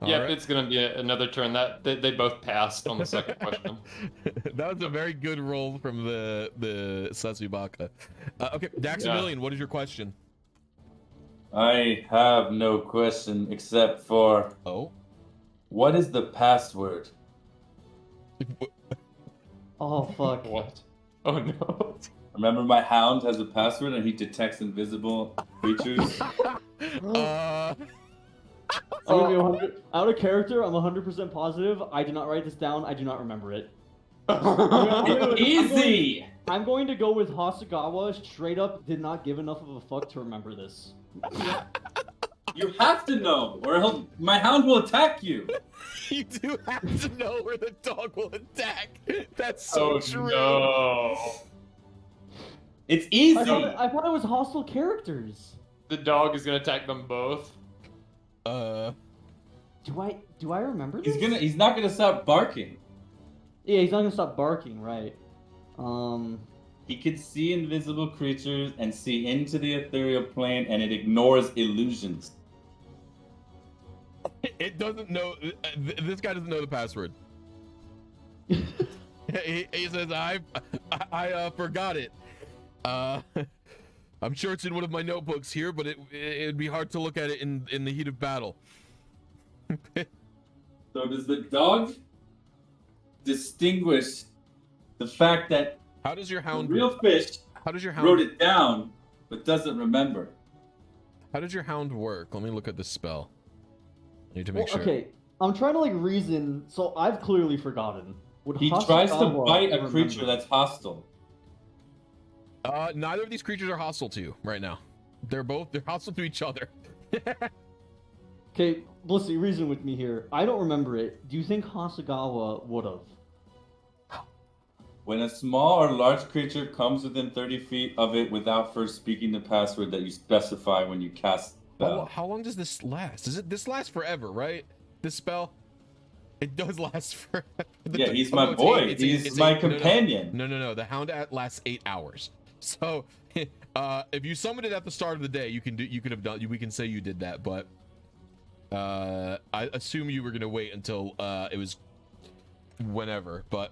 Yeah, Alright. it's gonna be another turn. That they both passed on the second question. That was a very good roll from the Sasubaka. Okay, Daxamillion, what is your question? I have no question except for Oh, what is the password? Oh fuck. What? Oh no. Remember, my hound has a password and he detects invisible creatures. I'm gonna be 100 out of character. I'm 100% positive. I did not write this down. I do not remember it. It's easy. I'm going to go with Hasagawa. Straight up, did not give enough of a fuck to remember this. You have to know, or my hound will attack you. you do have to know where the dog will attack. That's so Oh true. no. It's easy. I thought it was hostile characters. The dog is gonna attack them both. Do I remember this? He's not gonna stop barking. Yeah, he's not gonna stop barking, right? He can see invisible creatures and see into the ethereal plane, and it ignores illusions. It doesn't know. This guy doesn't know the password. He says, I forgot it. I'm sure it's in one of my notebooks here, but it'd be hard to look at it in the heat of battle. So does the dog distinguish the fact that How does your hound the real fish How does your hound wrote it down but doesn't remember? How does your hound work? Let me look at this spell. I need to make sure. Okay, I'm trying to like reason. So I've clearly forgotten. Would He tries to Hasagawa bite a remember? creature that's hostile. Neither of these creatures are hostile to you right now. They're hostile to each other. Okay, Blissy, reason with me here. I don't remember it. Do you think Hasagawa would have? When a small or large creature comes within 30 feet of it without first speaking the password that you specify when you cast the spell. How long does this last? This lasts forever, right? This spell? It does last forever. Yeah, he's my boy. He's my companion. No. The hound lasts 8 hours. So, if you summoned it at the start of the day, we can say you did that, but I assume you were gonna wait until it was whenever, but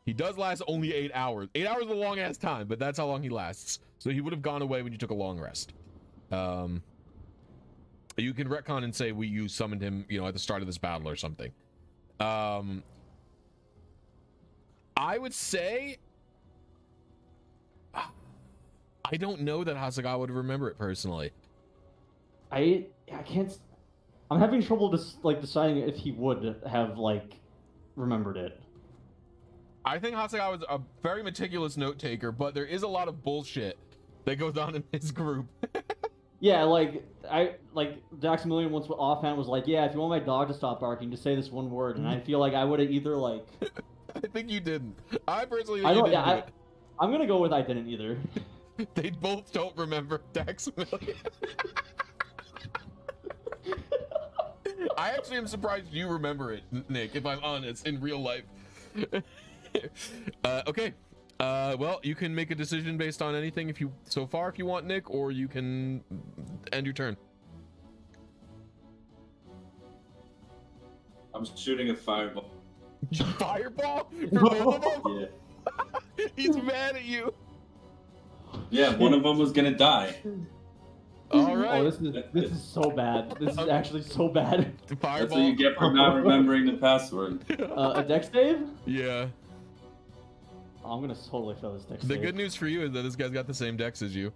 he does last only 8 hours. 8 hours is a long ass time, but that's how long he lasts. So he would have gone away when you took a long rest. You can retcon and say you summoned him, at the start of this battle or something. I would say I don't know that Hasagawa would remember it personally. I can't. I'm having trouble deciding if he would have remembered it. I think Hasagawa is a very meticulous note taker, but there is a lot of bullshit that goes on in his group. Yeah, Daxamillion once offhand was like, yeah, if you want my dog to stop barking, just say this one word, and I feel like I would have either I think you didn't. I personally think I you don't. didn't Yeah, do it. I'm gonna go with I didn't either. They both don't remember Daxamillion. I actually am surprised you remember it, Nick, if I'm honest, in real life. Okay. Well, you can make a decision based on anything if you want, Nick, or you can end your turn. I'm shooting a fireball. Fireball? For both of them? Yeah. He's mad at you. Yeah, one of them was gonna die. All right. Oh, this is so bad. This is actually so bad. Fireball. That's what you get for not remembering the password. A dex save? Yeah. Oh, I'm gonna totally fail this dex The save. good news for you is that this guy's got the same dex as you.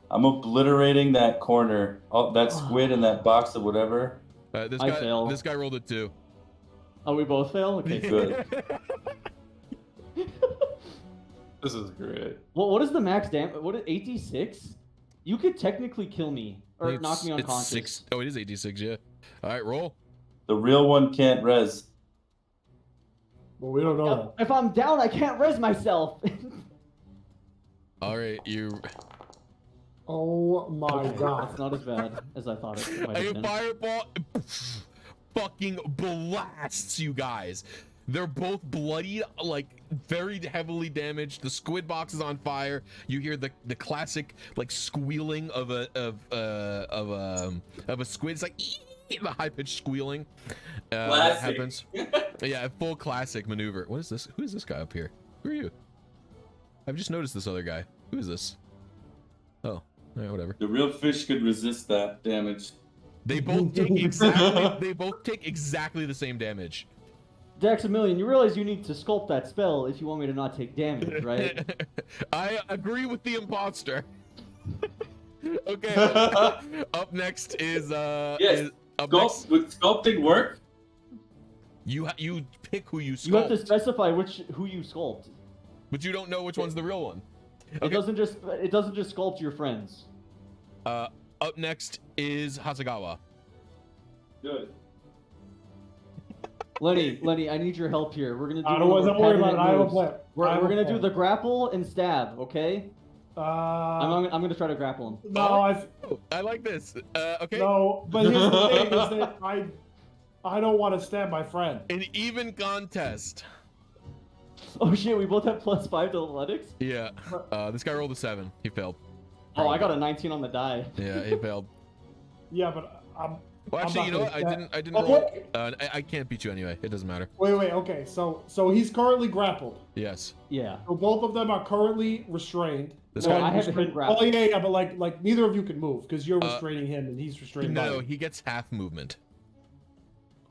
I'm obliterating that corner. Oh, that squid in that box of whatever. This I guy. fail. This guy rolled a 2. Oh, we both fail? Okay, Good. This is great. Well, what is the max damage? What is 86? You could technically kill me or knock me It's unconscious. 6. Oh, it is 86. Yeah. All right, roll. The real one can't res. Well, we don't know. If I'm down, I can't res myself. All right, you. Oh my god. It's not as bad as I thought it might A have been. fireball fucking blasts you guys. They're both bloodied, very heavily damaged. The squid box is on fire. You hear the classic squealing of a squid. It's like the high pitched squealing. That happens. Yeah, a full classic maneuver. What is this? Who is this guy up here? Who are you? I've just noticed this other guy. Who is this? Oh, all right, whatever. The real fish could resist that damage. They both take exactly. They both take exactly the same damage. Daxamillion, you realize you need to sculpt that spell if you want me to not take damage, right? I agree with the imposter. Okay. Up next is Yes. up next. Would sculpting work? You pick who you sculpt, You have to specify who you sculpt. but you don't know which one's the real one. It doesn't just sculpt your friends. Up next is Hasagawa. Good. Lenny, I need your help here. We're gonna do. Don't worry about it. I have a plan. We're I have a gonna do plan. the grapple and stab, okay? Uh, I'm gonna try to grapple him. no, I like this. Okay. no, but here's the thing: is that I don't want to stab my friend. An even contest. Oh shit, we both have +5 to athletics. Yeah. This guy rolled a 7. He failed. Oh, I got a 19 on the die. Yeah, he failed. Yeah, but Well, I'm actually, not you know what? gonna- I didn't Oh, roll. wait. I can't beat you anyway. It doesn't matter. Wait, okay. So he's currently grappled. Yes. Yeah. So both of them are currently restrained. This Well, guy- I haven't been Oh grappled. yeah, but like neither of you can move because you're restraining him and he's restraining. No, Bobby. he gets half movement.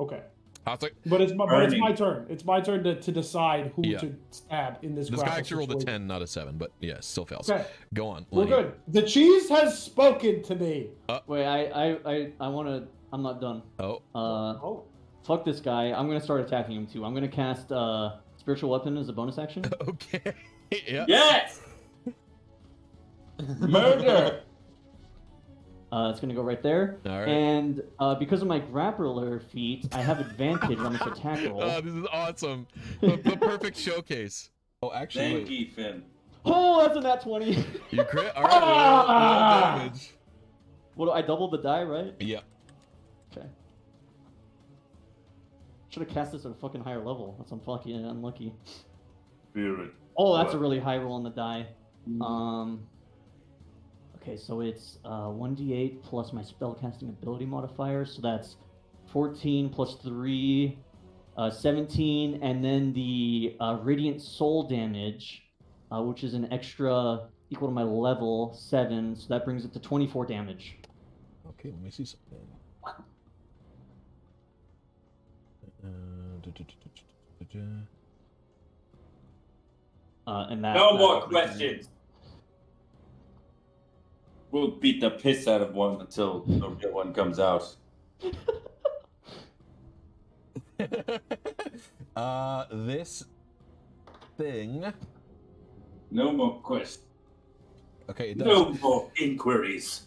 Okay. I was like, But it's my Burning. turn. It's my turn to decide who Yeah. to stab in this. this guy grapple actually rolled a situation. 10, not a 7, but yeah, still fails. Okay. Go on. We're Lenny. good. The cheese has spoken to me. Wait, I want to. I'm not done. Oh. Oh. Fuck this guy. I'm gonna start attacking him too. I'm gonna cast spiritual weapon as a bonus action. Okay. Yeah. Yes. Murder. It's gonna go right there. All right. And because of my grappler feat, I have advantage on this attack roll. Oh, this is awesome. The perfect showcase. Oh, actually, Thank wait. you, Finn. Oh, that's a nat 20. You crit? All right. Roll damage. What? I doubled the die, right? Yeah. Okay. Should have cast this at a fucking higher level. That's fucking unlucky. Spirit. Oh, that's a What? really high roll on the die. Okay, so it's 1d8 plus my spellcasting ability modifier, so that's 14 plus 3, 17, and then the radiant soul damage, which is an extra equal to my level 7, so that brings it to 24 damage. Okay, let me see something. And that. No that- more questions. We'll beat the piss out of one until the real one comes out. This thing. No more questions. Okay, it does. No more inquiries.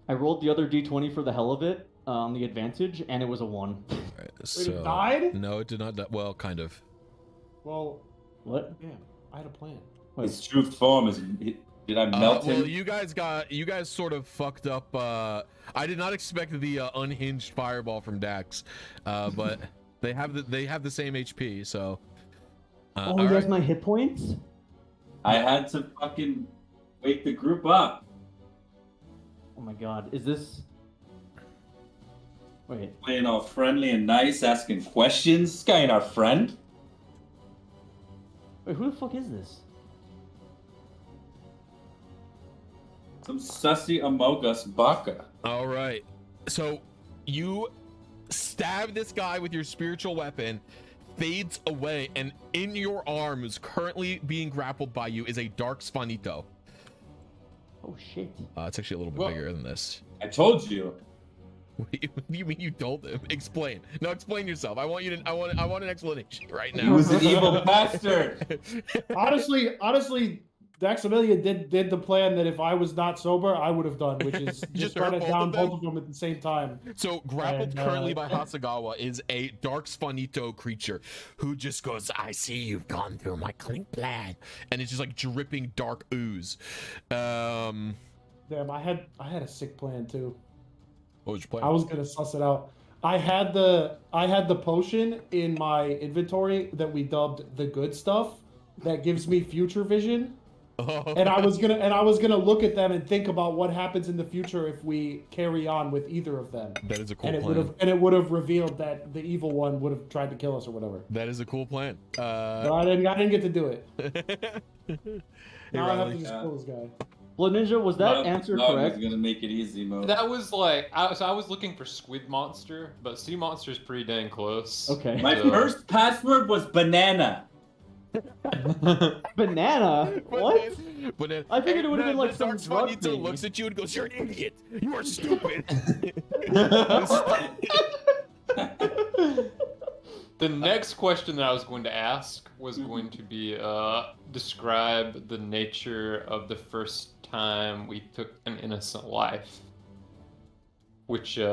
I rolled the other d20 for the hell of it on the advantage, and it was a 1. All right, Wait, it died? No, it did not die. Well, kind of. Well, What? yeah, I had a plan. His true form is. Did I melt Well, him? you guys sort of fucked up. I did not expect the unhinged fireball from Dax, but they have the same HP. So. Oh, he has my hit points? I had to fucking wake the group up. Oh my god, is this... Wait. Playing all friendly and nice, asking questions. This guy ain't our friend. Wait, who the fuck is this? Some sussy Amogus Baka. All right. So you stab this guy with your spiritual weapon, fades away, and in your arms, currently being grappled by you, is a dark Svanito. Oh shit. It's actually a little bit Well- bigger than this. I told you. What do you mean you told him? Explain. No, explain yourself. I want an explanation right He now. was an evil bastard. Honestly, Daxamilia did the plan that if I was not sober, I would have done, which is just try hurt to both down of them? both of them at the same time. So grappled And, currently by Hasagawa is a dark Svanito creature who just goes, "I see you've gone through my cunning plan," and it's just like dripping dark ooze. Damn, I had a sick plan too. What was your plan? I was gonna suss it out. I had the potion in my inventory that we dubbed the good stuff that gives me future vision. And I was gonna look at them and think about what happens in the future if we carry on with either of them. That is a cool And plan. it would have revealed that the evil one would have tried to kill us or whatever. That is a cool plan. But I didn't get to do it. Hey, Now I have Riley. to just kill this guy. Blood Ninja, was that Love- answer Love correct? is gonna make it easy mode. That was like, I was looking for Squid Monster, but Sea Monster's pretty dang close. Okay. My So- first password was banana. Banana? What? But I figured it would've been like some dark drug Svanito thing. looks at you and goes, "You're an idiot. You are stupid." The next question that I was going to ask was going to be describe the nature of the first time we took an innocent life. Which that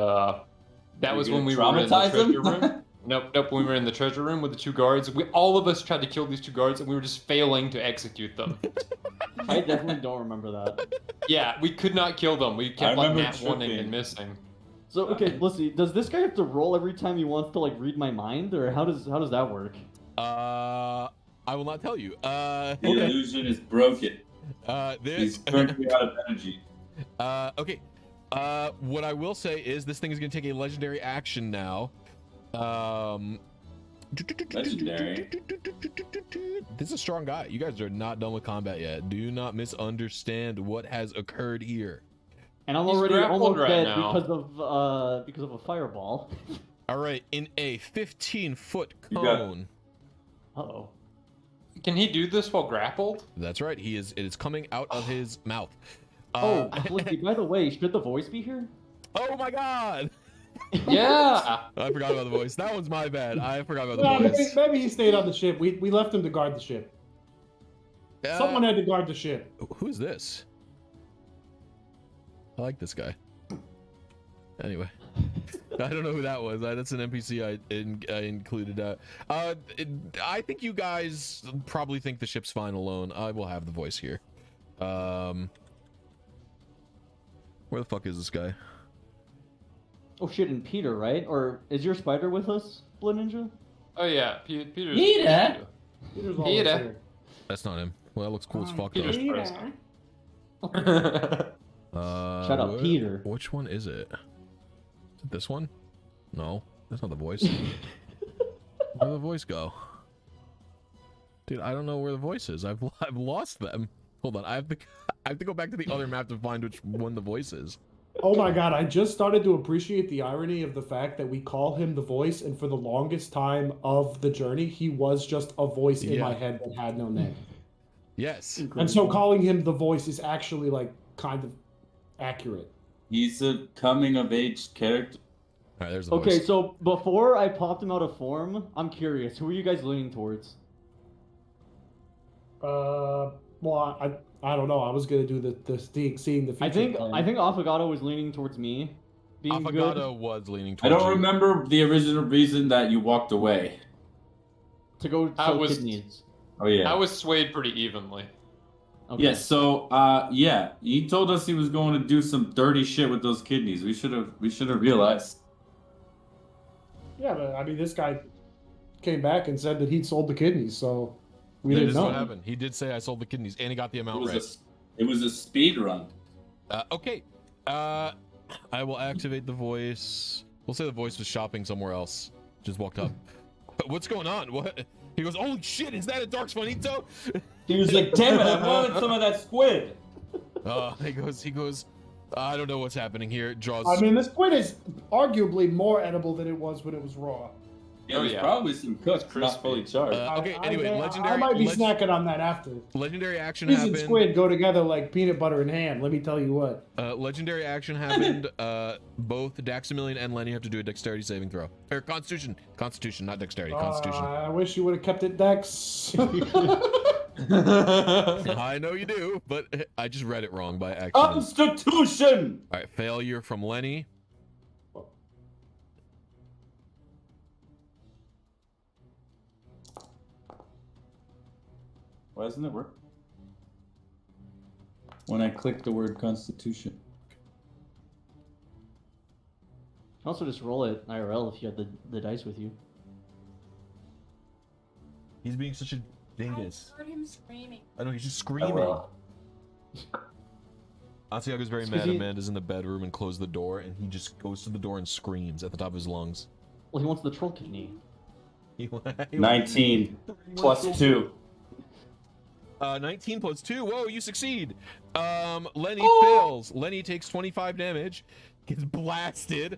You're was gonna when we were in the traumatize him? treasure room. Nope, when we were in the treasure room with the two guards. All of us tried to kill these two guards and we were just failing to execute them. I definitely don't remember that. Yeah, we could not kill them. We kept like remember nat one tripping. and missing. So okay, Blissy, does this guy have to roll every time he wants to like read my mind, or how does that work? I will not tell you. The illusion is broken. This. He's turned me out of energy. Okay. What I will say is this thing is going to take a legendary action now. Legendary. This is a strong guy. You guys are not done with combat yet. Do not misunderstand what has occurred here. And I'm He's already grappled almost right dead now. because of a fireball. All right, in a 15-foot You got- cone. Uh-oh. Can he do this while grappled? That's right. It is coming out of his mouth. Oh, Blissy, by the way, should the voice be here? Oh my God! Yeah. I forgot about the voice. That one's my bad. I forgot about Well, the voice. maybe he stayed on the ship. We left him to guard the ship. Someone had to guard the ship. Who's this? I like this guy. Anyway, I don't know who that was. That's an NPC I included. I think you guys probably think the ship's fine alone. I will have the voice here. Where the fuck is this guy? Oh shit, and Peter, right? Or is your spider with us, Blood Ninja? Oh yeah, Peter's. Peter? Peter's always Peter. here. That's not him. Well, that looks cool as fuck. Peter's though. present. Shout out, Peter. Which one is it? Is it this one? No, that's not the voice. Where'd the voice go? Dude, I don't know where the voice is. I've lost them. Hold on, I have to go back to the other map to find which one the voice is. Oh my God, I just started to appreciate the irony of the fact that we call him the voice, and for the longest time of the journey, he was just a voice in my head that had no name. Yes. And so calling him the voice is actually like kind of accurate. He's a coming of age character. All right, there's the Okay, voice. so before I popped him out of form, I'm curious. Who are you guys leaning towards? Well, I don't know. I was gonna do the seeing the future. I think plan. Affogato was leaning towards me. Being Affogato was leaning I towards don't you. remember the original reason that you walked away. good to go I sell was- kidneys. Oh yeah. I was swayed pretty evenly. Okay. Yeah, so yeah, he told us he was going to do some dirty shit with those kidneys. We should have realized. Yeah, but I mean, this guy came back and said that he'd sold the kidneys, so we That didn't is know. what happened. He did say I sold the kidneys, and he got the It amount was right. it was a speed run. Okay. I will activate the voice. We'll say the voice was shopping somewhere else. Just walked up. What's going on? What? He goes, holy shit, is that a Dark Swanito? He was like, "Damn it, I wanted some of that squid." He goes, I don't know what's happening here. Draws. I mean, the squid is arguably more edible than it was when it was raw. Yeah, Oh, there's yeah. probably some cooked, Crispy. not fully charged. Okay, I anyway, may- legendary. I might be leg- snacking on that after. Legendary action Cheese and happened. squid go together like peanut butter and ham. Let me tell you what. Legendary action happened. Both Daxamillion and Lenny have to do a dexterity saving throw. Or Constitution. Constitution, not dexterity. Constitution. I wish you would have kept it Dex. I know you do, but I just read it wrong by accident. Constitution. All right, failure from Lenny. Why doesn't it work? When I click the word Constitution. Also, just roll it IRL if you had the dice with you. He's being such a dingus. I heard him screaming. I know, he's just I screaming. will. Santiago's very It's mad. 'cause he- Amanda's in the bedroom and closed the door, and he just goes to the door and screams at the top of his lungs. Well, he wants the troll kidney. 19 plus 2. 19 plus 2. Whoa, you succeed. Lenny Oh! fails. Lenny takes 25 damage, gets blasted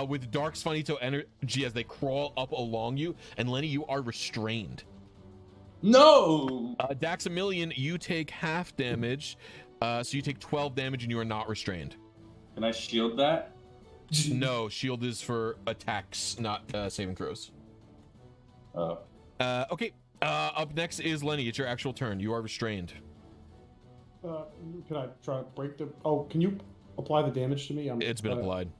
with Dark Swanito energy as they crawl up along you. And Lenny, you are restrained. No! Daxamillion, you take half damage. So you take 12 damage and you are not restrained. Can I shield that? No, shield is for attacks, not saving throws. Oh. Okay. Up next is Lenny. It's your actual turn. You are restrained. Can I try to break the? Oh, can you apply the damage to me? It's been applied.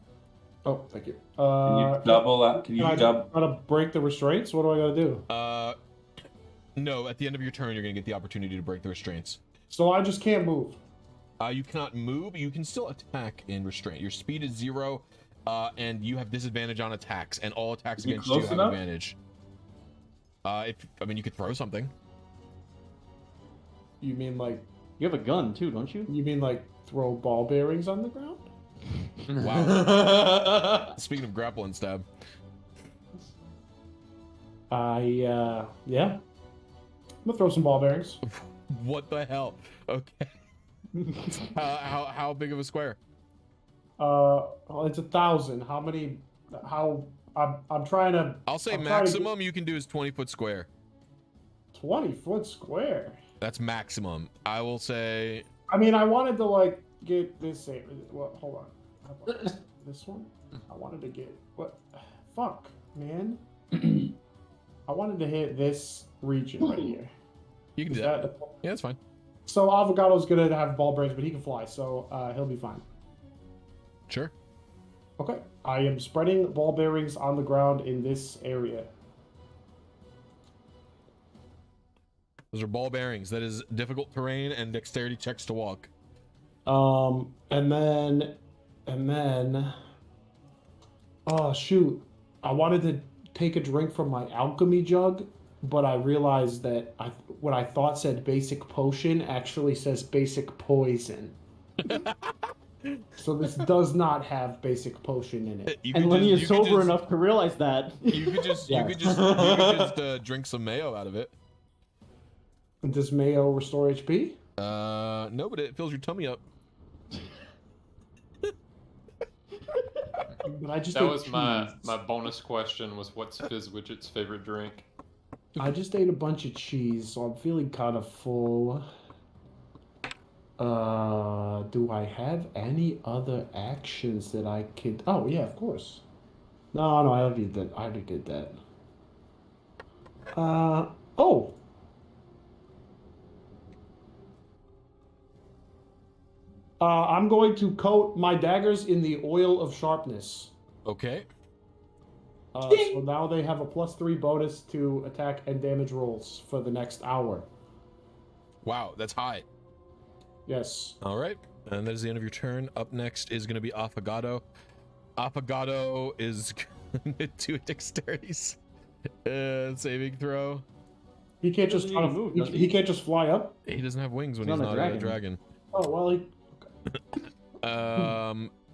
Oh, thank you. Can you double that? Can you Can I double? try to break the restraints? What do I gotta do? No, at the end of your turn, you're going to get the opportunity to break the restraints. So I just can't move. You cannot move. You can still attack in restraint. Your speed is 0, and you have disadvantage on attacks, and all attacks You against you close have enough? advantage. You could throw something. You mean like You have a gun too, don't you? throw ball bearings on the ground? Wow. Speaking of grapple and stab. Yeah. I'm gonna throw some ball bearings. What the hell? Okay. How big of a square? Well, it's 1,000. How many? I'm trying to. I'll say I'm trying to maximum you can do is 20-foot square. 20-foot square. That's maximum. I will say. I mean, I wanted to like get this. Well, hold on. How about this one? I wanted to get what? Fuck, man. I wanted to hit this region right here. You can do that. Yeah, that's fine. So Avocado's gonna have ball bearings, but he can fly, so he'll be fine. Sure. Okay. I am spreading ball bearings on the ground in this area. Those are ball bearings. That is difficult terrain and dexterity checks to walk. And then, oh shoot, I wanted to take a drink from my alchemy jug, but I realized that what I thought said basic potion actually says basic poison. So this does not have basic potion in it. And Lenny is sober enough to realize that. You could just drink some mayo out of it. Does mayo restore HP? No, but it fills your tummy up. But I just That was my bonus question was what's Fizzwidget's favorite drink? I just ate a bunch of cheese, so I'm feeling kind of full. Do I have any other actions that I could... Oh, yeah, of course. No, I already did that. Oh! I'm going to coat my daggers in the oil of sharpness. Okay. So now they have a +3 bonus to attack and damage rolls for the next hour. Wow, that's high. Yes. All right, and that is the end of your turn. Up next is going to be Affogato. Affogato is going to do a dexterity saving throw. He can't just he can't just fly up. He doesn't have wings when he's not a dragon. Oh well.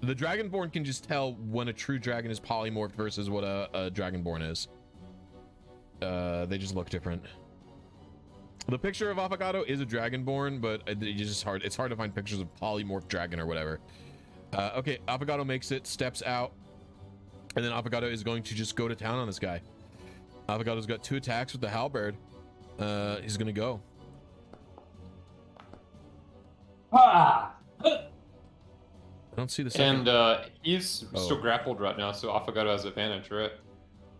The Dragonborn can just tell when a true dragon is polymorphed versus what a Dragonborn is. They just look different. The picture of Affogato is a Dragonborn, but it's just hard. It's hard to find pictures of polymorphed dragon or whatever. Okay, Affogato makes it, steps out, and then Affogato is going to just go to town on this guy. Affogato's got 2 attacks with the halberd. He's gonna go. Ah! I don't see the second. And he's still grappled right now, so Affogato has advantage, right?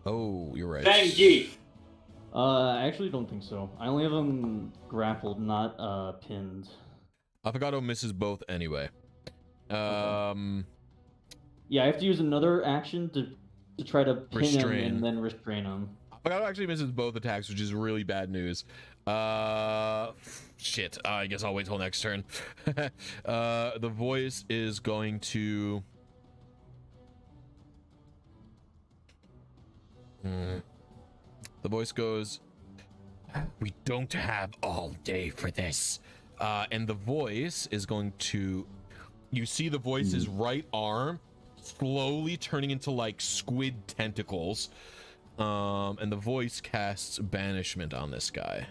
Oh, you're right. Thank you. I actually don't think so. I only have him grappled, not pinned. Affogato misses both anyway. Yeah, I have to use another action to try to pin him and then restrain him. Affogato actually misses both attacks, which is really bad news. Shit. I guess I'll wait till next turn. The voice is going to... The voice goes, "We don't have all day for this." And the voice is going to... You see the voice's right arm slowly turning into like squid tentacles. And the voice casts banishment on this guy.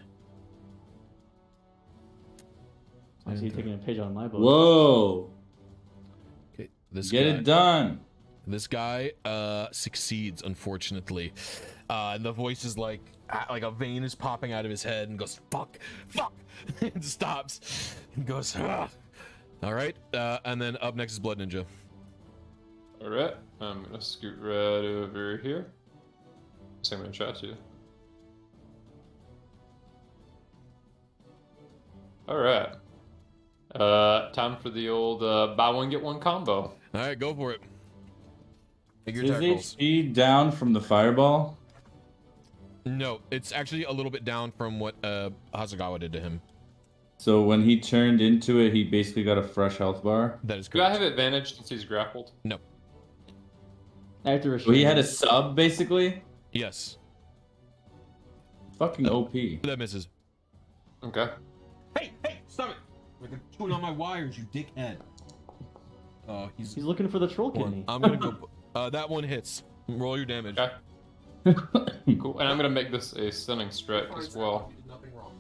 I see you taking a page out of my book. Whoa. Okay, this Get guy, it done. This guy succeeds, unfortunately. And the voice is like a vein is popping out of his head and goes, fuck, and stops and goes, ah. All right, and then up next is Blood Ninja. All right, I'm gonna scoot right over here. So I'm gonna try to. All right. Time for the old buy one get one combo. All right, go for it. Make your Is tackles. HP down from the fireball? No, it's actually a little bit down from what Hasegawa did to him. So when he turned into it, he basically got a fresh health bar? That is Do I correct. have advantage since he's grappled? No. I have to So restrain he had a him. sub, basically? Yes. Fucking OP. That misses. Okay. Hey, stop it! You're chewing on my wires, you dickhead. Oh, he's He's looking for the troll one. kidney. I'm gonna go. That one hits. Roll your damage. Okay. Cool. And I'm gonna make this a stunning strike as well. Nothing wrong.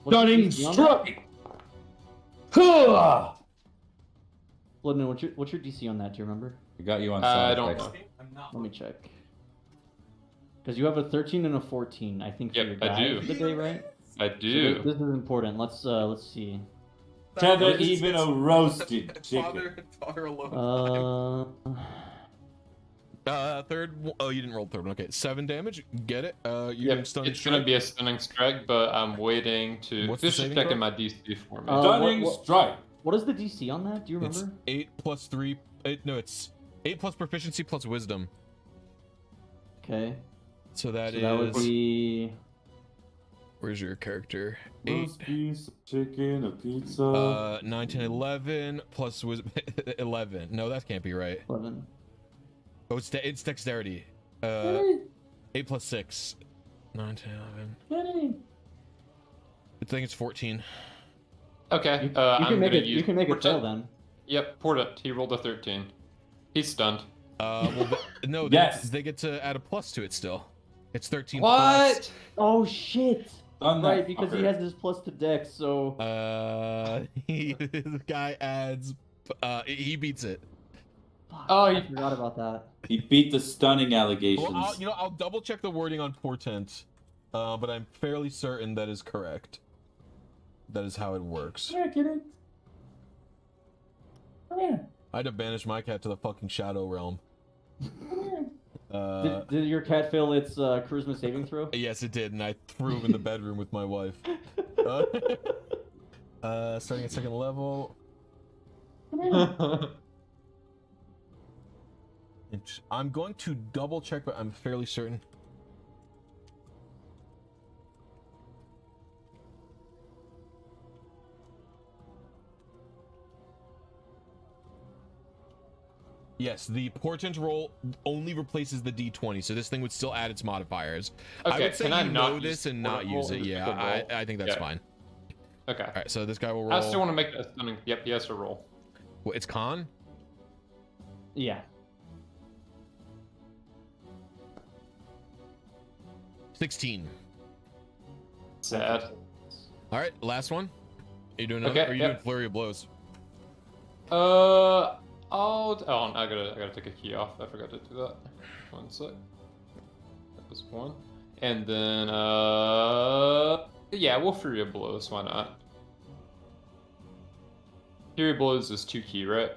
What's your Stunning DC on that? strike. Huh! Bloodman, what's your DC on that? Do you remember? I got you on I side. don't effects. know. Let me check. Because you have a 13 and a 14, I think, for Yep, your I die do. of the day, right? I So do. this is important. Let's see. Tether even a roasted chicken. Father alone. Uh, Oh, you didn't roll the third one. Okay, 7 damage. Get it. You're Yep, doing stunning it's gonna strike. be a stunning strike, but I'm waiting to. What's the This is saving checking throw? my DC for me. Stunning what- strike. what is the DC on that? Do you It's remember? 8 plus 3. It's 8 plus proficiency plus wisdom. Okay. So that So that would is. be. Where's your character? 8. Roast beef, chicken, a pizza. 9, 10, 11 plus wisdom. 11. No, that can't be right. 11. Oh, it's dexterity. 8 plus 6. 9, 10, 11. I think it's 14. Okay. You I'm can make gonna it. use You can make it fail Portent. then. Yep, Portent. He rolled a 13. He's stunned. No, Yes. they get to add a plus to it still. It's 13 plus. What? Oh shit! Stun that Right, because he fucker. has this plus to dex, so. The guy adds. He beats it. Fuck, Oh, I you- forgot about that. He beat the stunning allegations. Well, I'll double check the wording on portent, but I'm fairly certain that is correct. That is how it works. Come here, kitty. Come here. I had to banish my cat to the fucking shadow realm. Did your cat fail its charisma saving throw? Yes, it did, and I threw him in the bedroom with my wife. Starting at 2nd level. I'm going to double check, but I'm fairly certain. Yes, the portent roll only replaces the d20, so this thing would still add its modifiers. I Okay, would say can I you not know use this and portent not use roll it. or Yeah, the roll? I think that's Yeah. fine. Okay. All right, so this guy will roll. I still want to make that stunning. Yep, he has to roll. Well, it's con. Yeah. 16. Sad. All right, last one. Are you doing another? Okay, Or are you yep. doing flurry of blows? I gotta take a key off. I forgot to do that. 1 sec. That was 1. And then, yeah, we'll Fury of Blows. Why not? Fury of Blows is 2 key, right?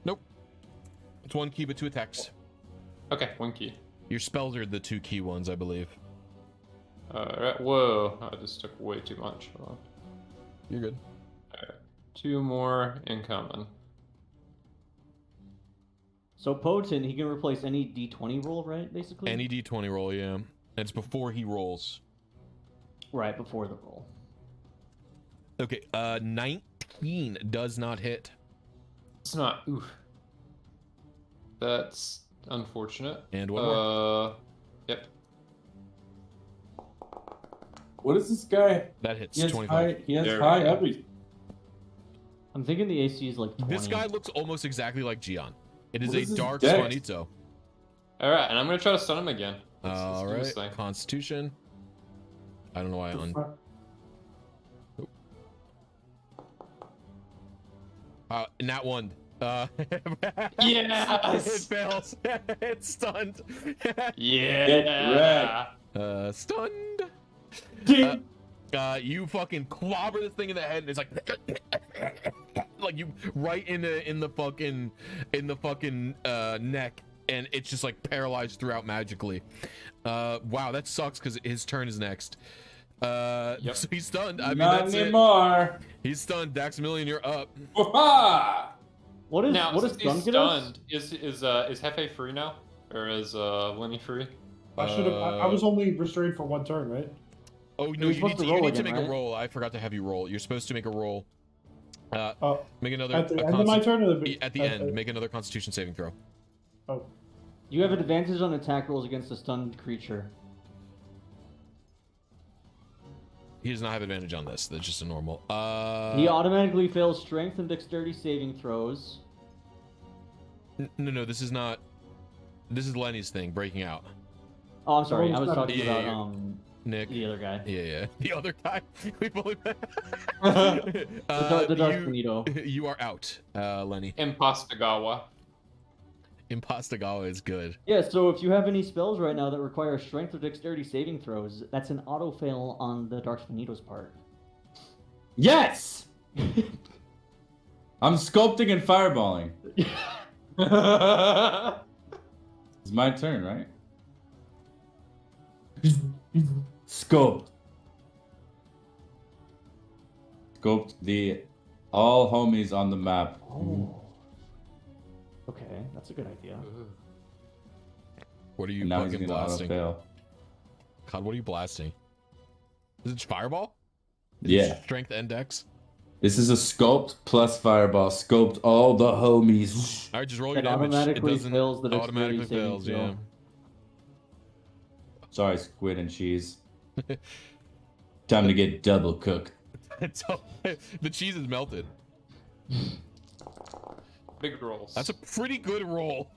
Nope. It's 1 key, but 2 attacks. Okay, 1 key. Your spells are the 2 key ones, I believe. Alright, whoa. I just took way too much. Hold on. You're good. Alright. 2 more incoming. So potent, he can replace any d20 roll, right? Basically. Any d20 roll, yeah. And it's before he rolls. Right before the roll. Okay, 19 does not hit. It's not. Oof. That's unfortunate. And one more. Yep. What is this guy? That hits. He has 25. high. He has There we high go. everything. I'm thinking the AC is like 20. This guy looks almost exactly like Gion. It is What a is his dark dex? Swanito. Alright, and I'm gonna try to stun him again. Let's All do this right, thing. Constitution. I don't know why I nat 1. Yes! It fails. It's stunned. Yeah! Stunned. Ding. You fucking clobber this thing in the head, and it's like, like you right in the fucking neck, and it's just like paralyzed throughout magically. Wow, that sucks because his turn is next. Yep. So he's stunned. I mean, Not that's anymore. it. He's stunned. Daxamillion, you're up. Wah-ha! What is Now, what does since he's stun get us? stunned, is Hefe free now? Or is Lenny free? I should have. I was only restrained for 1 turn, right? Oh no, You're you supposed need to to, roll make again, a right? roll. I forgot to have you roll. You're supposed to make a roll. Oh, Make another at the a end of my consti- turn, or the at the end. Make another Constitution saving throw. Oh, You have an advantage on attack rolls against a stunned creature. He does not have advantage on this. That's just a normal. He automatically fails strength and dexterity saving throws. No, this is not. This is Lenny's thing, breaking out. Oh, I'm sorry. I was talking Yeah, about Nick. the other guy. Yeah. The other guy. We fully The Dark Finito. You are out, Lenny. Impostagawa. Impostagawa is good. Yeah, so if you have any spells right now that require strength or dexterity saving throws, that's an auto fail on the Dark Finito's part. Yes! I'm sculpting and fireballing. It's my turn, right? Sculpt. Sculpt the all homies on the map. Oh. Okay, that's a good idea. What are you And now he's fucking gonna auto blasting? fail. God, what are you blasting? Is it fireball? Yeah. Strength and dex? This is a sculpt plus fireball. Sculpt all the homies. Alright, just roll your It damage. automatically It doesn't fails the automatically dexterity fails, saving yeah. throw. Sorry, squid and cheese. Time to get double cooked. The cheese is melted. Big rolls. That's a pretty good roll.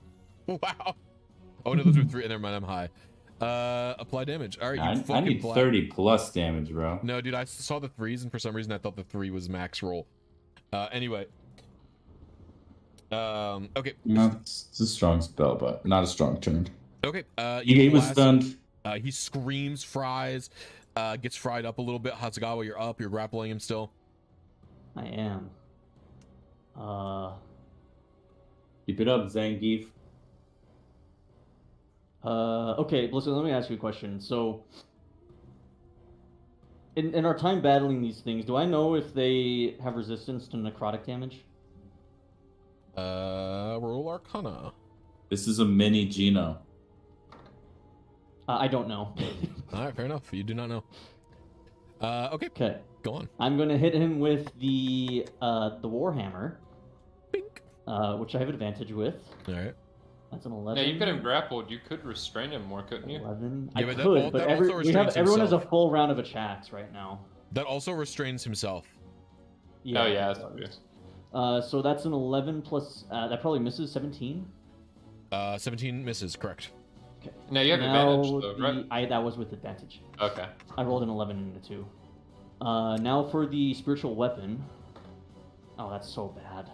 Wow. Oh no, those were 3. Never mind, I'm high. Apply damage. All right, you I fucking need 30 plus damage, bro. No, dude, I saw the 3s, and for some reason I thought the 3 was max roll. Anyway. Okay. No, it's a strong spell, but not a strong turn. Okay. He was blast- stunned. He screams, fries, gets fried up a little bit. Hatsagawa, you're up. You're grappling him still. I am. Keep it up, Zangief. Okay, listen, let me ask you a question. So, in our time battling these things, do I know if they have resistance to necrotic damage? Roll Arcana. This is a mini Geno. I don't know. All right, fair enough. You do not know. Okay, Okay, go on. I'm gonna hit him with the Warhammer, Bink. which I have advantage with. All right. That's an 11. Now you've got him grappled. You could restrain him more, couldn't you? 11. Yeah, I but that could, al- but that every, also we have, restrains everyone has a himself. full round of attacks right now. That also restrains himself. Yeah, oh yeah, it that's does. So that's an 11 plus. That probably misses 17. 17 misses, correct. Okay. Now you have Now advantage though, right? that was with advantage. Okay. I rolled an 11 and a 2. Now for the spiritual weapon. Oh, that's so bad.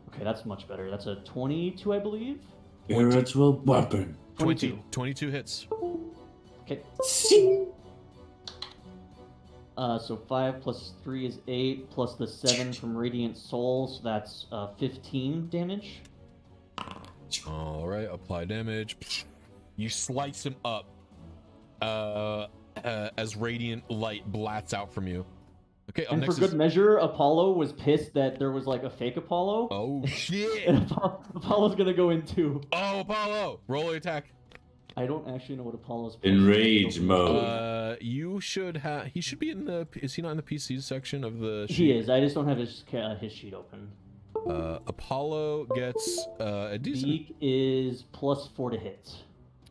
Okay, that's much better. That's a 22, I believe. Spiritual weapon. 22 hits. Okay. So 5 plus 3 is 8, plus the 7 from Radiant Soul, so that's 15 damage. All right, apply damage. You slice him up as radiant light blats out from you. Okay, up And for next good is... measure, Apollo was pissed that there was like a fake Apollo. Oh, shit! And Apollo's gonna go in too. Oh, Apollo! Roll your attack. I don't actually know what Apollo's Enrage mode. You should have... He should be in the... Is he not in the PC section of the sheet? He is. I just don't have his sheet open. Apollo gets a decent... Beak is plus 4 to hit.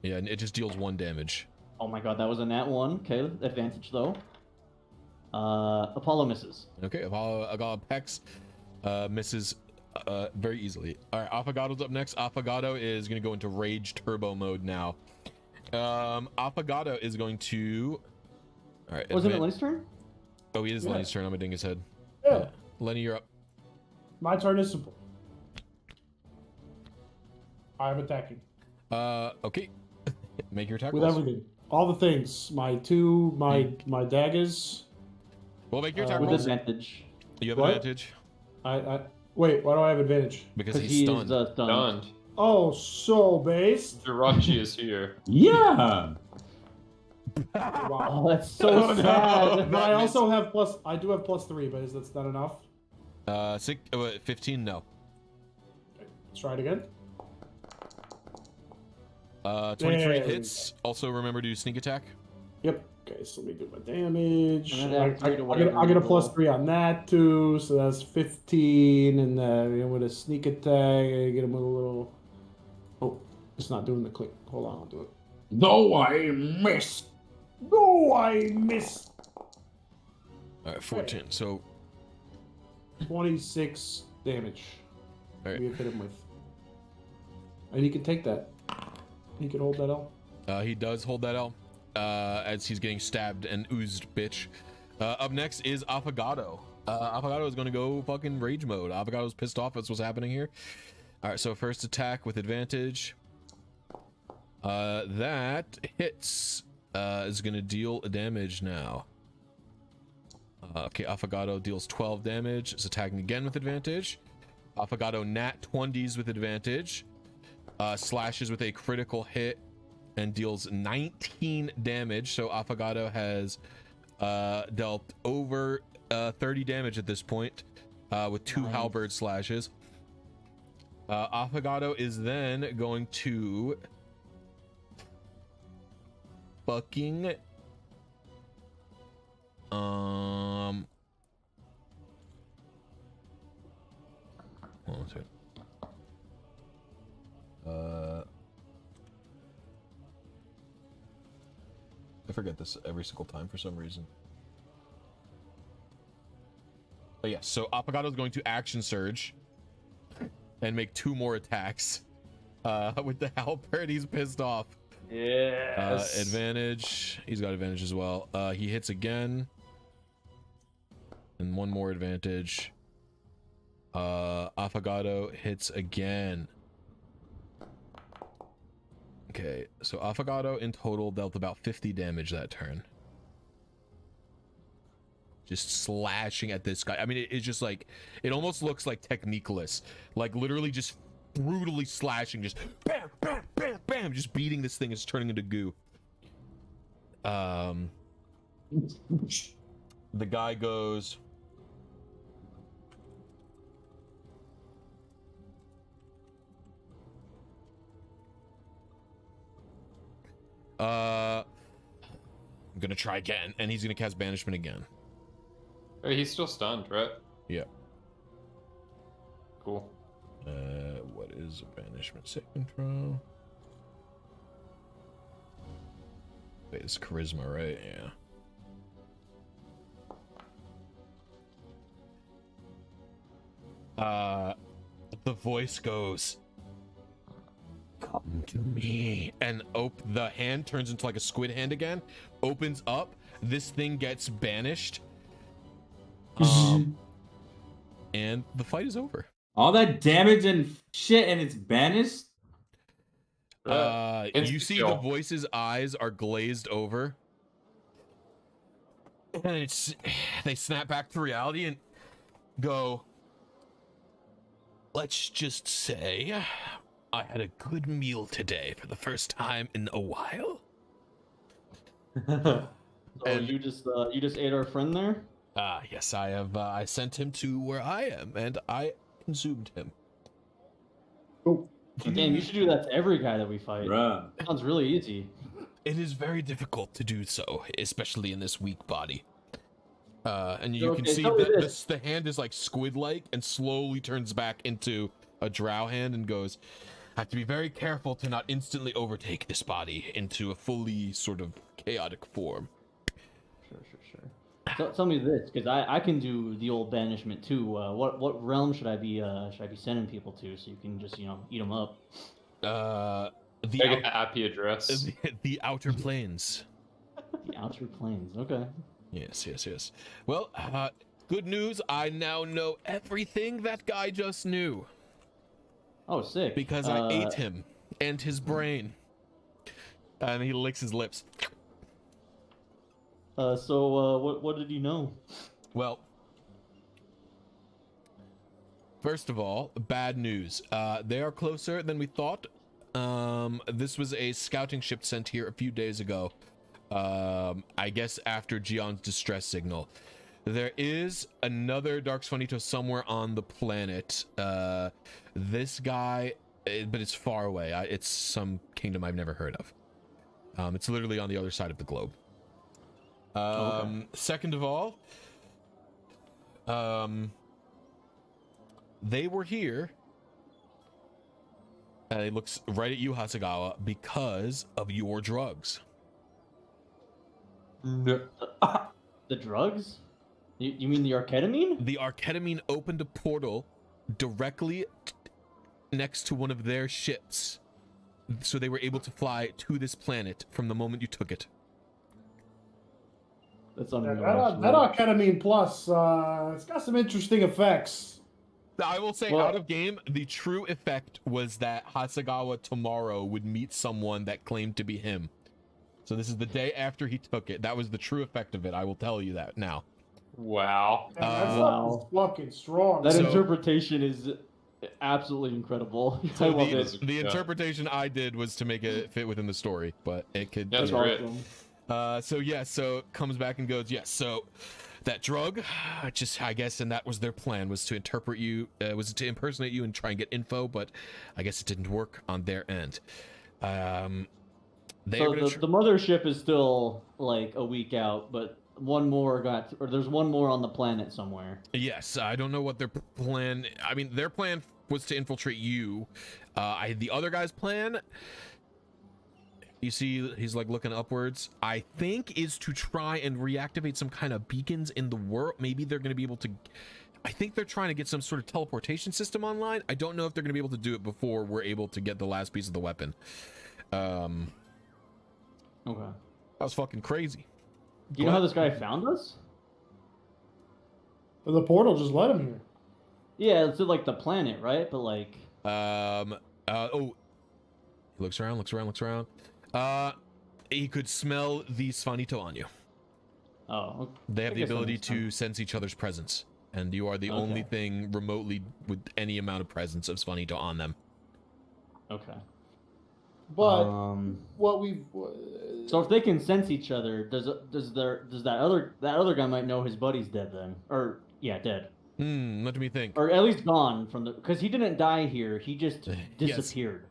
Yeah, and it just deals 1 damage. Oh my god, that was a nat 1. Okay, advantage though. Apollo misses. Okay, Apollo Pex misses very easily. All right, Affogado's up next. Affogado is going to go into Rage Turbo mode now. Affogado is going to... All right. Wasn't it Lenny's turn? Oh, it is Yeah. Lenny's turn. I'm a ding his head. Yeah. Lenny, you're up. My turn is simple. I'm attacking. Okay. Make your attack With rolls. everything. All the things. My daggers. Well, make your attack With rolls. advantage. You have What? advantage Wait, why do I have advantage? because Because he's he stunned. is stunned. Done. Oh, so based. Jirachi is here. Yeah. Wow. Oh, that's so Oh, no. sad. But I also have plus. I do have +3, but that's not enough. 15, no. Let's try it again. 23 There we hits. Also, remember to sneak attack. Yep. Okay, so let me do my damage. And then add 3 to I whatever get a you roll. +3 on that too, so that's 15. And then with a sneak attack, I get him with a little. Oh, it's not doing the click. Hold on, I'll do it. No, I missed. No, I missed. All right, 14. So 26 damage. All right. We have hit him with. And he can take that. He can hold that L. He does hold that L as he's getting stabbed and oozed, bitch. Up next is Affogato. Affogato is going to go fucking rage mode. Affogado's pissed off. That's what's happening here. All right, so first attack with advantage. That hits. Is going to deal damage now. Okay, Affogato deals 12 damage. Is attacking again with advantage. Affogato nat 20s with advantage. Slashes with a critical hit and deals 19 damage. So Affogato has dealt over 30 damage at this point with 2 halberd slashes. Affogato is then going to fucking hold on a second. I forget this every single time for some reason. But yeah, so Affogato is going to action surge and make 2 more attacks with the halberd. He's pissed off. Yes. Advantage. He's got advantage as well. He hits again. And 1 more advantage. Affogato hits again. Okay, so Affogato in total dealt about 50 damage that turn. Just slashing at this guy. I mean, it's just like, it almost looks like techniqueless. Like literally just brutally slashing, just bam, bam, bam, bam, just beating this thing. It's turning into goo. The guy goes... I'm gonna try again, and he's gonna cast Banishment again. Oh, he's still stunned, right? Yeah. Cool. What is a Banishment saving throw? Wait, it's Charisma, right? Yeah. The voice goes, "Come to me," and the hand turns into like a squid hand again, opens up, this thing gets banished, and the fight is over. All that damage and shit, and it's banished? You see the voice's eyes are glazed over, and they snap back to reality and go, "Let's just say I had a good meal today for the first time in a while." So And- you just ate our friend there? Yes, I have. I sent him to where I am, and I consumed him. Oh, Damn, you should do that to every guy that we fight. Bruh. Sounds really easy. It is very difficult to do so, especially in this weak body. And you can Okay, see tell me that this. the hand is like squid-like and slowly turns back into a drow hand and goes, "I have to be very careful to not instantly overtake this body into a fully sort of chaotic form." Sure. So, tell me this, because I can do the old banishment too. What realm should I be sending people to so you can just eat them up? The Get the IP address. the outer planes. The outer planes. Okay. Yes. Well, good news. I now know everything that guy just knew Oh, sick. because I ate him and his brain. And he licks his lips. So what did you know? Well, first of all, bad news. They are closer than we thought. This was a scouting ship sent here a few days ago. I guess after Gion's distress signal. There is another Dark Swanito somewhere on the planet. This guy, but it's far away. It's some kingdom I've never heard of. It's literally on the other side of the globe. Okay. Second of all, they were here. And he looks right at you, Hasagawa, because of your drugs. No. The drugs? You mean the arketamine? The arketamine opened a portal directly next to one of their ships, so they were able to fly to this planet from the moment you took it. That's Yeah, unreal. that Arketamine Plus, it's got some interesting effects. I will say, out of game, the true effect was that Hasegawa tomorrow would meet someone that claimed to be him. So this is the day after he took it. That was the true effect of it. I will tell you that now. Wow. Man, that Wow. stuff is fucking strong. That So- interpretation is absolutely incredible. I So love the, it. the interpretation I did was to make it fit within the story, but it could. That's That's great. awesome. So it comes back and goes, yes. So that drug, I guess, and that was their plan, was to interpret you, was to impersonate you and try and get info, but I guess it didn't work on their end. So the mothership is still like a week out, but there's one more on the planet somewhere. Yes, I don't know what their plan. I mean, their plan was to infiltrate you. The other guy's plan, you see, he's like looking upwards, I think, is to try and reactivate some kind of beacons in the world. Maybe they're going to be able to. I think they're trying to get some sort of teleportation system online. I don't know if they're going to be able to do it before we're able to get the last piece of the weapon. Okay. That was fucking crazy. Do you know how this guy found us? The portal just let him here. Yeah, it's like the planet, right? But like. He looks around. He could smell the Svanito on you. Oh. They have I the guess that ability makes to sense. sense each other's presence, and you are the only Okay. thing remotely with any amount of presence of Svanito on them. Okay. But Um. what we've So if they can sense each other, does that other guy might know his buddy's dead then? Or yeah, dead. Let me think. Or at least gone from the, because he didn't die here. He just Yes. disappeared.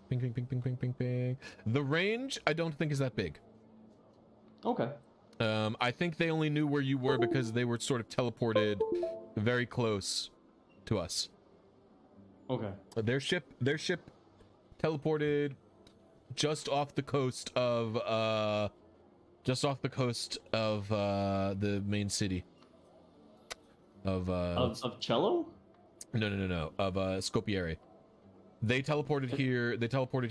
Ping, ping, ping. The range, I don't think is that big. Okay. I think they only knew where you were because they were sort of teleported very close to us. Okay. Their ship teleported just off the coast of the main city Of Cello? No, of Scopiere. They teleported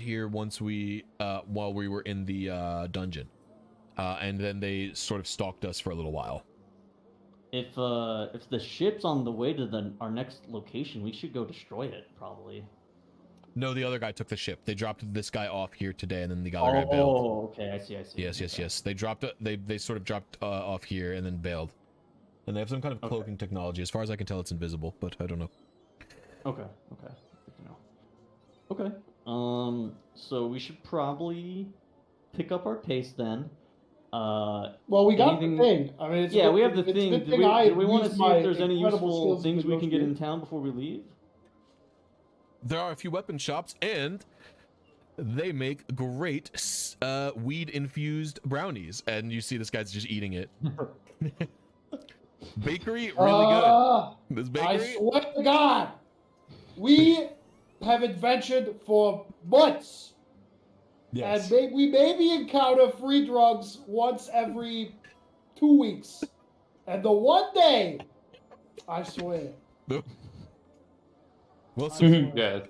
here once we while we were in the dungeon. And then they sort of stalked us for a little while. If the ship's on the way to our next location, we should go destroy it, probably. No, the other guy took the ship. They dropped this guy off here today, and then the other guy bailed. Oh, okay, I see. Yes. They sort of dropped off here and then bailed. And they have some kind of cloaking technology. As far as I can tell, it's invisible, but I don't know. Okay. Good to know. Okay. So we should probably pick up our pace then. well, we got anything- the thing. I mean, it's Yeah, a good- we have the it's a thing. good Do thing we I want to used see my if there's any incredible useful skills to things we can get in negotiate. town before we leave? There are a few weapon shops, and they make great weed-infused brownies. And you see this guy's just eating it. Bakery, really good. This I bakery, swear to God, we have adventured for months, yes. and we maybe encounter free drugs once every 2 weeks, and the one day, I swear. Well, I so, swear.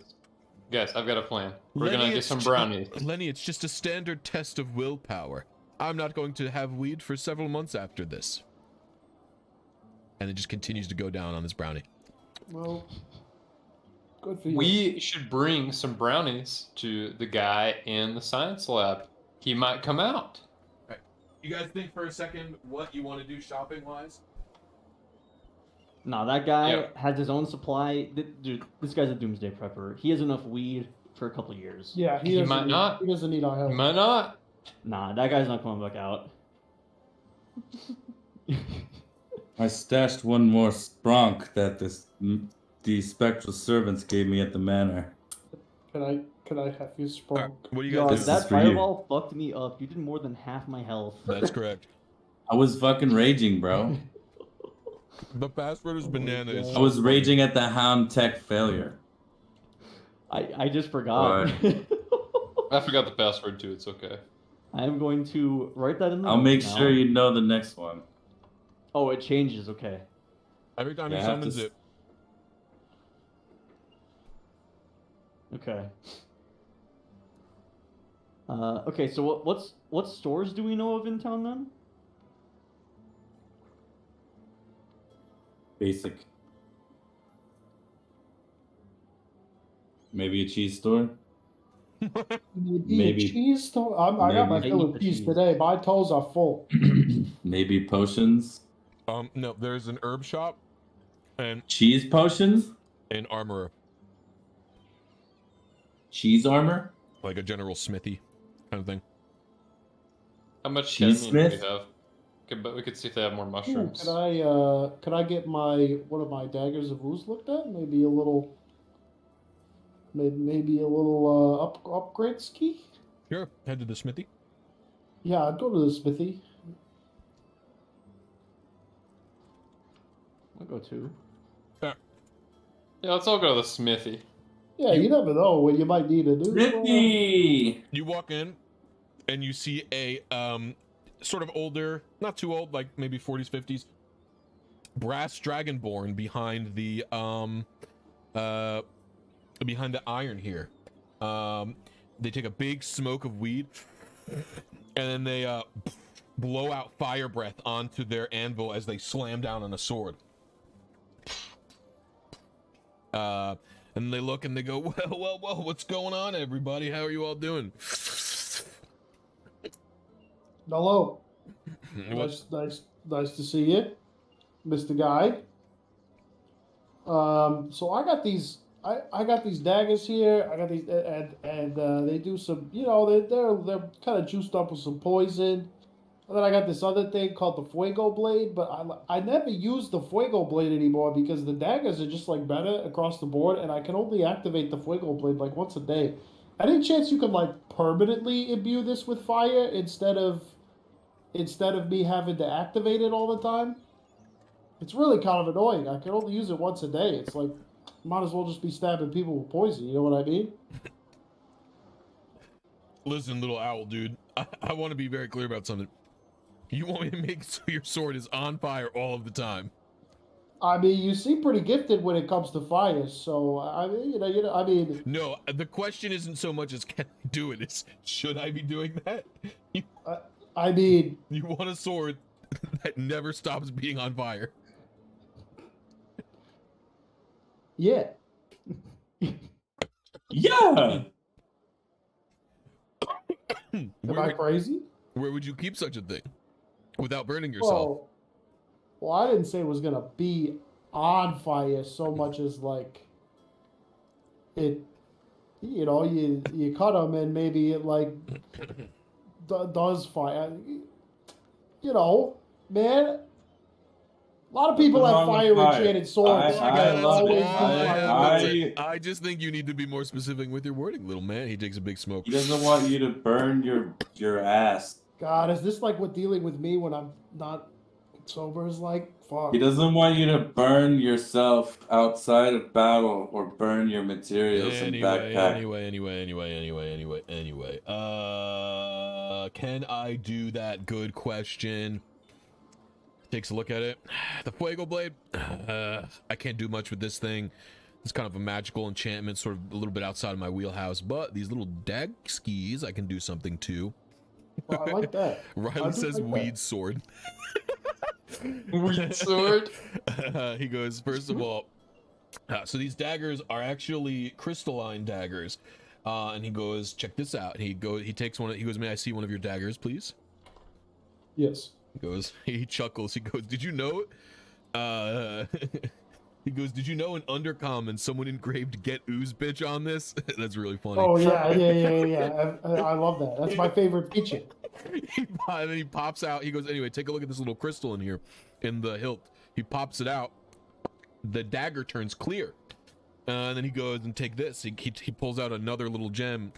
Guys, I've got a plan. We're Lenny, gonna get it's some ju- brownies. Lenny, it's just a standard test of willpower. I'm not going to have weed for several months after this. And it just continues to go down on this brownie. Well, good for you. We should bring some brownies to the guy in the science lab. He might come out. You guys think for a second what you want to do shopping-wise? No, that guy Yeah. has his own supply. Dude, this guy's a doomsday prepper. He has enough weed for a couple years. Yeah, He doesn't might need- not. He doesn't need our help. He might not. Nah, that guy's not coming back out. I stashed one more spronk that the spectral servants gave me at the manor. Can I have you sprung? What do you Yo, guys This think? is that for you. fireball fucked me up. You did more than half my health. That's correct. I was fucking raging, bro. The password is banana. Is I was raging at the Hound Tech failure. I just forgot. I forgot the password too. It's okay. I am going to write that in the I'll notes make now. sure you know the next one. Oh, it changes. Okay. Every time Yeah, he I have summons to it. Okay. Okay. So what stores do we know of in town then? Basic. Maybe a cheese store. Maybe a cheese store. I got my Maybe- fill I eat of the cheese cheese. today. My toes are full. Maybe potions. No, there's an herb shop and Cheese potions. an armorer, Cheese armor. like a general smithy kind of thing. How much Cheese ketamine do we smith? have? But we could see if they have more Ooh, mushrooms. could I get my one of my daggers of ooze looked at? Maybe a little upgrade ski? Sure, head to the smithy. Yeah, I'd go to the smithy. I'll go too. Yeah, let's all go to the smithy. Yeah, you never know what you might need to do. Smithy. You walk in, and you see a sort of older, not too old, like maybe 40s, 50s, brass dragonborn behind the iron here. They take a big smoke of weed, and then they blow out fire breath onto their anvil as they slam down on a sword. And they look and they go, well, what's going on, everybody? How are you all doing? Hello. What- Nice to see you, Mr. Guy. So I got these. I got these daggers here. I got these, and they do some. You know, they're kind of juiced up with some poison. And then I got this other thing called the Fuego Blade, but I never use the Fuego Blade anymore because the daggers are just like better across the board, and I can only activate the Fuego Blade like once a day. Any chance you can like permanently imbue this with fire instead of me having to activate it all the time? It's really kind of annoying. I can only use it once a day. It's like, might as well just be stabbing people with poison. You know what I mean? Listen, little owl, dude. I want to be very clear about something. You want me to make so your sword is on fire all of the time? I mean, you seem pretty gifted when it comes to fire. So I mean, I mean. No, the question isn't so much as can I do it, it's should I be doing that? I mean, You want a sword that never stops being on fire. yeah. Yeah. Am I crazy? Where would you keep such a thing without burning yourself? Well, I didn't say it was gonna be on fire so much as like it. You know, you cut them and maybe it like does fire. You know, man. A lot of people have fire enchanted swords. I just think you need to be more specific with your wording, little man. He takes a big smoke. He doesn't want you to burn your ass. God, is this like what dealing with me when I'm not sober is like? Fuck. He doesn't want you to burn yourself outside of battle or burn your materials in backpack. Anyway. Can I do that? Good question. Takes a look at it. The Fuego Blade. I can't do much with this thing. It's kind of a magical enchantment, sort of a little bit outside of my wheelhouse. But these little dag skis, I can do something to. Well, I like that. Riley says like weed that. sword. Weed sword? He goes, first of all, so these daggers are actually crystalline daggers. And he goes, check this out. He takes one. He goes, may I see one of your daggers, please? Yes. He chuckles. He goes, did you know? He goes, did you know in Undercommon someone engraved "Get Ooze Bitch" on this? That's really funny. Oh yeah. I love that. That's my favorite feature. And then he pops out. He goes, anyway, take a look at this little crystal in here, in the hilt. He pops it out. The dagger turns clear. And then he goes and take this. He pulls out another little gem,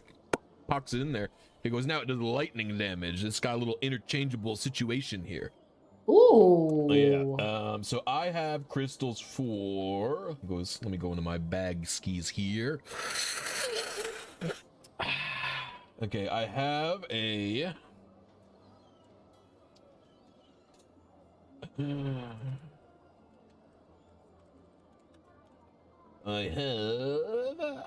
pops it in there. He goes, now it does lightning damage. It's got a little interchangeable situation here. Ooh. Yeah. So I have crystals for. He goes, let me go into my bag skis here. Okay, I have a I have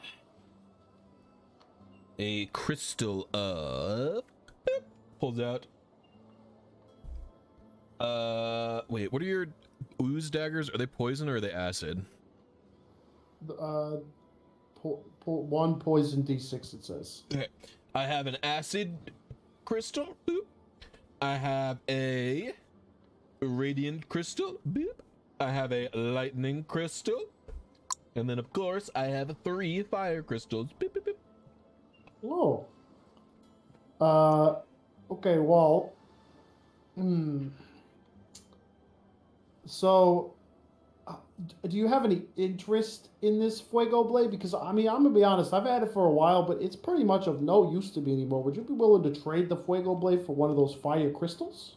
a crystal of. Pulls out. Wait, what are your ooze daggers? Are they poison or are they acid? One poison D6, it says. Okay. I have an acid crystal. Boop. I have a radiant crystal. Boop. I have a lightning crystal. And then, of course, I have 3 fire crystals. Boop, boop, boop. Whoa. Okay, well. So, do you have any interest in this Fuego Blade? Because, I mean, I'm going to be honest, I've had it for a while, but it's pretty much of no use to me anymore. Would you be willing to trade the Fuego Blade for one of those fire crystals?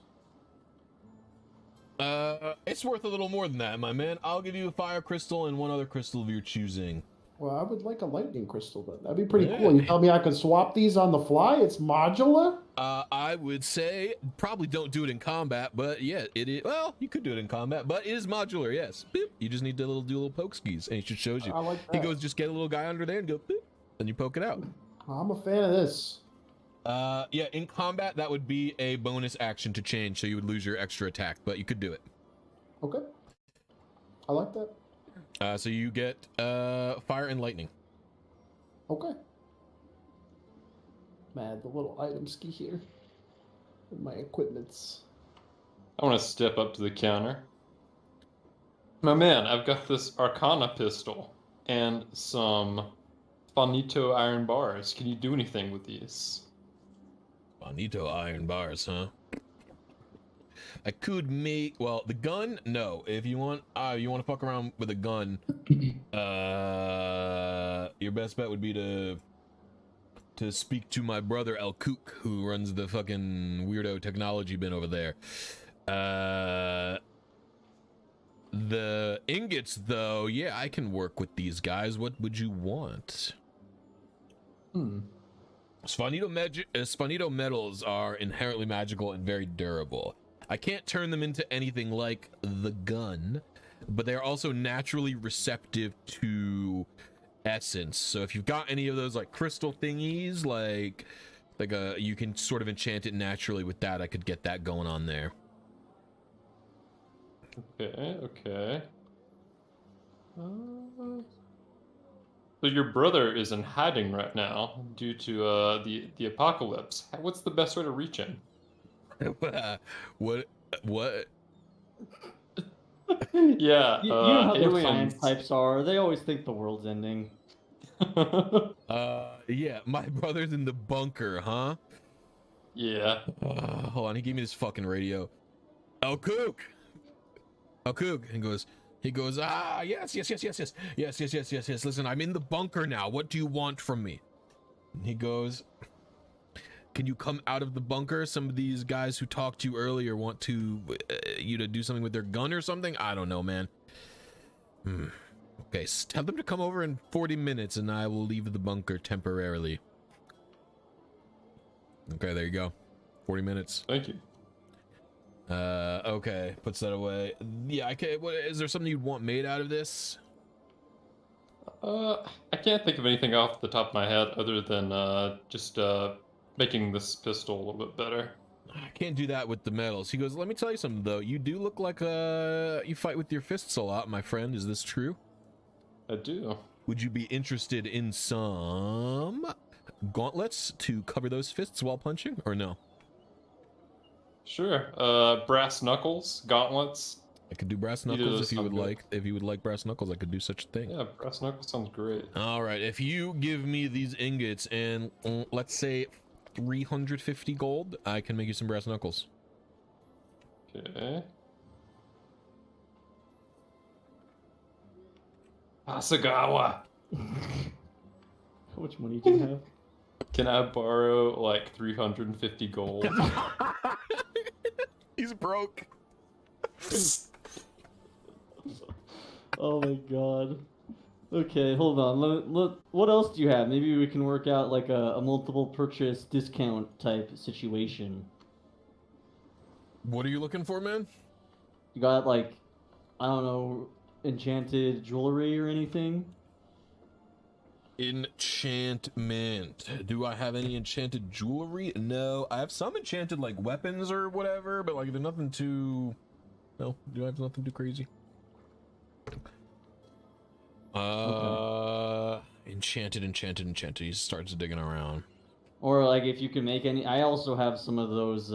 It's worth a little more than that, my man. I'll give you a fire crystal and one other crystal of your choosing. Well, I would like a lightning crystal, but that'd be pretty cool. You tell me I could swap these on the fly? It's modular? I would say probably don't do it in combat, but yeah, it is. Well, you could do it in combat, but it is modular, yes. Boop. You just need to do little poke skis, and it just shows you. I like that. He goes, just get a little guy under there and go, boop, and you poke it out. I'm a fan of this. Yeah, in combat, that would be a bonus action to change, so you would lose your extra attack, but you could do it. Okay. I like that. So you get fire and lightning. Okay. Man, the little item ski here. And my equipments. I want to step up to the counter. My man, I've got this Arcana pistol and some Bonito iron bars. Can you do anything with these? Bonito iron bars, huh? I could make, well, the gun, no. If you want to fuck around with a gun, your best bet would be to speak to my brother El Kook, who runs the fucking weirdo technology bin over there. The ingots, though, yeah, I can work with these guys. What would you want? Sponito metals are inherently magical and very durable. I can't turn them into anything like the gun, but they're also naturally receptive to essence. So if you've got any of those like crystal thingies, like you can sort of enchant it naturally with that, I could get that going on there. Okay. So your brother is in hiding right now due to the apocalypse. What's the best way to reach him? What? Yeah, You know how the aliens. science types are. They always think the world's ending. Yeah, my brother's in the bunker, huh? Yeah. Hold on, he gave me this fucking radio. El Kook! He goes, yes. Listen, I'm in the bunker now. What do you want from me? And he goes, can you come out of the bunker? Some of these guys who talked to you earlier want to you to do something with their gun or something? I don't know, man. Okay, tell them to come over in 40 minutes and I will leave the bunker temporarily. Okay, there you go. 40 minutes. Thank you. Okay, puts that away. Yeah, is there something you'd want made out of this? I can't think of anything off the top of my head other than just making this pistol a little bit better. I can't do that with the metals. He goes, let me tell you something, though. You do look like you fight with your fists a lot, my friend. Is this true? I do. Would you be interested in some gauntlets to cover those fists while punching, or no? Sure. Brass knuckles, gauntlets. I could do brass Either of knuckles those if you would sound good. like. If you would like brass knuckles, I could do such a thing. Yeah, brass knuckles sounds great. All right, if you give me these ingots and let's say 350 gold, I can make you some brass knuckles. Okay. Asagawa, How much money do you have? can I borrow like 350 gold? He's broke. Oh my god. Okay, hold on. What else do you have? Maybe we can work out like a multiple purchase discount type situation. What are you looking for, man? You got like, I don't know, enchanted jewelry or anything? Enchantment. Do I have any enchanted jewelry? No, I have some enchanted like weapons or whatever, but like they're nothing too. No, do I have nothing too crazy? Enchanted. He starts digging around. Or like if you can make any. I also have some of those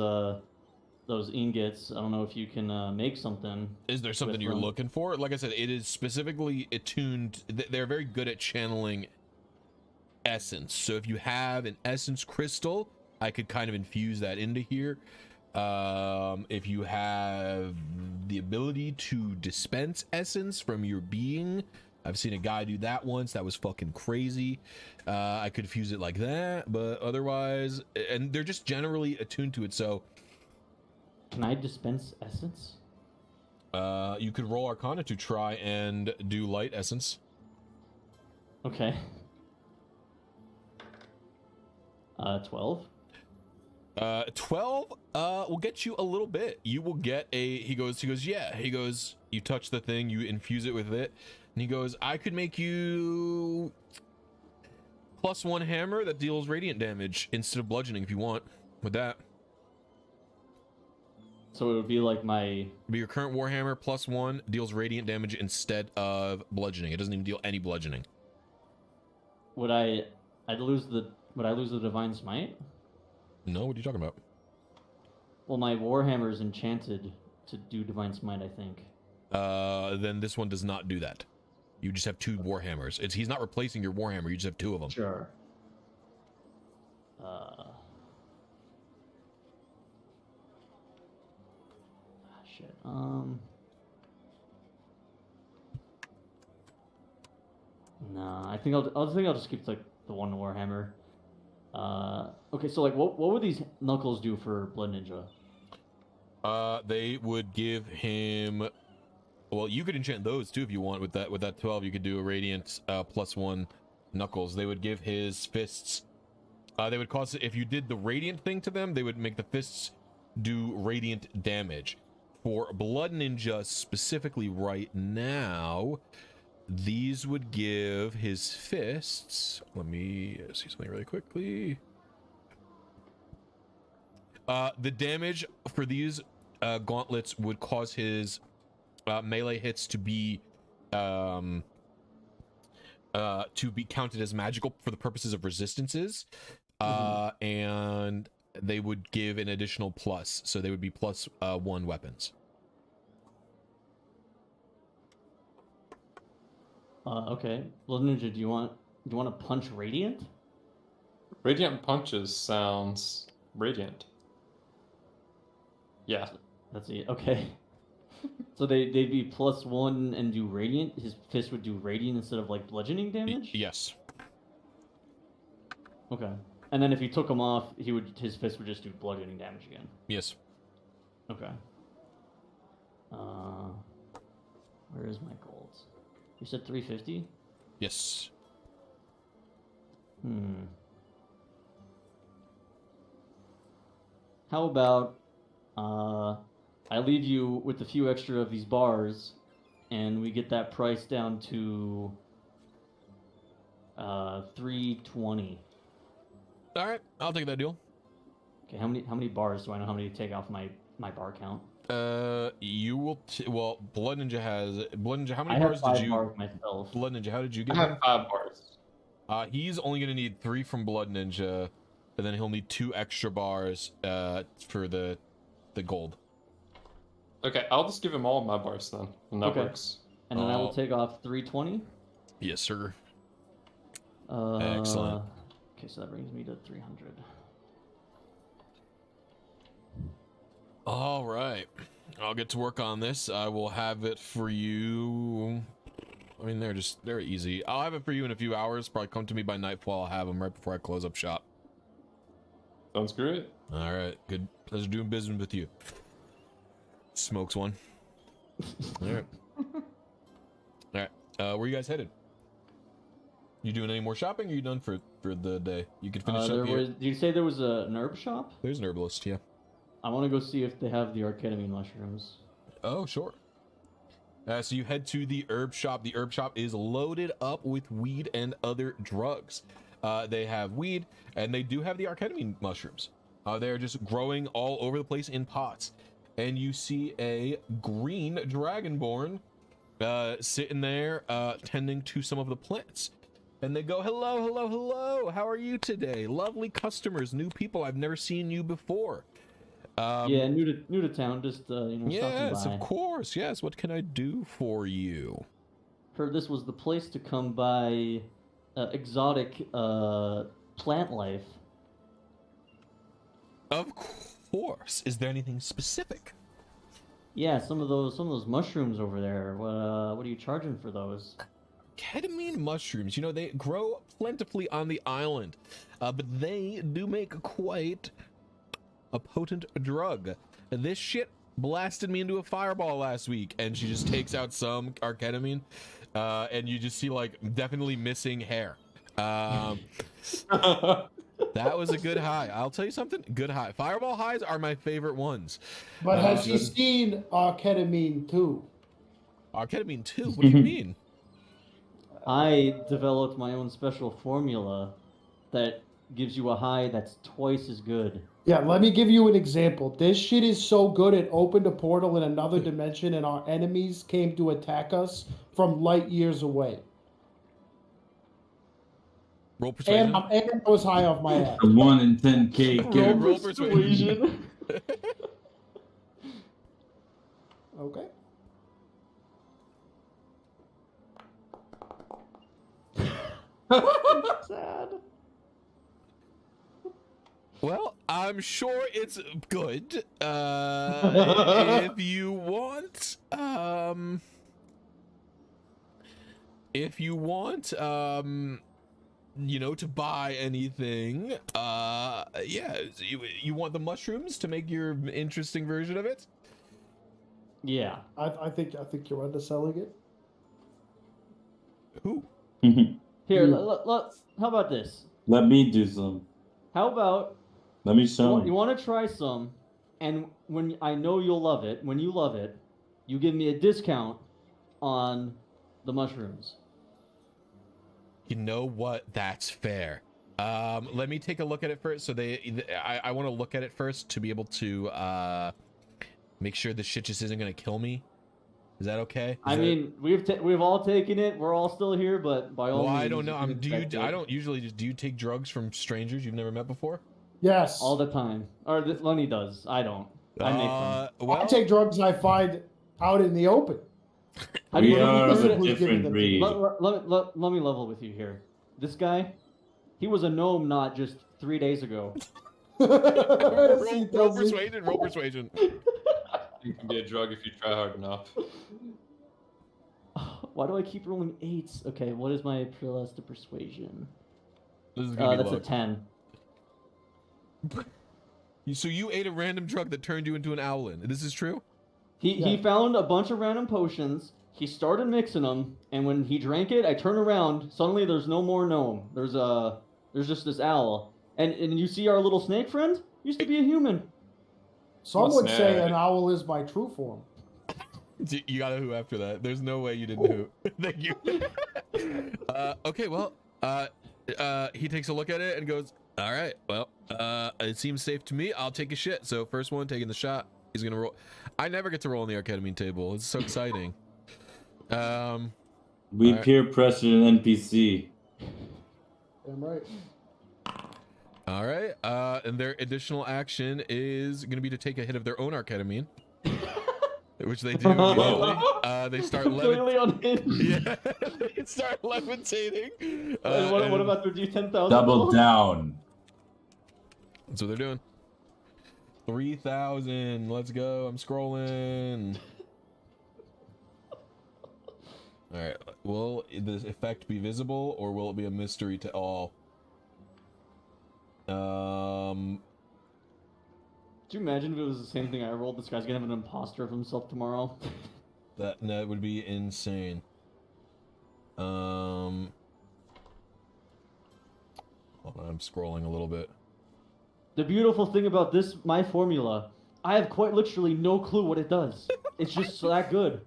ingots. I don't know if you can make something. Is there something with you're them. looking for? Like I said, it is specifically attuned. They're very good at channeling essence. So if you have an essence crystal, I could kind of infuse that into here. If you have the ability to dispense essence from your being, I've seen a guy do that once. That was fucking crazy. I could fuse it like that, but otherwise, and they're just generally attuned to it. So Can I dispense essence? you could roll Arcana to try and do light essence. Okay. 12. 12 will get you a little bit. You will get a, he goes, yeah, he goes, you touch the thing, you infuse it with it, and he goes, I could make you +1 hammer that deals radiant damage instead of bludgeoning if you want with that. So it would be like my. Be your current warhammer +1 deals radiant damage instead of bludgeoning. It doesn't even deal any bludgeoning. Would I lose the divine smite? No, what are you talking about? Well, my warhammer is enchanted to do divine smite, I think. Then this one does not do that. You just have 2 warhammers. He's not replacing your warhammer. You just have 2 of them. Sure. Shit. Nah, I think I'll just keep the one warhammer. Okay, so like, what would these knuckles do for Blood Ninja? They would give him. Well, you could enchant those too if you want. With that 12, you could do a radiant +1 knuckles. They would give his fists. They would cause, if you did the radiant thing to them, they would make the fists do radiant damage. For Blood Ninja specifically right now, these would give his fists. Let me see something really quickly. The damage for these gauntlets would cause his melee hits to be counted as magical for the purposes of resistances, and they would give an additional plus, so they would be +1 weapons. Okay, Blood Ninja, do you want to punch Radiant? Radiant punches sounds radiant. Yeah. That's it. Okay. So they'd be +1 and do Radiant. His fist would do Radiant instead of like bludgeoning damage. Yes. Okay. And then if he took him off, his fist would just do bludgeoning damage again. Yes. Okay. Where is my golds? You said 350? Yes. How about I leave you with a few extra of these bars, and we get that price down to 320. All right, I'll take that deal. Okay, how many bars do I know how many to take off my bar count? You will. Well, Blood Ninja has. Blood Ninja, how many I have bars 5 did you? bars myself. Blood Ninja, how did you I get? have 5 bars. He's only gonna need 3 from Blood Ninja, and then he'll need 2 extra bars for the gold. Okay, I'll just give him all of my bars then, and that Okay. works. And then I will take off 320. Yes, sir. Excellent. Excellent. Okay, so that brings me to 300. All right, I'll get to work on this. I will have it for you. I mean, they're easy. I'll have it for you in a few hours. Probably come to me by nightfall. I'll have them right before I close up shop. Sounds great. All right, good. Pleasure doing business with you. Smokes one. All right. All right. Where are you guys headed? You doing any more shopping? Or are you done for the day? You can finish up here. Did you say there was an herb shop? There's an herbalist, yeah. I want to go see if they have the archenemy mushrooms. Oh, sure. So you head to the herb shop. The herb shop is loaded up with weed and other drugs. They have weed, and they do have the arketamine mushrooms. They're just growing all over the place in pots. And you see a green dragonborn sitting there tending to some of the plants. And they go, hello, hello, hello. How are you today? Lovely customers, new people. I've never seen you before. Yeah, new to town, just Yes, stopping of by. course. Yes, what can I do for you? Heard this was the place to come by exotic plant life. Of course. Is there anything specific? Yeah, some of those mushrooms over there. What are you charging for those? Ketamine mushrooms, you know, they grow plentifully on the island, but they do make quite a potent drug. This shit blasted me into a fireball last week, and she just takes out some arketamine, and you just see, like, definitely missing hair. That was a good high. I'll tell you something, good high. Fireball highs are my favorite ones. But has she seen ketamine too? Arketamine too? What do you mean? I developed my own special formula that gives you a high that's twice as good. Yeah, let me give you an example. This shit is so good it opened a portal in another dimension and our enemies came to attack us from light years away. Roll persuasion. And I was high off my ass. The 1 in 10K. Roll persuasion. Okay. Sad. Well, I'm sure it's good. If you want, you know, to buy anything, yeah, you want the mushrooms to make your interesting version of it? Yeah. I think you're underselling it. Who? Here, how about this? Let me do some. How about Let me show you want to try some, and when I know you'll love it, when you love it, you give me a discount on the mushrooms. You know what? That's fair. Let me take a look at it first. So I want to look at it first to be able to make sure this shit just isn't gonna kill me. Is that okay? I mean, we've all taken it. We're all still here, but by all well, means, I don't know. I I don't usually do you take drugs from strangers you've never met before? Yes. all the time. Or Lenny does. I don't. I make them. Well, I take drugs I find out in the open. How do We you- are Listen, of a who's giving different them to breed. let me level with you here. This guy, he was a gnome not just 3 days ago. roll persuasion. Roll persuasion. You can be a drug if you try hard enough. Why do I keep rolling 8s? Okay, what is my plus to persuasion? This is gonna be That's low. a 10. So you ate a random drug that turned you into an owlin. This is true? He found a bunch of random potions. He started mixing them, and when he drank it, I turn around. Suddenly, there's no more gnome. There's just this owl, and you see our little snake friend used to be a human. Some would What's say that? an owl is my true form. You got a who after that. There's no way you didn't who. Thank you. Okay, well, he takes a look at it and goes, all right, well, it seems safe to me. I'll take a shit. So first one, taking the shot. He's going to roll. I never get to roll on the arketamine table. It's so exciting. We Alright. peer pressure an NPC. Damn right. All right. And their additional action is going to be to take a hit of their own arketamine, which they do immediately. They start Completely unhinged. Yeah, they start levitating. And what about their D10,000? Double down. That's what they're doing. 3,000. Let's go. I'm scrolling. All right. Will this effect be visible, or will it be a mystery to all? Could you imagine if it was the same thing I rolled? This guy's gonna have an imposter of himself tomorrow. That would be insane. Hold on, I'm scrolling a little bit. The beautiful thing about my formula, I have quite literally no clue what it does. It's just that good.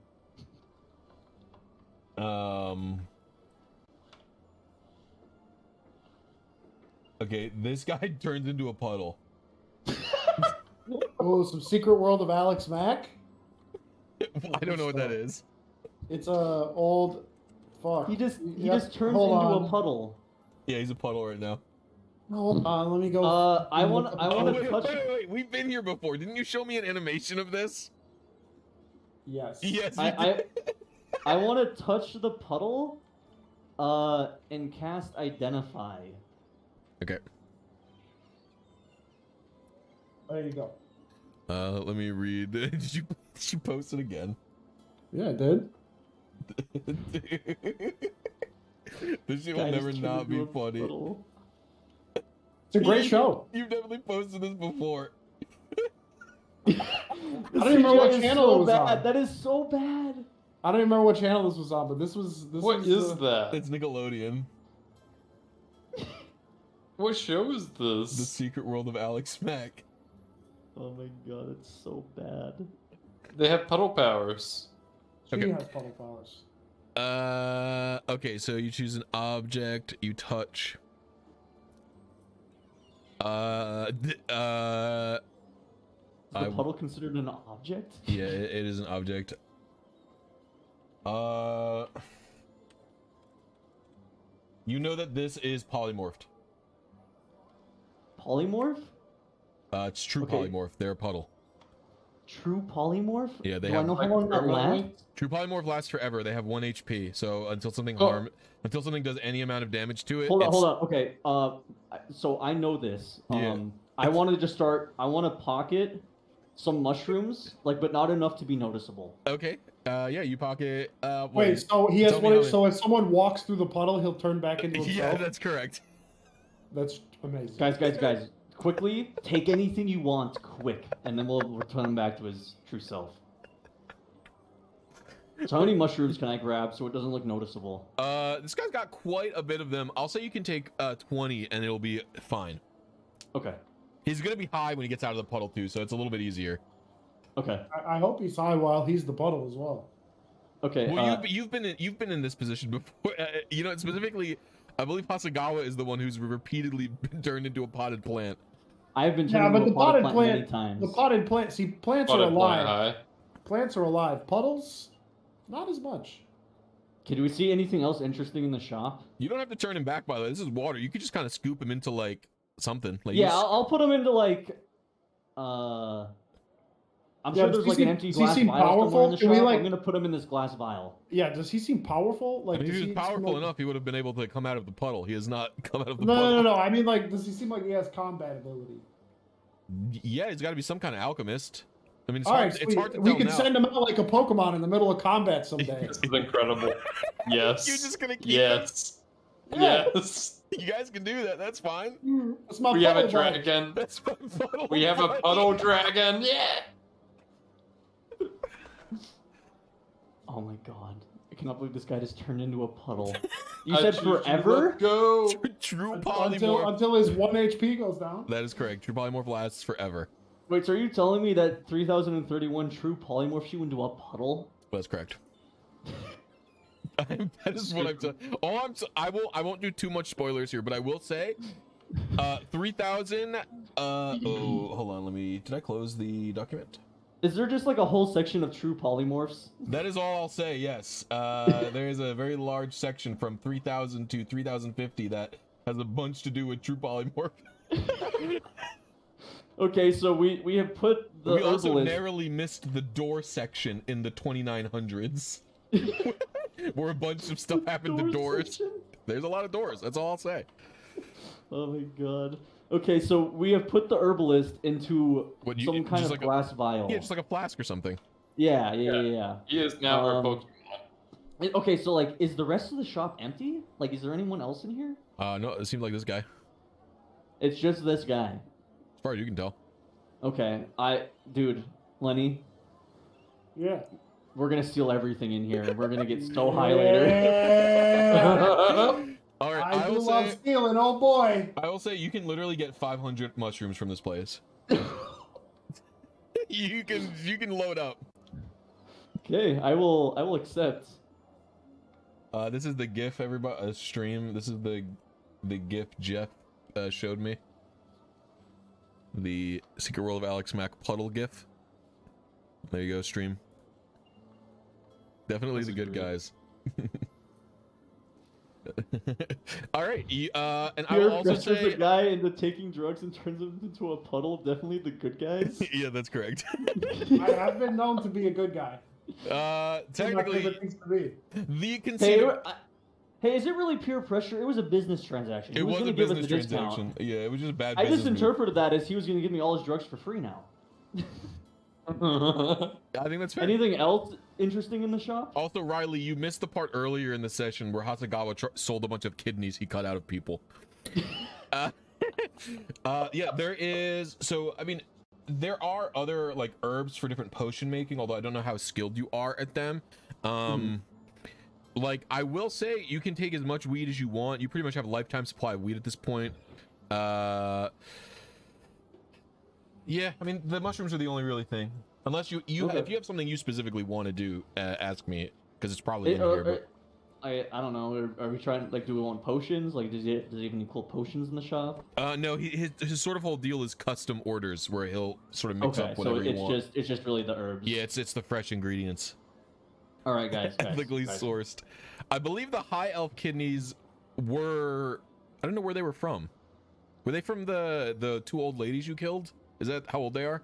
Okay, this guy turns into a puddle. Oh, some Secret World of Alex Mack. I don't know what that is. It's a old. Fuck. He just turns hold into on. a puddle. Yeah, he's a puddle right now. Hold on, let me go. I want Oh, to wait, touch. wait, we've been here before. Didn't you show me an animation of this? Yes. Yes. you I did. I want to touch the puddle, and cast Identify. Okay. There you go. Let me read. Did you post it again? Yeah, I did. This shit will Guy never just turned not be into a funny. puddle. It's a great show. You've definitely posted this before. I don't even remember what channel it was on. That is so bad. I don't even remember what channel this was on, but this was. What is that? It's Nickelodeon. What show is The this? Secret World of Alex Mack. Oh my god, it's so bad. They have puddle powers. She Okay. has puddle powers. Okay, so you choose an object, you touch. Is the I- puddle considered an object? Yeah, it is an object. You know that this is polymorphed. Polymorph? It's true Okay. polymorph. They're a puddle. True polymorph? Yeah, they Do have- I know how long that lasts? True polymorph lasts forever. They have 1 HP. So until something until something does any amount of damage to it. Hold it's- on. Okay. So I know this. Yeah. I wanted to just start. I want to pocket some mushrooms, but not enough to be noticeable. Okay. Yeah, you pocket. Wait, so he has tell me one. how So if someone walks through the puddle, he'll turn back into himself. Yeah, that's correct. That's amazing. Guys, quickly take anything you want, quick, and then we'll return him back to his true self. So how many mushrooms can I grab so it doesn't look noticeable? This guy's got quite a bit of them. I'll say you can take 20 and it'll be fine. Okay. He's gonna be high when he gets out of the puddle too, so it's a little bit easier. Okay. I hope he's high while he's the puddle as well. Okay. Well, you've been in this position before. You know, specifically, I believe Hasagawa is the one who's repeatedly been turned into a potted plant. I've been Yeah, turned but into the a potted potted plant many plant, times. the potted plant. See, plants are Potted plant alive. high. Plants are alive. Puddles, not as much. Can we see anything else interesting in the shop? You don't have to turn him back, by the way. This is water. You could just kind of scoop him into like something. Like Yeah, you s- I'll put him into I'm Yeah, sure there's does he an seem- empty does he glass seem vial somewhere in powerful? the Can we, shop. like- I'm gonna put him in this glass vial. Yeah, does he seem powerful? Like, if does he he was powerful seem like... enough, he would have been able to come out of the puddle. He has not come out of the No, puddle. no, no, no. I mean, like, does he seem like he has combat ability? Yeah, he's got to be some kind of alchemist. I mean, it's All hard. right, It's hard to we tell can now. send him out like a Pokemon in the middle of combat someday. This is incredible. Yes. You're just gonna keep Yes. Yeah. Yes. You guys can do that. That's fine. That's my We have a puddle buddy. dragon. That's my puddle. We have a buddy. puddle dragon. Yeah. Oh my god. I cannot believe this guy just turned into a puddle. You I said choose you. forever? Let's go. True Until, polymorph. until his 1 HP goes down. That is correct. True polymorph lasts forever. Wait, so are you telling me that 3031 true polymorphs you into a puddle? That's correct. That is what I'm saying. I won't do too much spoilers here, but I will say 3000 oh, hold on, did I close the document? Is there just like a whole section of true polymorphs? That is all I'll say, yes. There is a very large section from 3000 to 3050 that has a bunch to do with true polymorph. Okay, so we have put the We also herbalist- narrowly missed the door section in the 2900s. Where a bunch of stuff happened to Door doors. section? There's a lot of doors, that's all I'll say. Oh my god. Okay, so we have put the herbalist into What, some kind just of like glass vial. Yeah, just like a flask or something. Yeah. He is now our Um, Pokemon. Okay, so like, is the rest of the shop empty? Like, is there anyone else in here? No, it seemed like this guy. It's just this guy. As far as you can tell. Okay, dude, Lenny, Yeah. we're gonna steal everything in here. We're gonna get so high later. Yeah. All right, I do love stealing, oh boy. I will say you can literally get 500 mushrooms from this place. you can load up. Okay, I will accept. This is the GIF, everybody. Stream. This is the GIF Jeff showed me. The Secret World of Alex Mack puddle GIF. There you go, stream. Definitely the good guys. All right, and I will also say the guy into taking drugs and turns him into a puddle. Definitely the good guys. yeah, that's correct. I've been known to be a good guy. Technically, the Hey, consider. hey, is it really peer pressure? It was a business transaction. It He was a gonna give us business a discount. transaction. Yeah, it was just a bad I business just interpreted that as he was going to give me all his drugs for free now. move. I think that's fair. Anything else interesting in the shop? Also, Riley, you missed the part earlier in the session where Hasagawa sold a bunch of kidneys he cut out of people. Yeah, there is. So, I mean, there are other like herbs for different potion making, although I don't know how skilled you are at them. Like, I will say you can take as much weed as you want. You pretty much have a lifetime supply of weed at this point. Yeah, I mean, the mushrooms are the only really thing. Unless if you have something you specifically want to do, ask me, because it's probably in here. But I don't know. Are we trying, like, do we want potions? Like, does he have any cool potions in the shop? No, his sort of whole deal is custom orders, where he'll sort of mix up whatever you want. It's just really the herbs. Yeah, it's the fresh ingredients. All right, guys. Ethically sourced. I believe the high elf kidneys were, I don't know where they were from. Were they from the two old ladies you killed? Is that how old they are?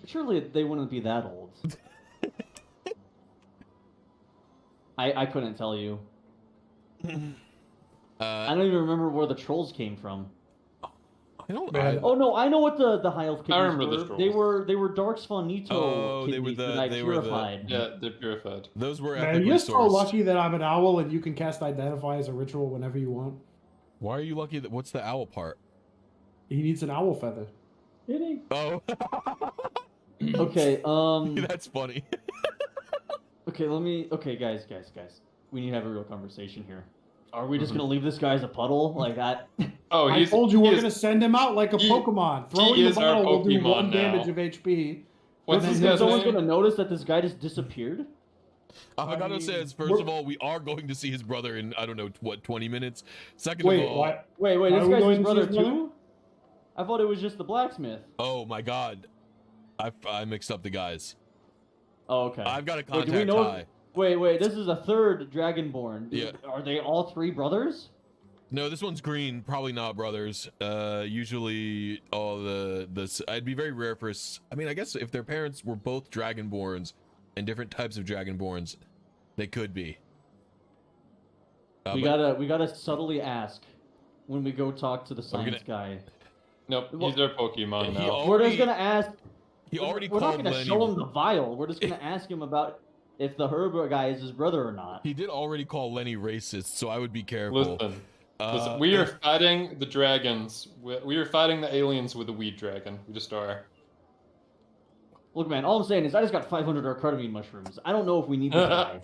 Surely they wouldn't be that old. I couldn't tell you. I don't even remember where the trolls came from. I don't. Oh no, I know what the high elf kidneys remember were. the trolls. They were Darkspawn Oh, they were kidneys the- that I they were the- purified. Yeah, they're purified. Those were Man, ethically you're so sourced. lucky that I'm an owl and you can cast Identify as a ritual whenever you want. Why are you lucky? What's the owl part? He needs an owl feather. Oh. Okay, That's funny. okay, guys. We need to have a real conversation here. Are we just gonna leave this guy as a puddle like that? Oh, I told you he we're is- gonna send him out like a Pokemon. Throwing the is our bottle will do Pokemon 1 damage now. of HP. What's And this then guy's Someone's name? gonna notice that this guy just disappeared. Avocado mean, says, first we're- of all, we are going to see his brother in, I don't know, what, 20 minutes? Second Wait, of all, what? Wait, Are this we guy's going his to see brother his brother? too? I thought it was just the blacksmith. oh my god. I mixed up the guys. Oh, okay. I've got a Wait, do we contact know? high. Wait, this is a third Dragonborn. Yeah. Are they all three brothers? No, this one's green. Probably not brothers. Usually, all I'd be very rare for. I mean, I guess if their parents were both Dragonborns and different types of Dragonborns, they could be. We but- gotta subtly ask when we go talk to the science guy. Nope, Well, he's our Pokemon he now. al- We're already- just gonna ask. He already We're not called gonna Lenny. show him the vial. We're just gonna ask him about if the Herbert guy is his brother or not. He did already call Lenny racist, so I would be careful. Listen, we are fighting the dragons. We are fighting the aliens with a weed dragon. We just are. Look, man, all I'm saying is I just got 500 arcardamine mushrooms. I don't know if we need this guy.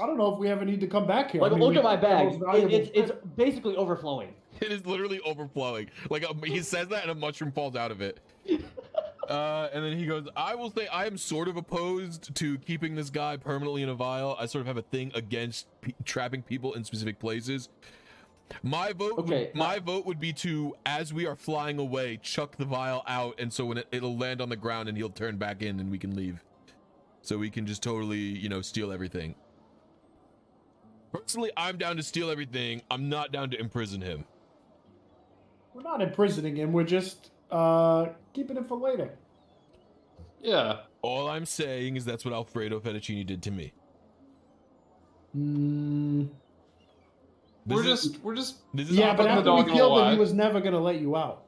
I don't know if we ever need to come back here. Like, I mean, look we at my have the bag. most valuable It's basically overflowing. It is literally overflowing. Like he says that, and a mushroom falls out of it. And then he goes, "I will say I am sort of opposed to keeping this guy permanently in a vial. I sort of have a thing against trapping people in specific places. My vote, my vote would be to, as we are flying away, chuck the vial out, and so when it'll land on the ground, and he'll turn back in, and we can leave. So we can just totally, steal everything. Personally, I'm down to steal everything. I'm not down to imprison him. We're not imprisoning him. We're just keeping him for later. Yeah. All I'm saying is that's what Alfredo Fettuccine did to me. We're just. This is Yeah, but putting the after dog we in a killed him, lie. he was never gonna let you out.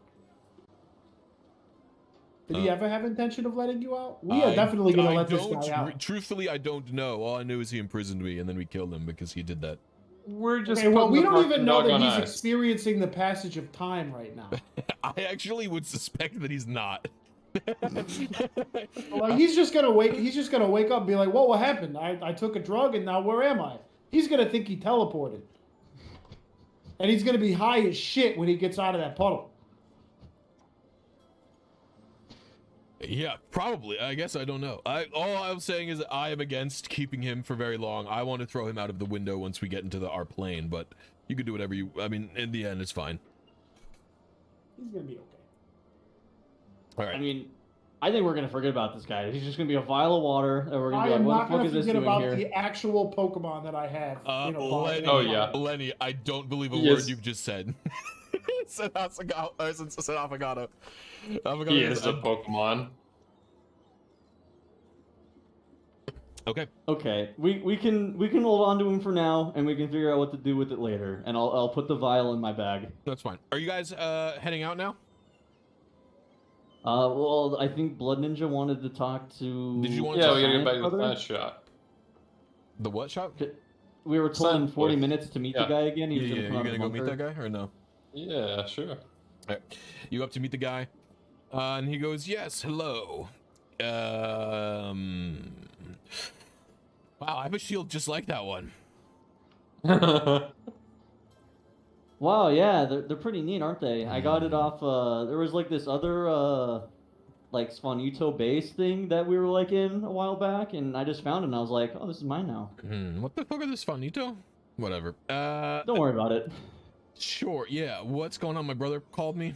Did he Uh, ever have intention of letting you out? We are definitely gonna let this guy out. Truthfully, I don't know. All I knew is he imprisoned me, and then we killed him because he did that. We're just. Okay, well, putting we the don't fucking even know dog that on he's ice. experiencing the passage of time right now. I actually would suspect that he's not. Like he's just gonna wake up and be like, "Whoa, what happened? I took a drug and now where am I?" He's gonna think he teleported, and he's gonna be high as shit when he gets out of that puddle. Yeah, probably. I guess I don't know. All I'm saying is that I am against keeping him for very long. I want to throw him out of the window once we get into our plane, but you can do whatever you. I mean, in the end, it's fine. He's gonna be okay. All right. I mean, I think we're gonna forget about this guy. He's just gonna be a vial of water, and we're gonna I be like, am "What not the fuck gonna is this forget doing about here?" the actual Pokemon that I have. In a box. Lenny, Oh, yeah. Lenny, I don't believe a He word is- you've just said. Said Affogato. He is a Pokemon. Okay. Okay, we can hold on to him for now, and we can figure out what to do with it later. And I'll put the vial in my bag. That's fine. Are you guys heading out now? Well, I think Blood Ninja wanted to talk to. Did you want Yeah, to we gotta get Science back to the Brother? flash shot. The what shop? We were told in Science 40 Boy. minutes to meet Yeah. the guy again. He Yeah, was you're gonna come out of gonna the go meet bunker. that guy or no? Yeah, sure. Alright. You up to meet the guy? And he goes, yes, hello. Wow, I have a shield just like that one. Wow, yeah, they're pretty neat, aren't they? I got it off. There was like this other like Swanito base thing that we were like in a while back, and I just found it, and I was like, oh, this is mine now. What the fuck are this Fanito? Whatever. Don't worry about it. Sure, yeah. What's going on? My brother called me.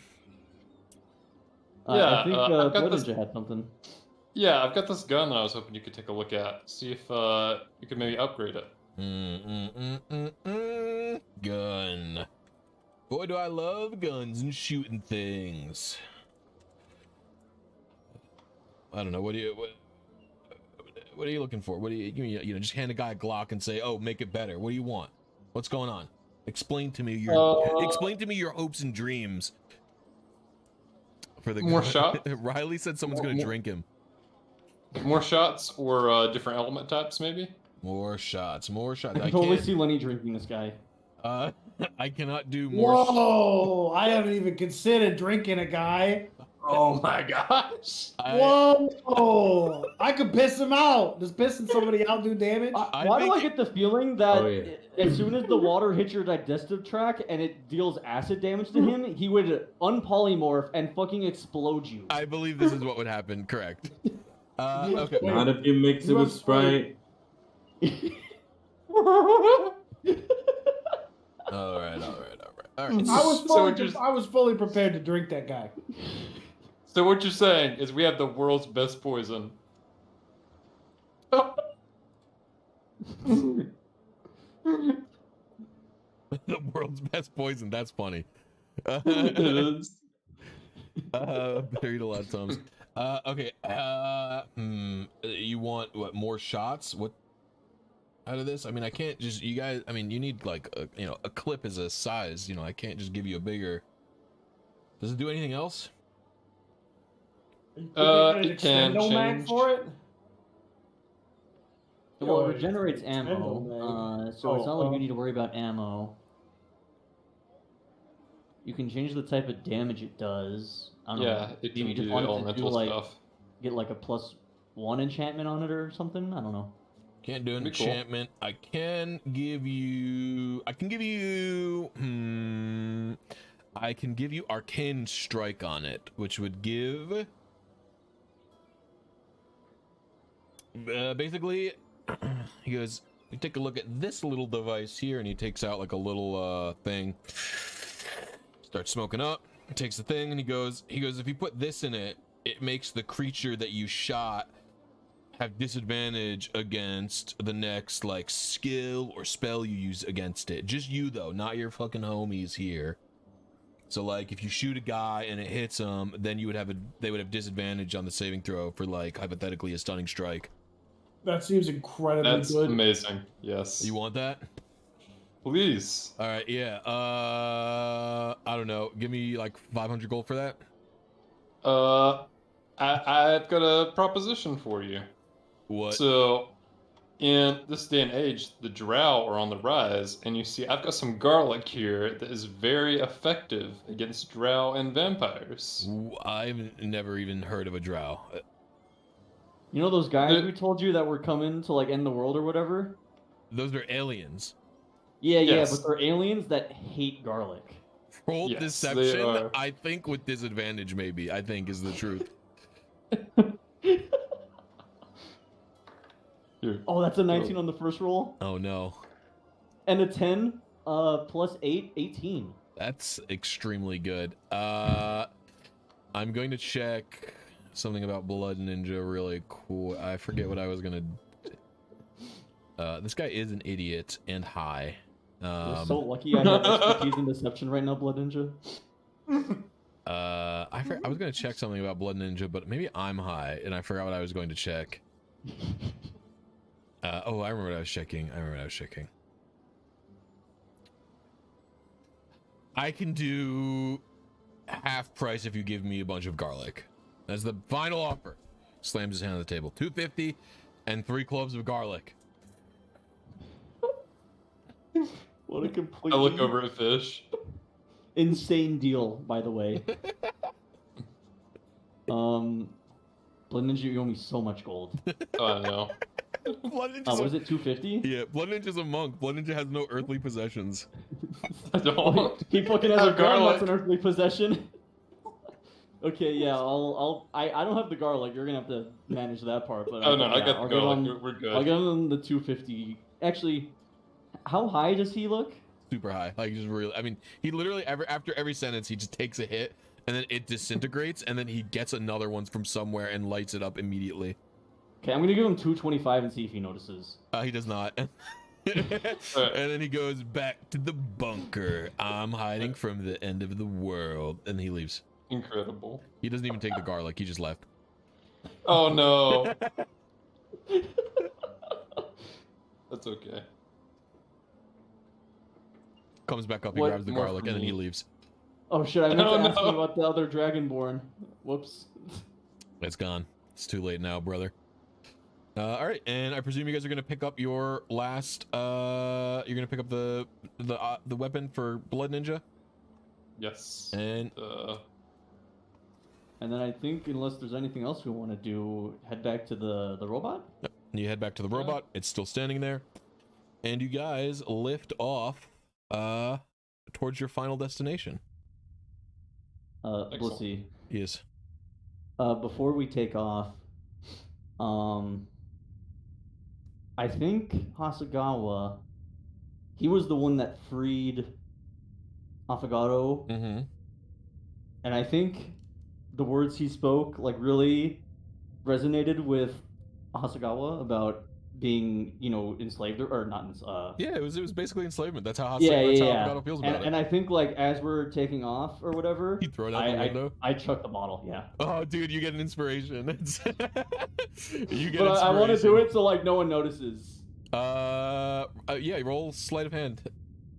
Yeah, I think I've got Blood this- Ninja had something. Yeah, I've got this gun that I was hoping you could take a look at. See if you could maybe upgrade it. Gun. Boy, do I love guns and shooting things. I don't know. What are you looking for? What do you just hand a guy a Glock and say, "Oh, make it better." What do you want? What's going on? Explain to me your hopes and dreams. For the More gun. shot? Riley said someone's gonna drink him. More shots or different element types, maybe? More shots. More shots. I can totally see Lenny drinking this guy. I cannot do more. Whoa! I haven't even considered drinking a guy. Oh my gosh! Whoa! I could piss him out. Does pissing somebody out do damage? Why do I get the feeling that Oh, yeah. as soon as the water hits your digestive tract and it deals acid damage to him, he would unpolymorph and fucking explode you? I believe this is what would happen. Correct. Okay. Wait. Not if you mix it You with have Sprite. All right. I was fully prepared to drink that guy. So what you're saying is we have the world's best poison. The world's best poison. That's funny. It is. Better eat a lot of Tums. Okay. You want what? More shots? What? Out of this? I mean, I can't just. You guys. I mean, you need like a clip is a size. I can't just give you a bigger. Does it do anything else? It can Extendo mag change. for it. Well, Yo, it regenerates it's ammo, Nintendo, so it's not like Oh, you need to worry about ammo. You can change the type of damage it does. I don't Yeah, know. it You can just do want it to elemental like, stuff. Get like a +1 enchantment on it or something. I don't know. Can't do an Be cool. enchantment. I can give you. I can give you Arcane Strike on it, which would give. Basically, he goes. You take a look at this little device here, and he takes out like a little thing. Starts smoking up. Takes the thing, and he goes. If you put this in it, it makes the creature that you shot have disadvantage against the next like skill or spell you use against it. Just you though, not your fucking homies here. So like if you shoot a guy and it hits them, then they would have disadvantage on the saving throw for like hypothetically a stunning strike. That seems incredibly That's good. amazing. Yes. You want that? Please. All right, yeah. I don't know. Give me like 500 gold for that. I've got a proposition for you. What? So, in this day and age, the drow are on the rise, and you see, I've got some garlic here that is very effective against drow and vampires. I've never even heard of a drow. You know those guys we told you that were coming to like end the world or whatever? Those are aliens. Yeah, Yes. but they're aliens that hate garlic. Roll Yes, they deception, are. I think with disadvantage maybe, I think is the truth. Here. Oh, that's a 19 on the first roll. Oh no. And a 10 plus 8, 18. That's extremely good. I'm going to check something about Blood Ninja really cool. I forget what I was gonna. This guy is an idiot and high. You're so lucky I have expertise in deception right now, Blood Ninja. I was gonna check something about Blood Ninja, but maybe I'm high and I forgot what I was going to check. Oh, I remember what I was checking. I can do half price if you give me a bunch of garlic. That's the final offer. Slams his hand on the table. 250 and 3 cloves of garlic. What a complete I look over at Fish. insane deal, by the way. Blood Ninja, you owe me so much gold. Oh, I know. Blood Ninja's Was it 250? Yeah, Blood Ninja's a monk. Blood Ninja has no earthly possessions. I don't. He fucking has Oh, a gun. garlic. That's an earthly possession. Okay, yeah, I don't have the garlic. You're gonna have to manage that part. But Oh no, I yeah, got I'll the give garlic. him- We're good. I'll give him the 250. Actually, how high does he look? Super high. Like, just really, I mean, he literally, after every sentence, he just takes a hit, and then it disintegrates, and then he gets another one from somewhere and lights it up immediately. Okay, I'm gonna give him 225 and see if he notices. He does not. And then he goes back to the bunker. I'm hiding from the end of the world. And he leaves. Incredible. He doesn't even take the garlic. He just left. Oh no. That's okay. Comes back up, he What? grabs the More garlic, for and then he me. leaves. Oh shit! I meant to Oh, ask no. him about the other Dragonborn. Whoops. It's gone. It's too late now, brother. All right, and I presume you guys are gonna pick up your last. You're gonna pick up the weapon for Blood Ninja, Yes. and And then I think, unless there's anything else we want to do, head back to the robot. you head back to the robot. It's still standing there, and you guys lift off towards your final destination. Blissy. Yes. Before we take off, I think Hasagawa, he was the one that freed Affogato, Mm-hmm. and I think the words he spoke like really resonated with Hasagawa about being, enslaved or not. Yeah, it was basically enslavement. That's how Yeah, Affogato feels about and, it. and I think like as we're taking off or whatever, You throw it out the window. I chuck the bottle. Yeah. Oh, dude, you get an inspiration. You get But I want to do inspiration. it so like no one notices. Yeah, roll sleight of hand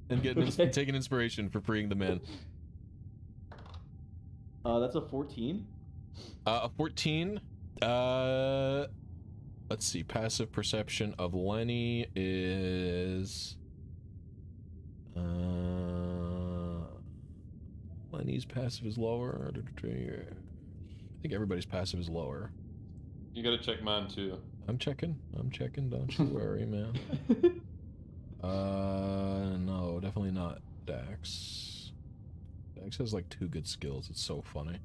and get Okay. take an inspiration for freeing the man. That's a 14. A 14. Let's see. Passive perception of Lenny is. Lenny's passive is lower. I think everybody's passive is lower. You gotta check mine too. I'm checking. Don't you worry, man. No, definitely not Dax. Dax has like 2 good skills. It's so funny.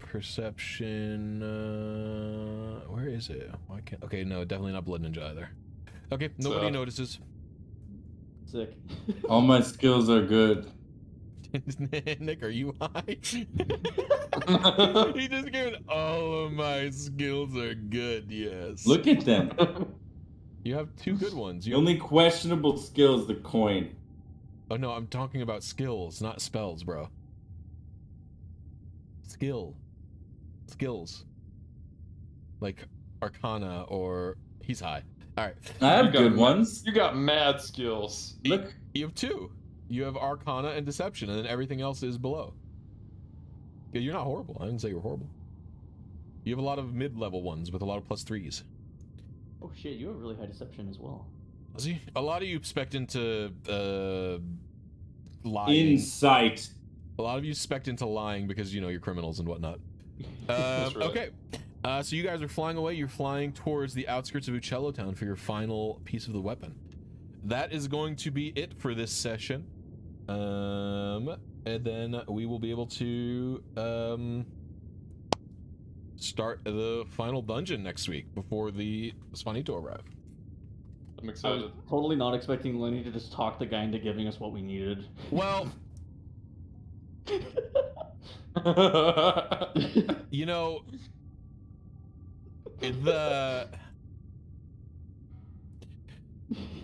Perception. Where is it? Why can't? Okay, no, definitely not Blood Ninja either. Okay, nobody notices. Sick. All my skills are good. Nick, are you high? He just gave it, all of my skills are good, yes. Look at them. You have 2 good ones. The You only questionable skill is the coin. Oh no, I'm talking about skills, not spells, bro. Skills. Like Arcana or he's high. Alright. I have You got good ma- ones. You got mad skills. Look. You have 2. You have Arcana and Deception, and then everything else is below. Yeah, you're not horrible. I didn't say you were horrible. You have a lot of mid-level ones with a lot of +3s. Oh shit, you have really high deception as well. See, a lot of you spec into lying. Insight. A lot of you spec into lying because you're criminals and whatnot. That's right. Okay, so you guys are flying away. You're flying towards the outskirts of Uccello Town for your final piece of the weapon. That is going to be it for this session. And then we will be able to start the final dungeon next week before the Svanito arrive. I'm I was excited. totally not expecting Lenny to just talk the guy into giving us what we needed. Well, you know, the